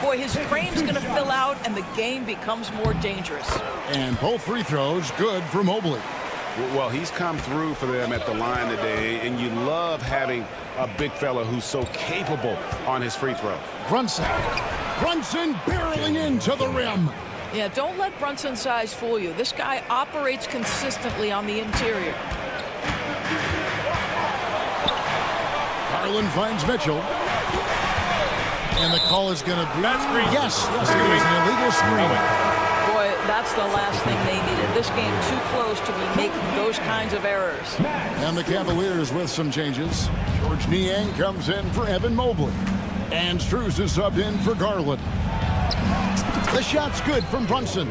Boy, his frame's going to fill out and the game becomes more dangerous. And both free throws good for Mobley. Well, he's come through for them at the line today, and you love having a big fella who's so capable on his free throw. Brunson barreling into the rim. Yeah, don't let Brunson's size fool you. This guy operates consistently on the interior. Garland finds Mitchell. And the call is going to be... Yes, it is an illegal screen. Boy, that's the last thing they needed. This game too close to be making those kinds of errors. And the Cavaliers with some changes. George Niang comes in for Evan Mobley. And Strus is subbed in for Garland. The shot's good from Brunson.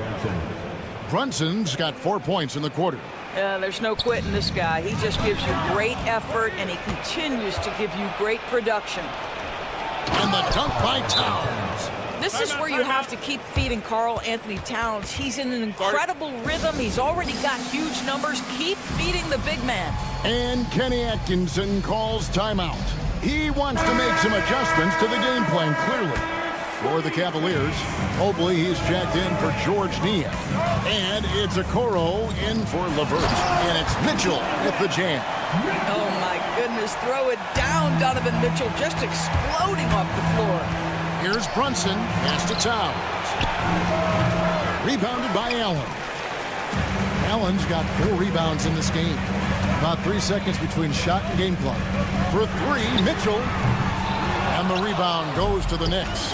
Brunson's got 4 points in the quarter. There's no quitting this guy. He just gives you great effort, and he continues to give you great production. And the dunk by Towns. This is where you have to keep feeding Karl Anthony Towns. He's in an incredible rhythm. He's already got huge numbers. Keep feeding the big man. And Kenny Atkinson calls timeout. He wants to make some adjustments to the game plan, clearly. For the Cavaliers, Mobley, he's checked in for George Niang. And it's Okoro in for LeVert. And it's Mitchell with the jam. Oh, my goodness. Throw it down, Donovan Mitchell, just exploding off the floor. Here's Brunson. Pass to Towns. Rebounded by Allen. Allen's got 4 rebounds in this game. About 3 seconds between shot and game clock. For 3, Mitchell. And the rebound goes to the Knicks.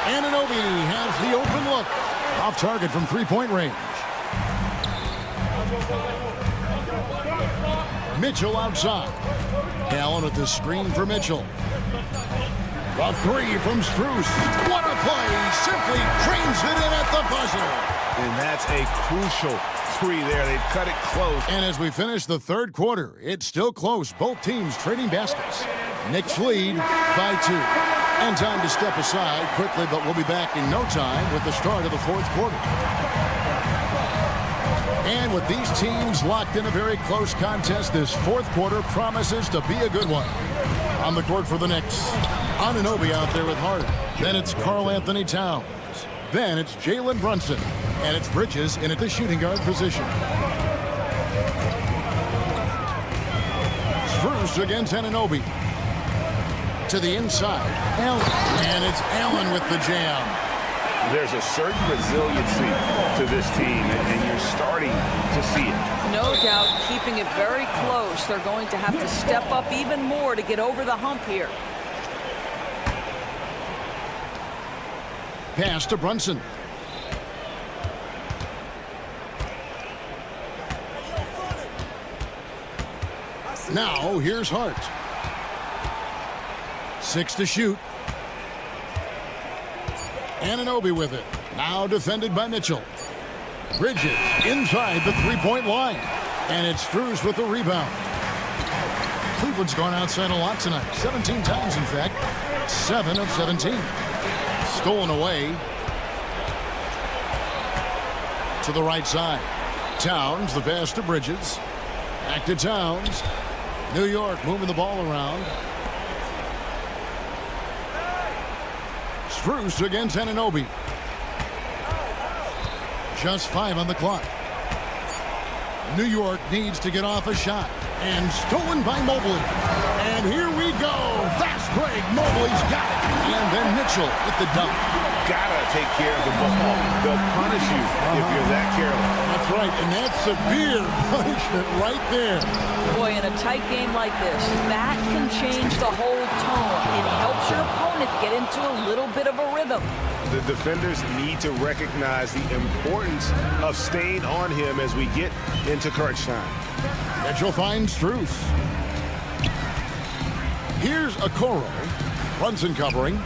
Anunoby has the open look. Off target from three-point range. Mitchell outside. Allen at the screen for Mitchell. A 3 from Strus. What a play. Simply trains it in at the buzzer. And that's a crucial 3 there. They've cut it close. And as we finish the third quarter, it's still close. Both teams trading baskets. Knicks lead by 2. And time to step aside quickly, but we'll be back in no time with the start of the fourth quarter. And with these teams locked in a very close contest, this fourth quarter promises to be a good one. On the court for the Knicks, Anunoby out there with Hart. Then it's Karl Anthony Towns. Then it's Jalen Brunson. And it's Bridges in at the shooting guard position. Strus against Anunoby. To the inside. Allen. And it's Allen with the jam. There's a certain resiliency to this team, and you're starting to see it. No doubt, keeping it very close. They're going to have to step up even more to get over the hump here. Pass to Brunson. Now, here's Hart. 6 to shoot. Anunoby with it. Now defended by Mitchell. Bridges inside the three-point line. And it's Strus with the rebound. Cleveland's gone outside a lot tonight. 17 times, in fact. 7 of 17. Stolen away. To the right side. Towns, the pass to Bridges. Back to Towns. New York moving the ball around. Strus against Anunoby. Just 5 on the clock. New York needs to get off a shot. And stolen by Mobley. And here we go. Fast break. Mobley's got it. And then Mitchell with the dunk. Gotta take care of the ball. They'll punish you if you're that careless. That's right. And that's severe punishment right there. Boy, in a tight game like this, that can change the whole tone. It helps your opponent get into a little bit of a rhythm. The defenders need to recognize the importance of staying on him as we get into crunch time. Mitchell finds Strus. Here's Okoro. Brunson covering.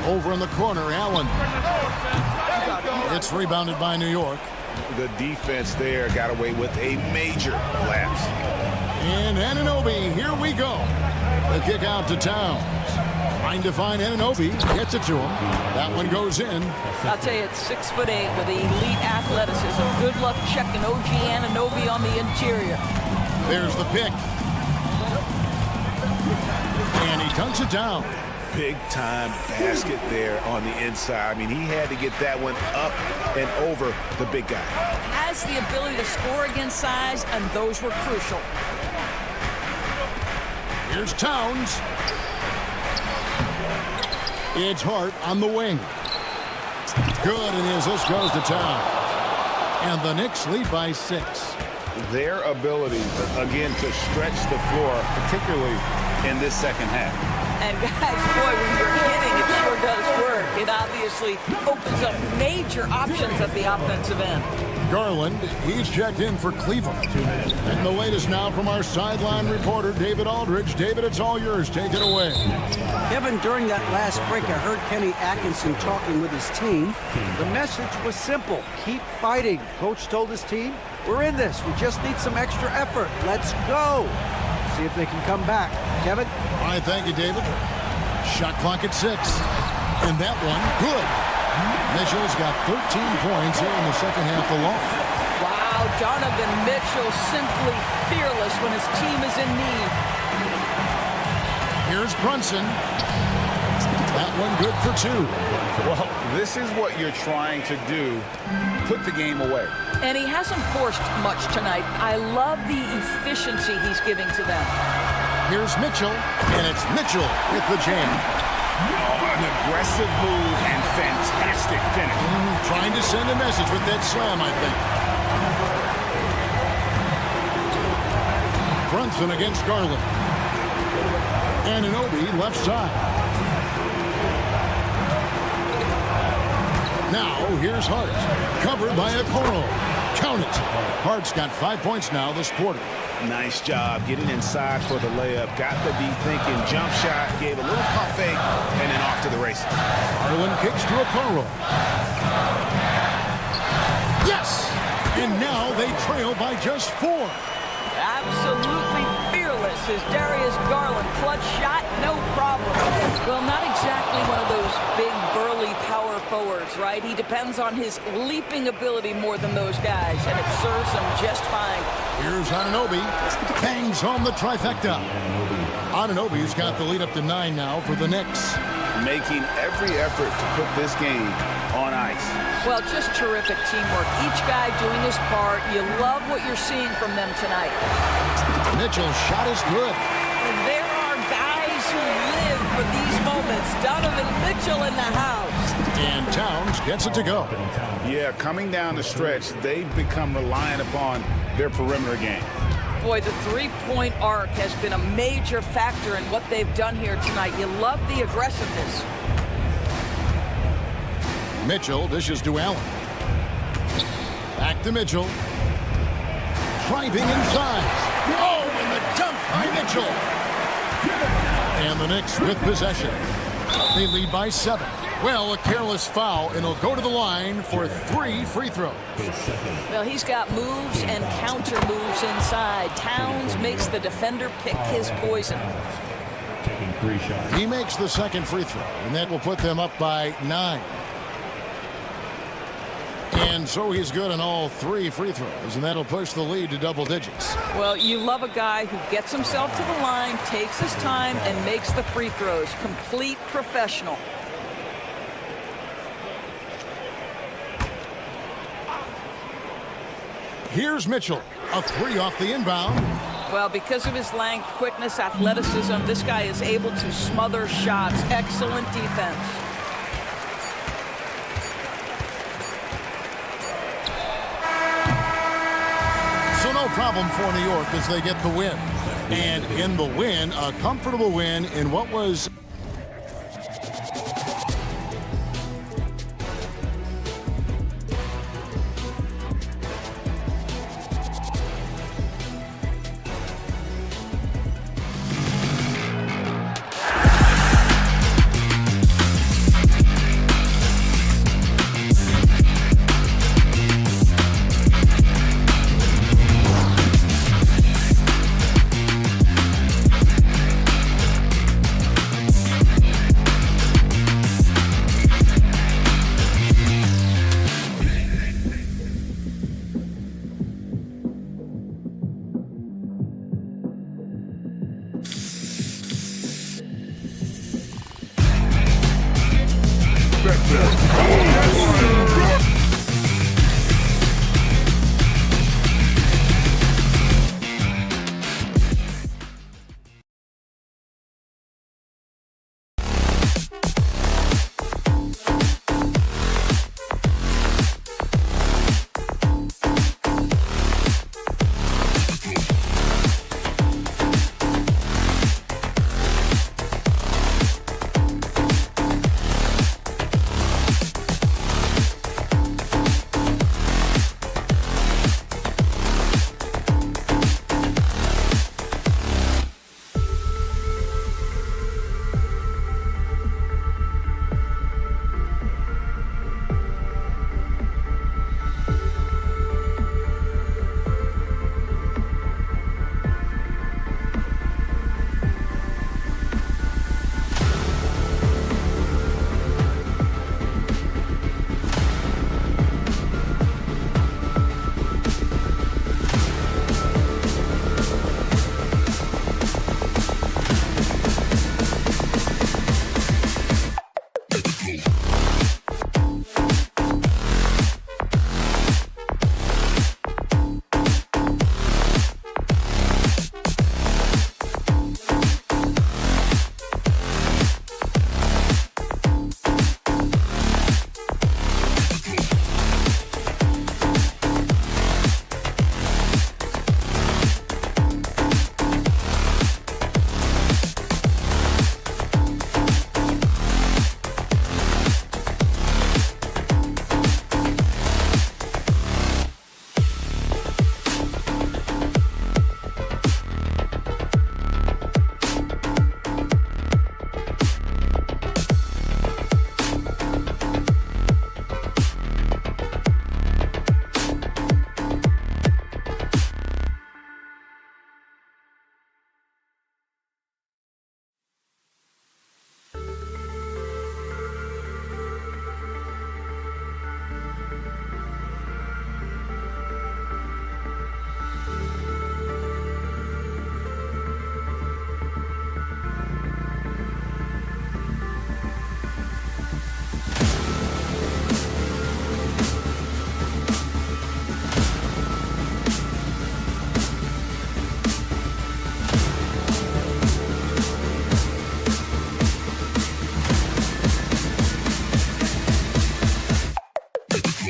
Over in the corner, Allen. It's rebounded by New York. The defense there got away with a major lapse. And Anunoby, here we go. The kick out to Towns. Trying to find Anunoby. Gets it to him. That one goes in. I'll tell you, it's 6'8" with elite athleticism. Good luck checking OG Anunoby on the interior. There's the pick. And he dunks it down. Big-time basket there on the inside. I mean, he had to get that one up and over the big guy. Has the ability to score against size, and those were crucial. Here's Towns. It's Hart on the wing. Good, and as this goes to Towns. And the Knicks lead by 6. Their ability, again, to stretch the floor, particularly in this second half. And guys, boy, when you're hitting, it sure does work. It obviously opens up major options at the offensive end. Garland, he's checked in for Cleveland. And the latest now from our sideline reporter, David Aldridge. David, it's all yours. Take it away. Kevin, during that last break, I heard Kenny Atkinson talking with his team. The message was simple. Keep fighting. Coach told his team, we're in this. We just need some extra effort. Let's go. See if they can come back. Kevin? All right, thank you, David. Shot clock at 6. And that one, good. Mitchell's got 13 points here in the second half alone. Wow, Donovan Mitchell simply fearless when his team is in need. Here's Brunson. That one good for 2. Well, this is what you're trying to do. Put the game away. And he hasn't forced much tonight. I love the efficiency he's giving to them. Here's Mitchell, and it's Mitchell with the jam. An aggressive move and fantastic finish. Trying to send a message with that slam, I think. Brunson against Garland. Anunoby left side. Now here's Hart. Covered by Okoro. Count it. Hart's got 5 points now this quarter. Nice job getting inside for the layup. Got to be thinking jump shot, gave a little pump fake, and then off to the races. Garland kicks to Okoro. Yes! And now they trail by just 4. Absolutely fearless is Darius Garland. Clutch shot, no problem. Well, not exactly one of those big, burly power forwards, right? He depends on his leaping ability more than those guys, and it serves him just fine. Here's Anunoby. Bangs on the trifecta. Anunoby's got the lead up to 9 now for the Knicks. Making every effort to put this game on ice. Well, just terrific teamwork. Each guy doing his part. You love what you're seeing from them tonight. Mitchell's shot is good. There are guys who live for these moments. Donovan Mitchell in the house. And Towns gets it to go. Yeah, coming down the stretch, they've become reliant upon their perimeter game. Boy, the three-point arc has been a major factor in what they've done here tonight. You love the aggressiveness. Mitchell dishes to Allen. Back to Mitchell. Driving inside. Oh, and the dunk by Mitchell. And the Knicks with possession. They lead by 7. Well, a careless foul, and he'll go to the line for 3 free throws. Well, he's got moves and counter moves inside. Towns makes the defender pick his poison. Taking 3 shots. He makes the second free throw, and that will put them up by 9. And so he's good on all 3 free throws, and that'll push the lead to double digits. Well, you love a guy who gets himself to the line, takes his time, and makes the free throws. Complete professional. Here's Mitchell. A 3 off the inbound. Well, because of his length, quickness, athleticism, this guy is able to smother shots. Excellent defense. So no problem for New York as they get the win. And in the win, a comfortable win in what was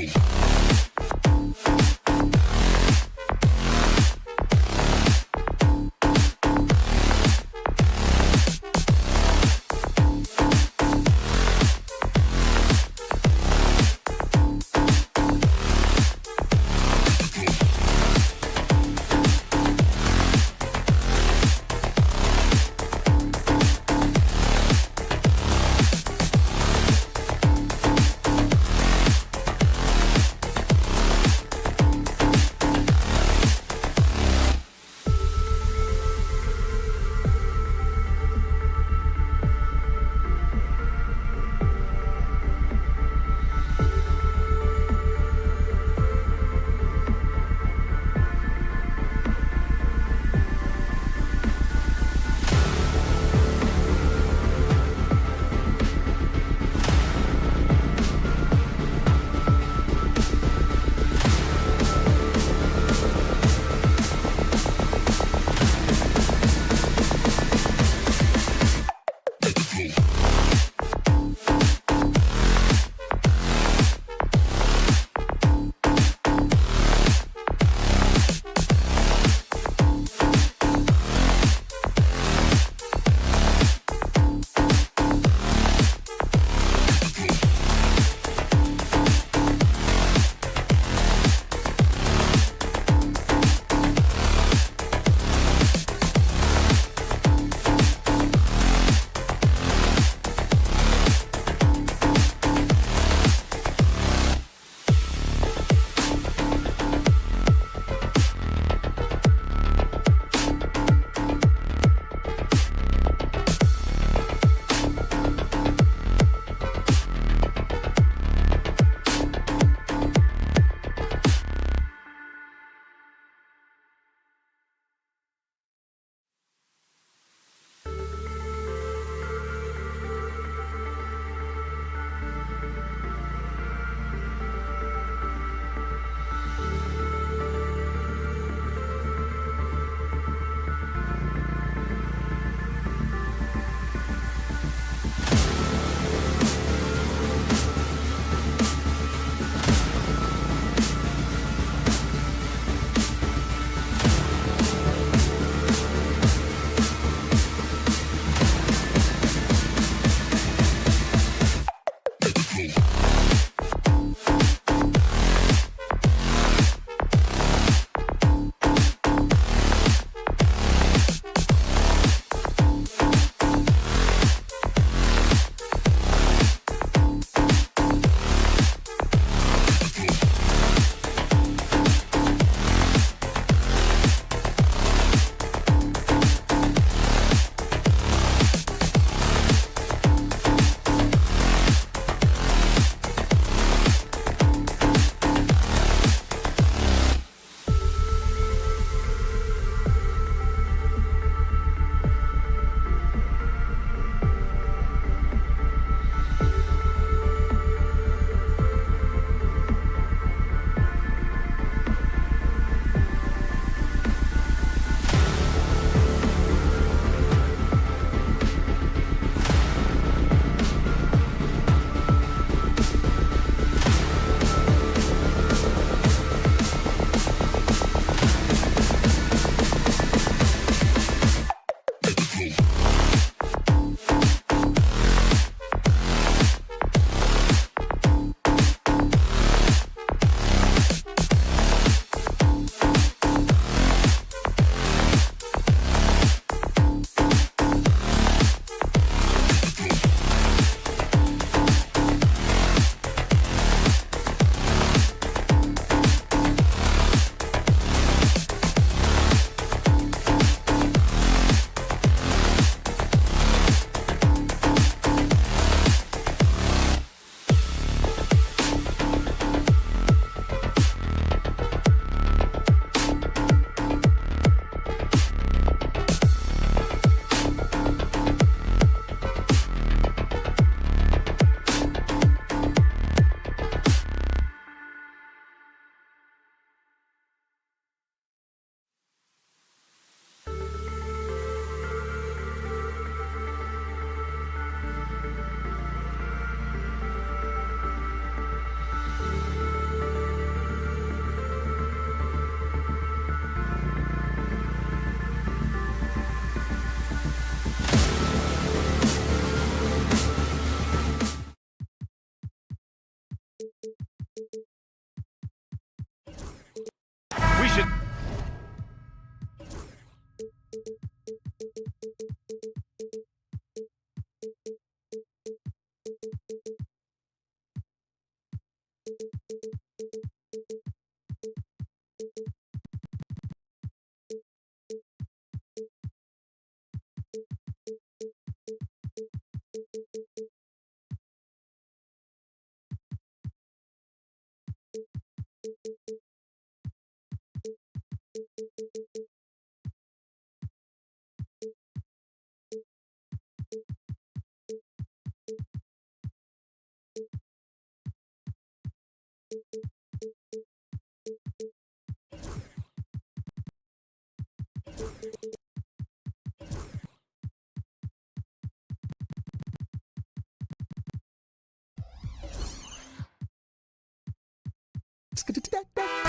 Knicks.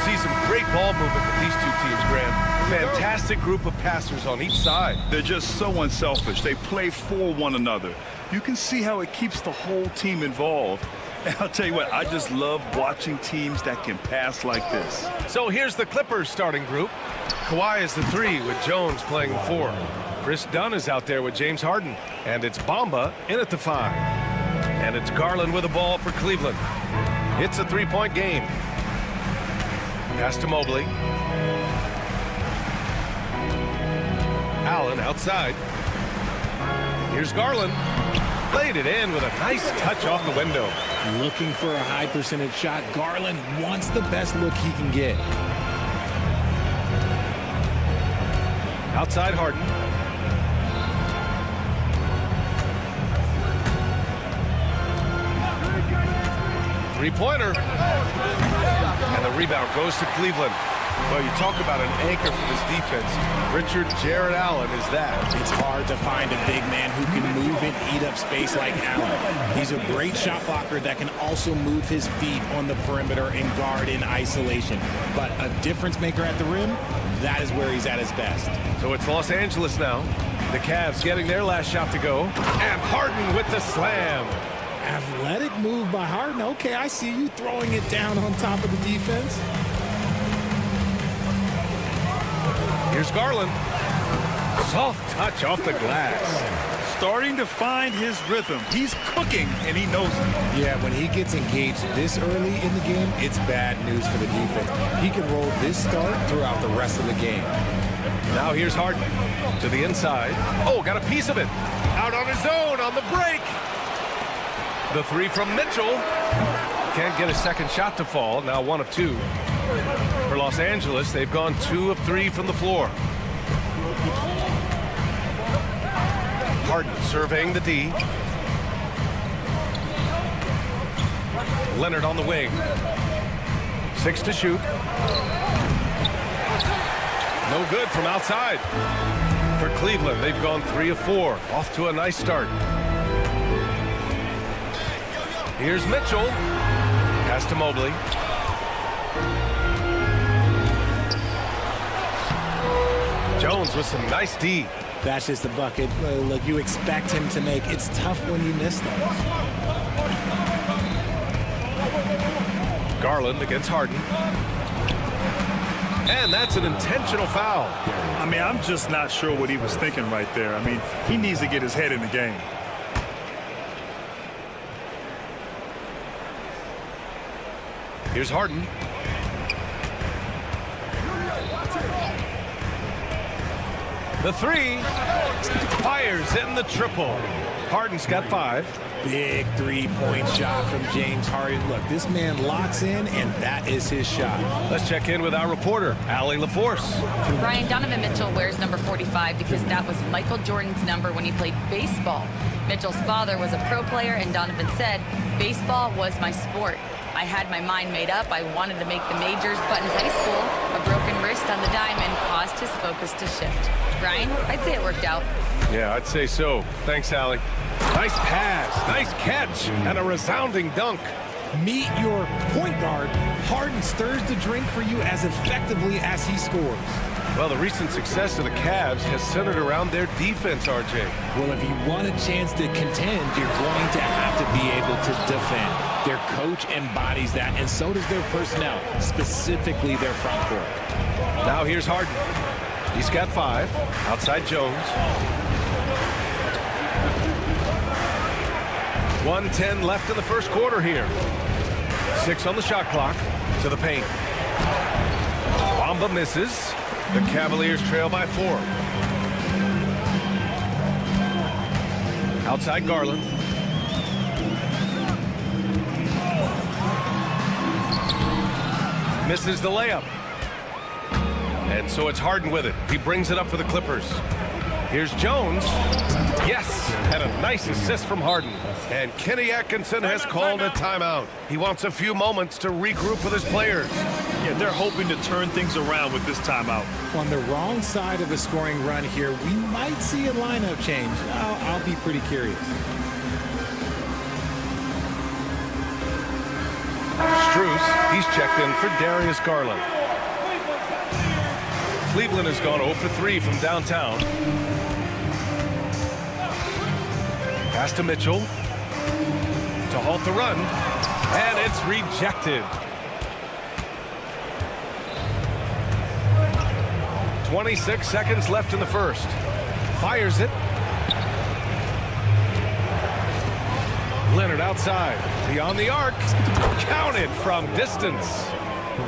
See some great ball movement with these two teams, Graham. Fantastic group of passers on each side. They're just so unselfish. They play for one another. You can see how it keeps the whole team involved. And I'll tell you what, I just love watching teams that can pass like this. So here's the Clippers starting group. Kawhi is the 3 with Jones playing the 4. Chris Dunn is out there with James Harden. And it's Bamba in at the 5. And it's Garland with the ball for Cleveland. It's a 3-point game. Pass to Mobley. Allen outside. Here's Garland. Laid it in with a nice touch off the window. Looking for a high percentage shot. Garland wants the best look he can get. Outside Harden. Three-pointer. And the rebound goes to Cleveland. Well, you talk about an anchor for this defense. Richard Jarrett Allen is that. It's hard to find a big man who can move and eat up space like Allen. He's a great shot blocker that can also move his feet on the perimeter and guard in isolation. But a difference maker at the rim, that is where he's at his best. So it's Los Angeles now. The Cavs getting their last shot to go. And Harden with the slam. Athletic move by Harden. Okay, I see you throwing it down on top of the defense. Here's Garland. Soft touch off the glass. Starting to find his rhythm. He's cooking, and he knows it. Yeah, when he gets engaged this early in the game, it's bad news for the defense. He can roll this start throughout the rest of the game. Now here's Harden to the inside. Oh, got a piece of it. Out on his own on the break. The 3 from Mitchell. Can't get a second shot to fall. Now 1 of 2. For Los Angeles, they've gone 2 of 3 from the floor. Harden surveying the D. Leonard on the wing. 6 to shoot. No good from outside. For Cleveland, they've gone 3 of 4. Off to a nice start. Here's Mitchell. Pass to Mobley. Jones with some nice D. That's just the bucket. Look, you expect him to make. It's tough when you miss those. Garland against Harden. And that's an intentional foul. I mean, I'm just not sure what he was thinking right there. I mean, he needs to get his head in the game. Here's Harden. The 3 fires in the triple. Harden's got 5. Big 3-point shot from James Harden. Look, this man locks in, and that is his shot. Let's check in with our reporter, Allie LaForce. Brian, Donovan Mitchell wears number 45 because that was Michael Jordan's number when he played baseball. Mitchell's father was a pro player, and Donovan said, "Baseball was my sport. I had my mind made up. I wanted to make the majors, but in high school, a broken wrist on the diamond caused his focus to shift." Brian, I'd say it worked out. Yeah, I'd say so. Thanks, Allie. Nice pass, nice catch, and a resounding dunk. Meet your point guard. Harden stirs the drink for you as effectively as he scores. Well, the recent success of the Cavs has centered around their defense, RJ. Well, if you want a chance to contend, you're going to have to be able to defend. Their coach embodies that, and so does their personnel, specifically their front court. Now here's Harden. He's got 5. Outside Jones. 1:10 left in the first quarter here. 6 on the shot clock. To the paint. Bamba misses. The Cavaliers trail by 4. Outside Garland. Misses the layup. And so it's Harden with it. He brings it up for the Clippers. Here's Jones. Yes, and a nice assist from Harden. And Kenny Atkinson has called a timeout. He wants a few moments to regroup with his players. Yeah, they're hoping to turn things around with this timeout. On the wrong side of a scoring run here, we might see a lineup change. I'll be pretty curious. Strus, he's checked in for Darius Garland. Cleveland has gone 0 for 3 from downtown. Pass to Mitchell to halt the run, and it's rejected. 26 seconds left in the first. Fires it. Leonard outside, beyond the arc, counted from distance.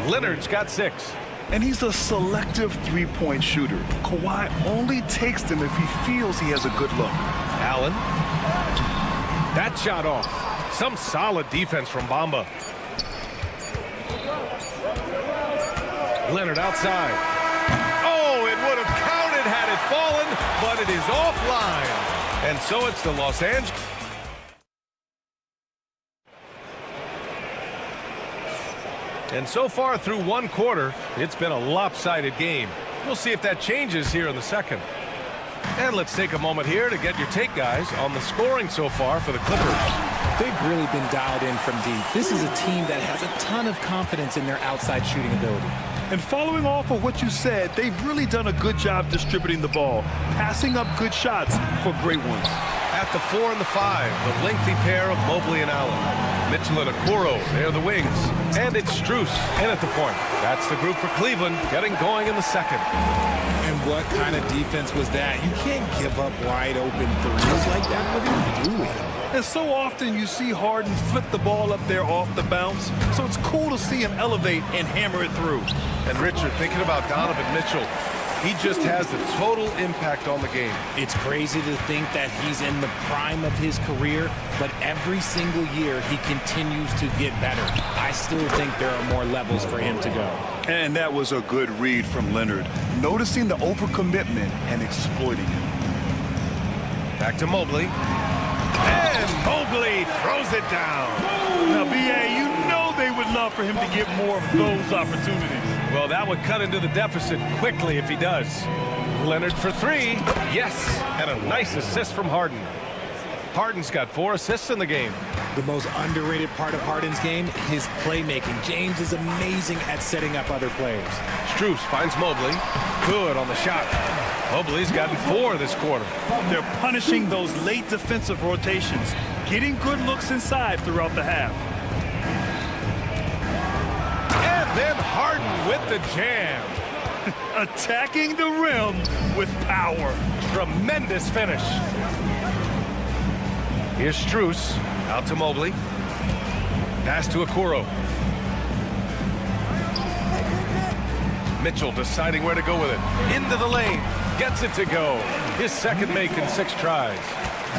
Leonard's got 6. And he's a selective three-point shooter. Kawhi only takes them if he feels he has a good look. Allen. That shot off. Some solid defense from Bamba. Leonard outside. Oh, it would have counted had it fallen, but it is offline. And so it's the Los Angeles. And so far through one quarter, it's been a lopsided game. We'll see if that changes here in the second. And let's take a moment here to get your take, guys, on the scoring so far for the Clippers. They've really been dialed in from deep. This is a team that has a ton of confidence in their outside shooting ability. And following off of what you said, they've really done a good job distributing the ball, passing up good shots for great ones. At the 4 and the 5, the lengthy pair of Mobley and Allen. Mitchell and Okoro, they're the wings. And it's Strus in at the point. That's the group for Cleveland getting going in the second. And what kind of defense was that? You can't give up wide open threes like that. What are you doing? And so often you see Harden flip the ball up there off the bounce. So it's cool to see him elevate and hammer it through. And Richard, thinking about Donovan Mitchell, he just has a total impact on the game. It's crazy to think that he's in the prime of his career, but every single year he continues to get better. I still think there are more levels for him to go. And that was a good read from Leonard, noticing the overcommitment and exploiting it. Back to Mobley. And Mobley throws it down. Now, B.A., you know they would love for him to get more of those opportunities. Well, that would cut into the deficit quickly if he does. Leonard for 3. Yes, and a nice assist from Harden. Harden's got 4 assists in the game. The most underrated part of Harden's game, his playmaking. James is amazing at setting up other players. Strus finds Mobley. Good on the shot. Mobley's gotten 4 this quarter. They're punishing those late defensive rotations, getting good looks inside throughout the half. And then Harden with the jam. Attacking the rim with power. Tremendous finish. Here's Strus. Out to Mobley. Pass to Okoro. Mitchell deciding where to go with it. Into the lane. Gets it to go. His second make in 6 tries.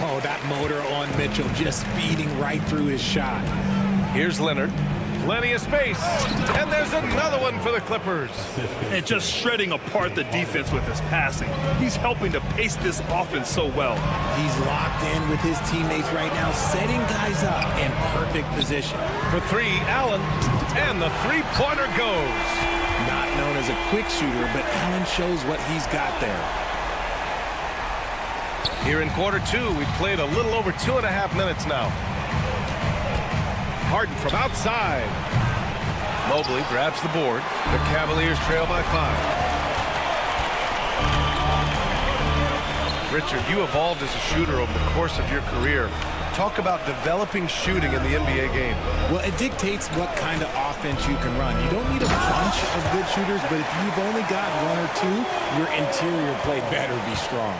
Oh, that motor on Mitchell just speeding right through his shot. Here's Leonard. Plenty of space. And there's another one for the Clippers. And just shredding apart the defense with his passing. He's helping to pace this offense so well. He's locked in with his teammates right now, setting guys up in perfect position. For 3, Allen. And the three-pointer goes. Not known as a quick shooter, but Allen shows what he's got there. Here in quarter 2, we've played a little over 2.5 minutes now. Harden from outside. Mobley grabs the board. The Cavaliers trail by 5. Richard, you evolved as a shooter over the course of your career. Talk about developing shooting in the NBA game. Well, it dictates what kind of offense you can run. You don't need a bunch of good shooters, but if you've only got 1 or 2, your interior play better be strong.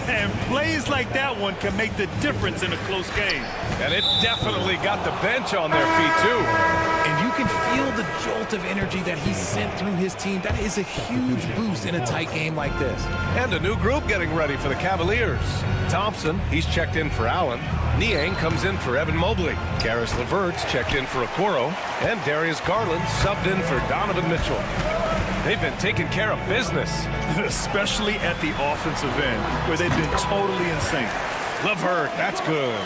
And plays like that one can make the difference in a close game. And it definitely got the bench on their feet, too. And you can feel the jolt of energy that he sent through his team. That is a huge boost in a tight game like this. And a new group getting ready for the Cavaliers. Thompson, he's checked in for Allen. Niang comes in for Evan Mobley. Karis LeVert's checked in for Okoro. And Darius Garland subbed in for Donovan Mitchell. They've been taking care of business. Especially at the offensive end, where they've been totally in sync. LeVert, that's good.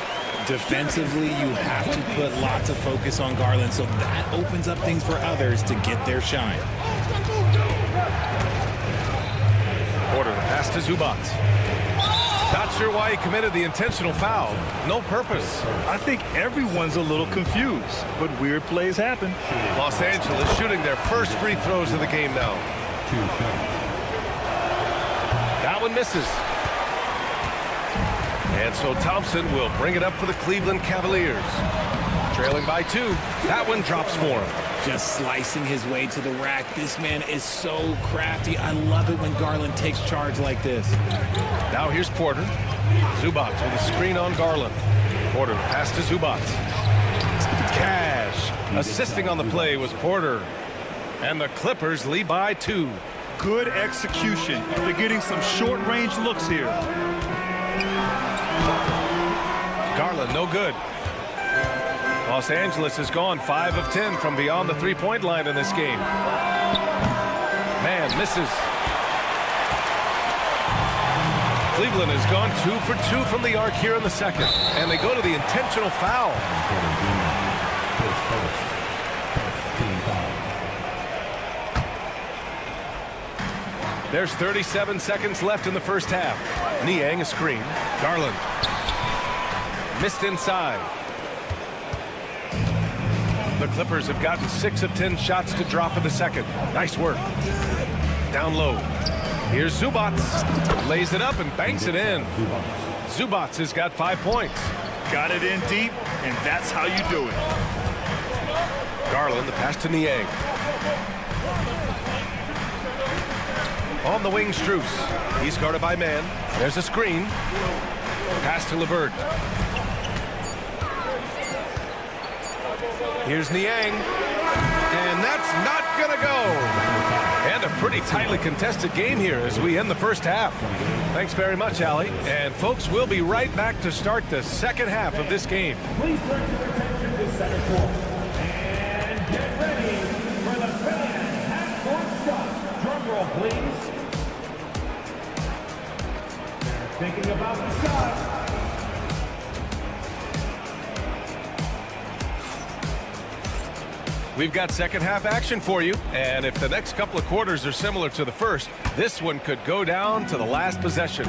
Defensively, you have to put lots of focus on Garland, so that opens up things for others to get their shine. Porter, the pass to Zubac. Not sure why he committed the intentional foul. No purpose. I think everyone's a little confused, but weird plays happen. Los Angeles shooting their first free throws of the game now. That one misses. And so Thompson will bring it up for the Cleveland Cavaliers. Trailing by 2. That one drops for him. Just slicing his way to the rack. This man is so crafty. I love it when Garland takes charge like this. Now here's Porter. Zubac with a screen on Garland. Porter pass to Zubac. Cash. Assisting on the play was Porter. And the Clippers lead by 2. Good execution. They're getting some short-range looks here. Garland, no good. Los Angeles has gone 5 of 10 from beyond the three-point line in this game. Man misses. Cleveland has gone 2 for 2 from the arc here in the second. And they go to the intentional foul. There's 37 seconds left in the first half. Niang a screen. Garland. Missed inside. The Clippers have gotten 6 of 10 shots to drop in the second. Nice work. Down low. Here's Zubac. Lays it up and banks it in. Zubac has got 5 points. Got it in deep, and that's how you do it. Garland, the pass to Niang. On the wing, Strus. He's guarded by man. There's a screen. Pass to LeVert. Here's Niang. And that's not going to go. And a pretty tightly contested game here as we end the first half. Thanks very much, Allie. And folks, we'll be right back to start the second half of this game. Please direct your attention to center court. And get ready for the fan half-court shot. Drum roll, please. Thinking about the shot. We've got second half action for you, and if the next couple of quarters are similar to the first, this one could go down to the last possession.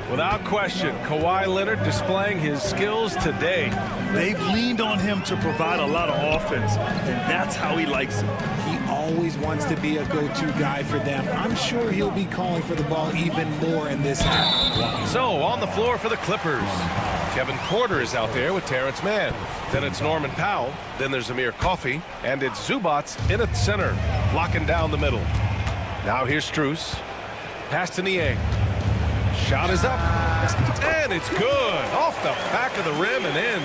Without question, Kawhi Leonard displaying his skills today. They've leaned on him to provide a lot of offense, and that's how he likes it. He always wants to be a go-to guy for them. I'm sure he'll be calling for the ball even more in this half. So, on the floor for the Clippers. Kevin Porter is out there with Terrence Mann. Then it's Norman Powell. Then there's Amir Coffey. And it's Zubac in at center, locking down the middle. Now here's Strus. Pass to Niang. Shot is up. And it's good. Off the back of the rim and in.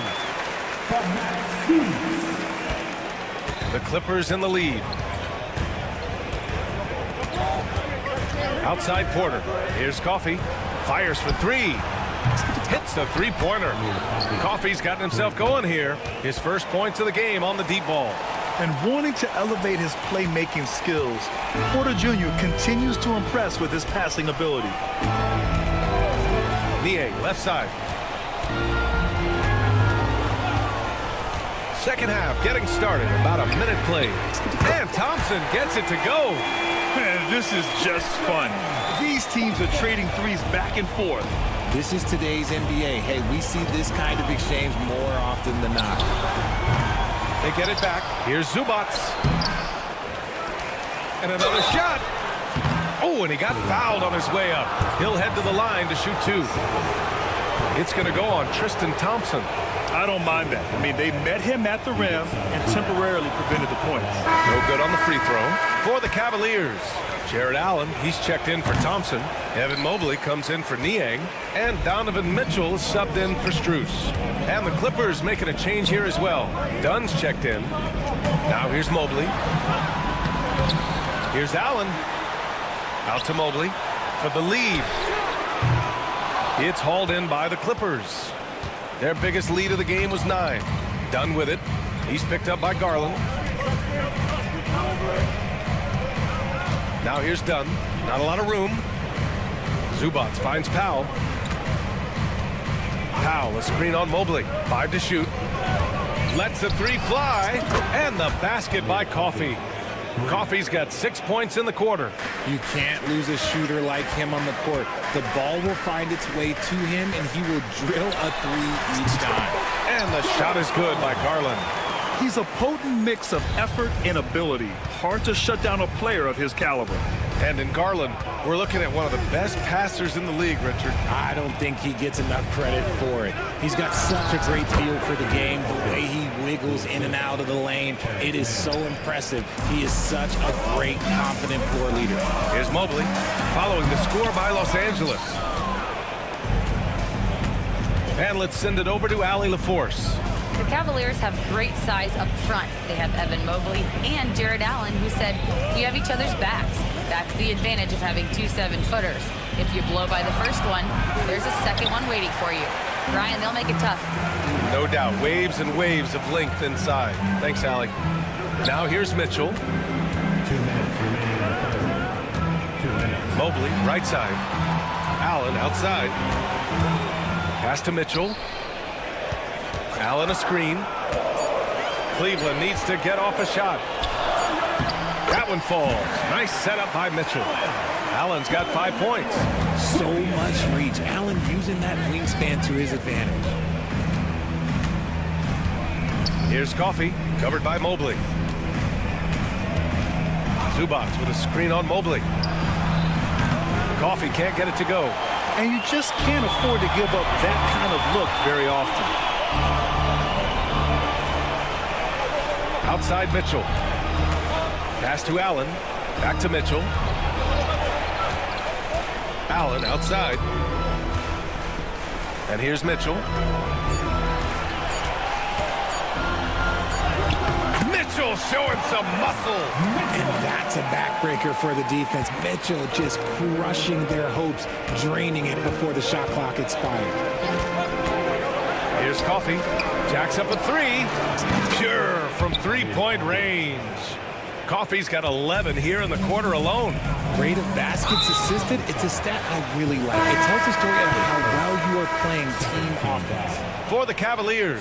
The Clippers in the lead. Outside Porter. Here's Coffey. Fires for 3. Hits the three-pointer. Coffey's gotten himself going here. His first points of the game on the deep ball. And wanting to elevate his playmaking skills, Porter Jr. continues to impress with his passing ability. Niang, left side. Second half getting started. About a minute played. And Thompson gets it to go. Man, this is just fun. These teams are trading threes back and forth. This is today's NBA. Hey, we see this kind of exchange more often than not. They get it back. Here's Zubac. And another shot. Oh, and he got fouled on his way up. He'll head to the line to shoot 2. It's going to go on Tristan Thompson. I don't mind that. I mean, they met him at the rim and temporarily prevented the points. No good on the free throw. For the Cavaliers, Jared Allen, he's checked in for Thompson. Evan Mobley comes in for Niang. And Donovan Mitchell is subbed in for Strus. And the Clippers making a change here as well. Dunn's checked in. Now here's Mobley. Here's Allen. Out to Mobley for the lead. It's hauled in by the Clippers. Their biggest lead of the game was 9. Dunn with it. He's picked up by Garland. Now here's Dunn. Not a lot of room. Zubats finds Powell. Powell, a screen on Mobley. 5 to shoot. Lets the 3 fly. And the basket by Coffey. Coffey's got 6 points in the quarter. You can't lose a shooter like him on the court. The ball will find its way to him, and he will drill a 3 each time. And the shot is good by Garland. He's a potent mix of effort and ability. Hard to shut down a player of his caliber. And in Garland, we're looking at one of the best passers in the league, Richard. I don't think he gets enough credit for it. He's got such a great feel for the game, the way he wiggles in and out of the lane. It is so impressive. He is such a great, confident floor leader. Here's Mobley, following the score by Los Angeles. And let's send it over to Allie LaForce. The Cavaliers have great size up front. They have Evan Mobley and Jared Allen, who said, "We have each other's backs." That's the advantage of having 2 7-footers. If you blow by the first one, there's a second one waiting for you. Ryan, they'll make it tough. No doubt, waves and waves of length inside. Thanks, Allie. Now here's Mitchell. 2 minutes remaining in the third. 2 minutes. Mobley, right side. Allen, outside. Pass to Mitchell. Allen, a screen. Cleveland needs to get off a shot. That one falls. Nice setup by Mitchell. Allen's got 5 points. So much reach. Allen using that wingspan to his advantage. Here's Coffey, covered by Mobley. Zubats with a screen on Mobley. Coffey can't get it to go. And you just can't afford to give up that kind of look very often. Outside Mitchell. Pass to Allen. Back to Mitchell. Allen outside. And here's Mitchell. Mitchell showing some muscle. And that's a backbreaker for the defense. Mitchell just crushing their hopes, draining it before the shot clock expired. Here's Coffey. Jacks up a 3. Pure from 3-point range. Coffey's got 11 here in the quarter alone. Rate of baskets assisted, it's a stat I really like. It tells the story of how well you are playing team offense. For the Cavaliers,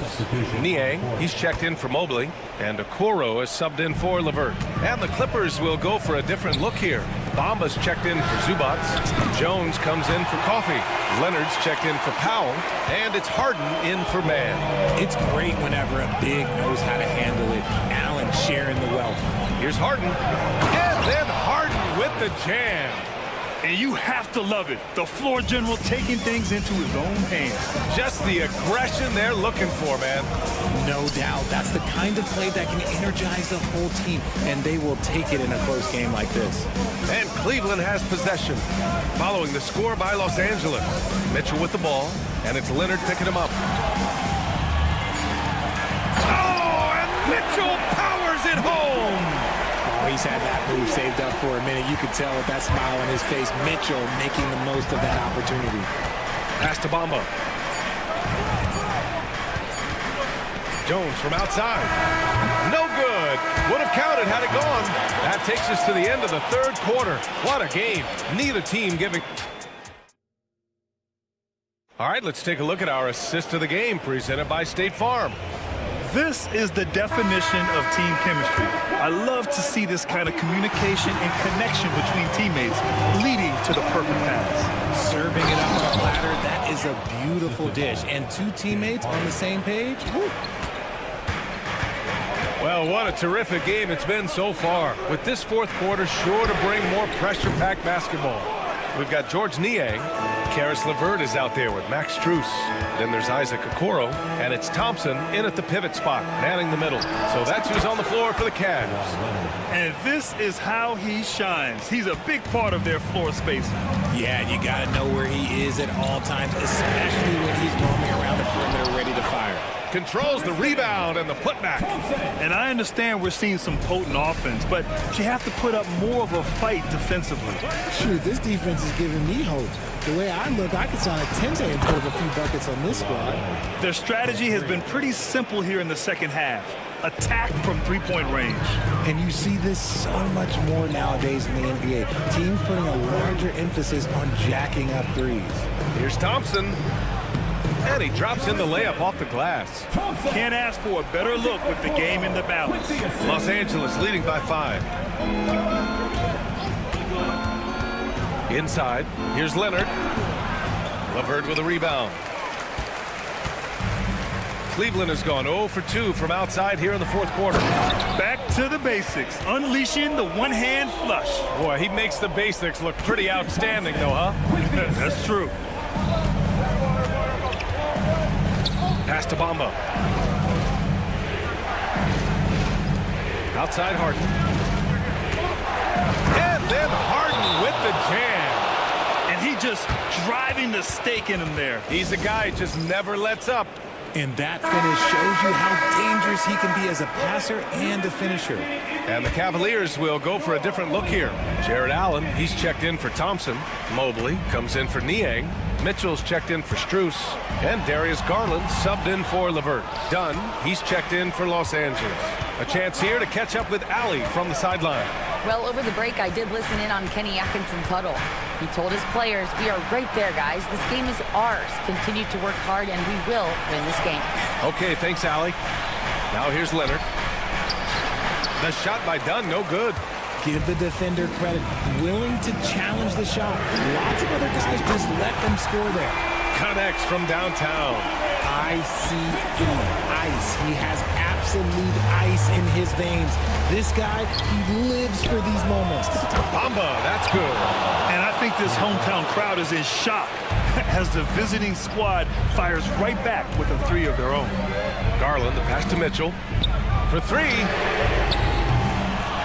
Niang, he's checked in for Mobley, and Okoro is subbed in for LeVert. And the Clippers will go for a different look here. Bamba's checked in for Zubats. Jones comes in for Coffey. Leonard's checked in for Powell, and it's Harden in for Mann. It's great whenever a big knows how to handle it. Allen sharing the wealth. Here's Harden, and then Harden with the jam. And you have to love it. The floor general taking things into his own hands. Just the aggression they're looking for, man. No doubt. That's the kind of play that can energize the whole team, and they will take it in a close game like this. And Cleveland has possession, following the score by Los Angeles. Mitchell with the ball, and it's Leonard picking him up. Oh, and Mitchell powers it home. Oh, he's had that move saved up for a minute. You could tell with that smile on his face. Mitchell making the most of that opportunity. Pass to Bamba. Jones from outside. No good. Would have counted had it gone. That takes us to the end of the third quarter. What a game. Neither team giving... All right, let's take a look at our assist of the game presented by State Farm. This is the definition of team chemistry. I love to see this kind of communication and connection between teammates leading to the perfect pass. Serving it up on a platter, that is a beautiful dish. And 2 teammates on the same page. Woo. Well, what a terrific game it's been so far. With this fourth quarter sure to bring more pressure-packed basketball. We've got George Niang. Karis LeVert is out there with Max Strus. Then there's Isaac Okoro, and it's Thompson in at the pivot spot, manning the middle. So that's who's on the floor for the Cavs. And this is how he shines. He's a big part of their floor space. Yeah, you got to know where he is at all times, especially when he's roaming around the perimeter ready to fire. controls the rebound and the putback. And I understand we're seeing some potent offense, but you have to put up more of a fight defensively. Shoot, this defense is giving me hope. The way I look, I could sign a 10-day and put up a few buckets on this squad. Their strategy has been pretty simple here in the second half. Attack from three-point range. And you see this so much more nowadays in the NBA. Teams putting a larger emphasis on jacking up threes. Here's Thompson. And he drops in the layup off the glass. Can't ask for a better look with the game in the balance. Los Angeles leading by 5. Inside, here's Leonard. LeVert with a rebound. Cleveland has gone 0 for 2 from outside here in the fourth quarter. Back to the basics, unleashing the one-hand flush. Boy, he makes the basics look pretty outstanding, though, huh? That's true. Pass to Bamba. Outside Harden. And then Harden with the jam. And he just driving the stake in him there. He's a guy who just never lets up. And that finish shows you how dangerous he can be as a passer and a finisher. And the Cavaliers will go for a different look here. Jared Allen, he's checked in for Thompson. Mobley comes in for Niang. Mitchell's checked in for Strus. And Darius Garland subbed in for LeVert. Dunn, he's checked in for Los Angeles. A chance here to catch up with Allie from the sideline. Well, over the break, I did listen in on Kenny Atkinson's huddle. He told his players, we are right there, guys. This game is ours. Continue to work hard, and we will win this game. Okay, thanks, Allie. Now here's Leonard. The shot by Dunn, no good. Give the defender credit. Willing to challenge the shot. Lots of other guys just let them score there. Connects from downtown. ICE. Ice. He has absolute ice in his veins. This guy, he lives for these moments. Bamba, that's good. And I think this hometown crowd is in shock as the visiting squad fires right back with a 3 of their own. Garland, the pass to Mitchell. For 3.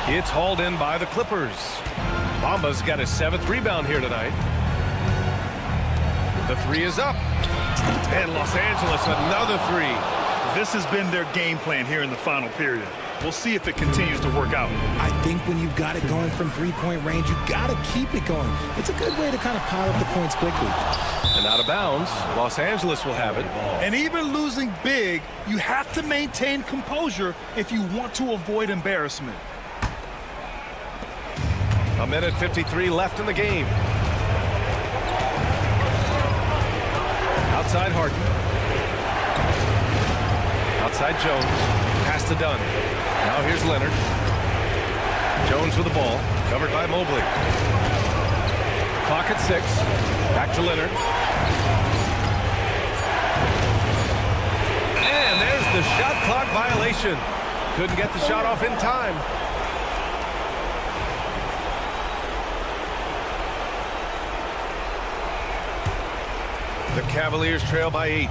It's hauled in by the Clippers. Bamba's got his 7th rebound here tonight. The 3 is up. And Los Angeles, another 3. This has been their game plan here in the final period. We'll see if it continues to work out. I think when you've got it going from three-point range, you've got to keep it going. It's a good way to kind of pile up the points quickly. And out of bounds, Los Angeles will have it. And even losing big, you have to maintain composure if you want to avoid embarrassment. A minute 53 left in the game. Outside Harden. Outside Jones. Pass to Dunn. Now here's Leonard. Jones with the ball. Covered by Mobley. Clock at 6. Back to Leonard. And there's the shot clock violation. Couldn't get the shot off in time. The Cavaliers trail by 8.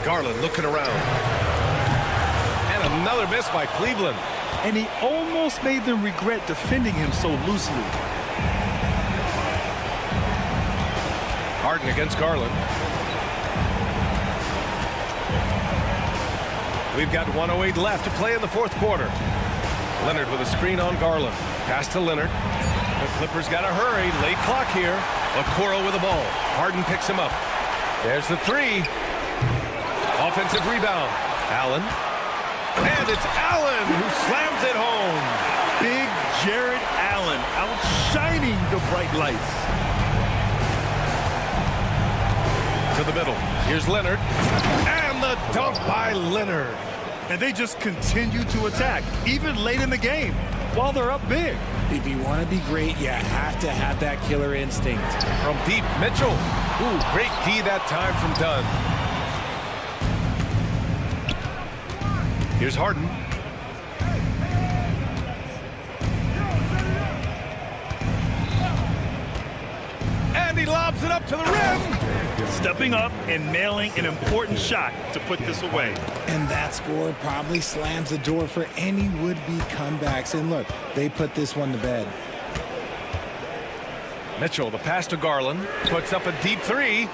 Garland looking around. And another miss by Cleveland. And he almost made them regret defending him so loosely. Harden against Garland. We've got 1:08 left to play in the fourth quarter. Leonard with a screen on Garland. Pass to Leonard. The Clippers got to hurry. Late clock here. Okoro with the ball. Harden picks him up. There's the 3. Offensive rebound. Allen. And it's Allen who slams it home. Big Jared Allen outshining the bright lights. To the middle. Here's Leonard. And the dunk by Leonard. And they just continue to attack, even late in the game, while they're up big. If you want to be great, you have to have that killer instinct. From deep, Mitchell. Ooh, great D that time from Dunn. Here's Harden. And he lobs it up to the rim. Stepping up and nailing an important shot to put this away. And that score probably slams the door for any would-be comebacks. And look, they put this one to bed. Mitchell, the pass to Garland, puts up a deep 3.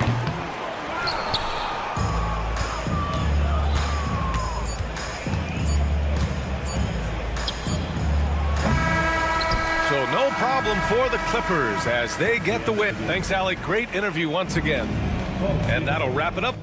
No problem for the Clippers as they get the win. Thanks, Allie. Great interview once again. And that'll wrap it up.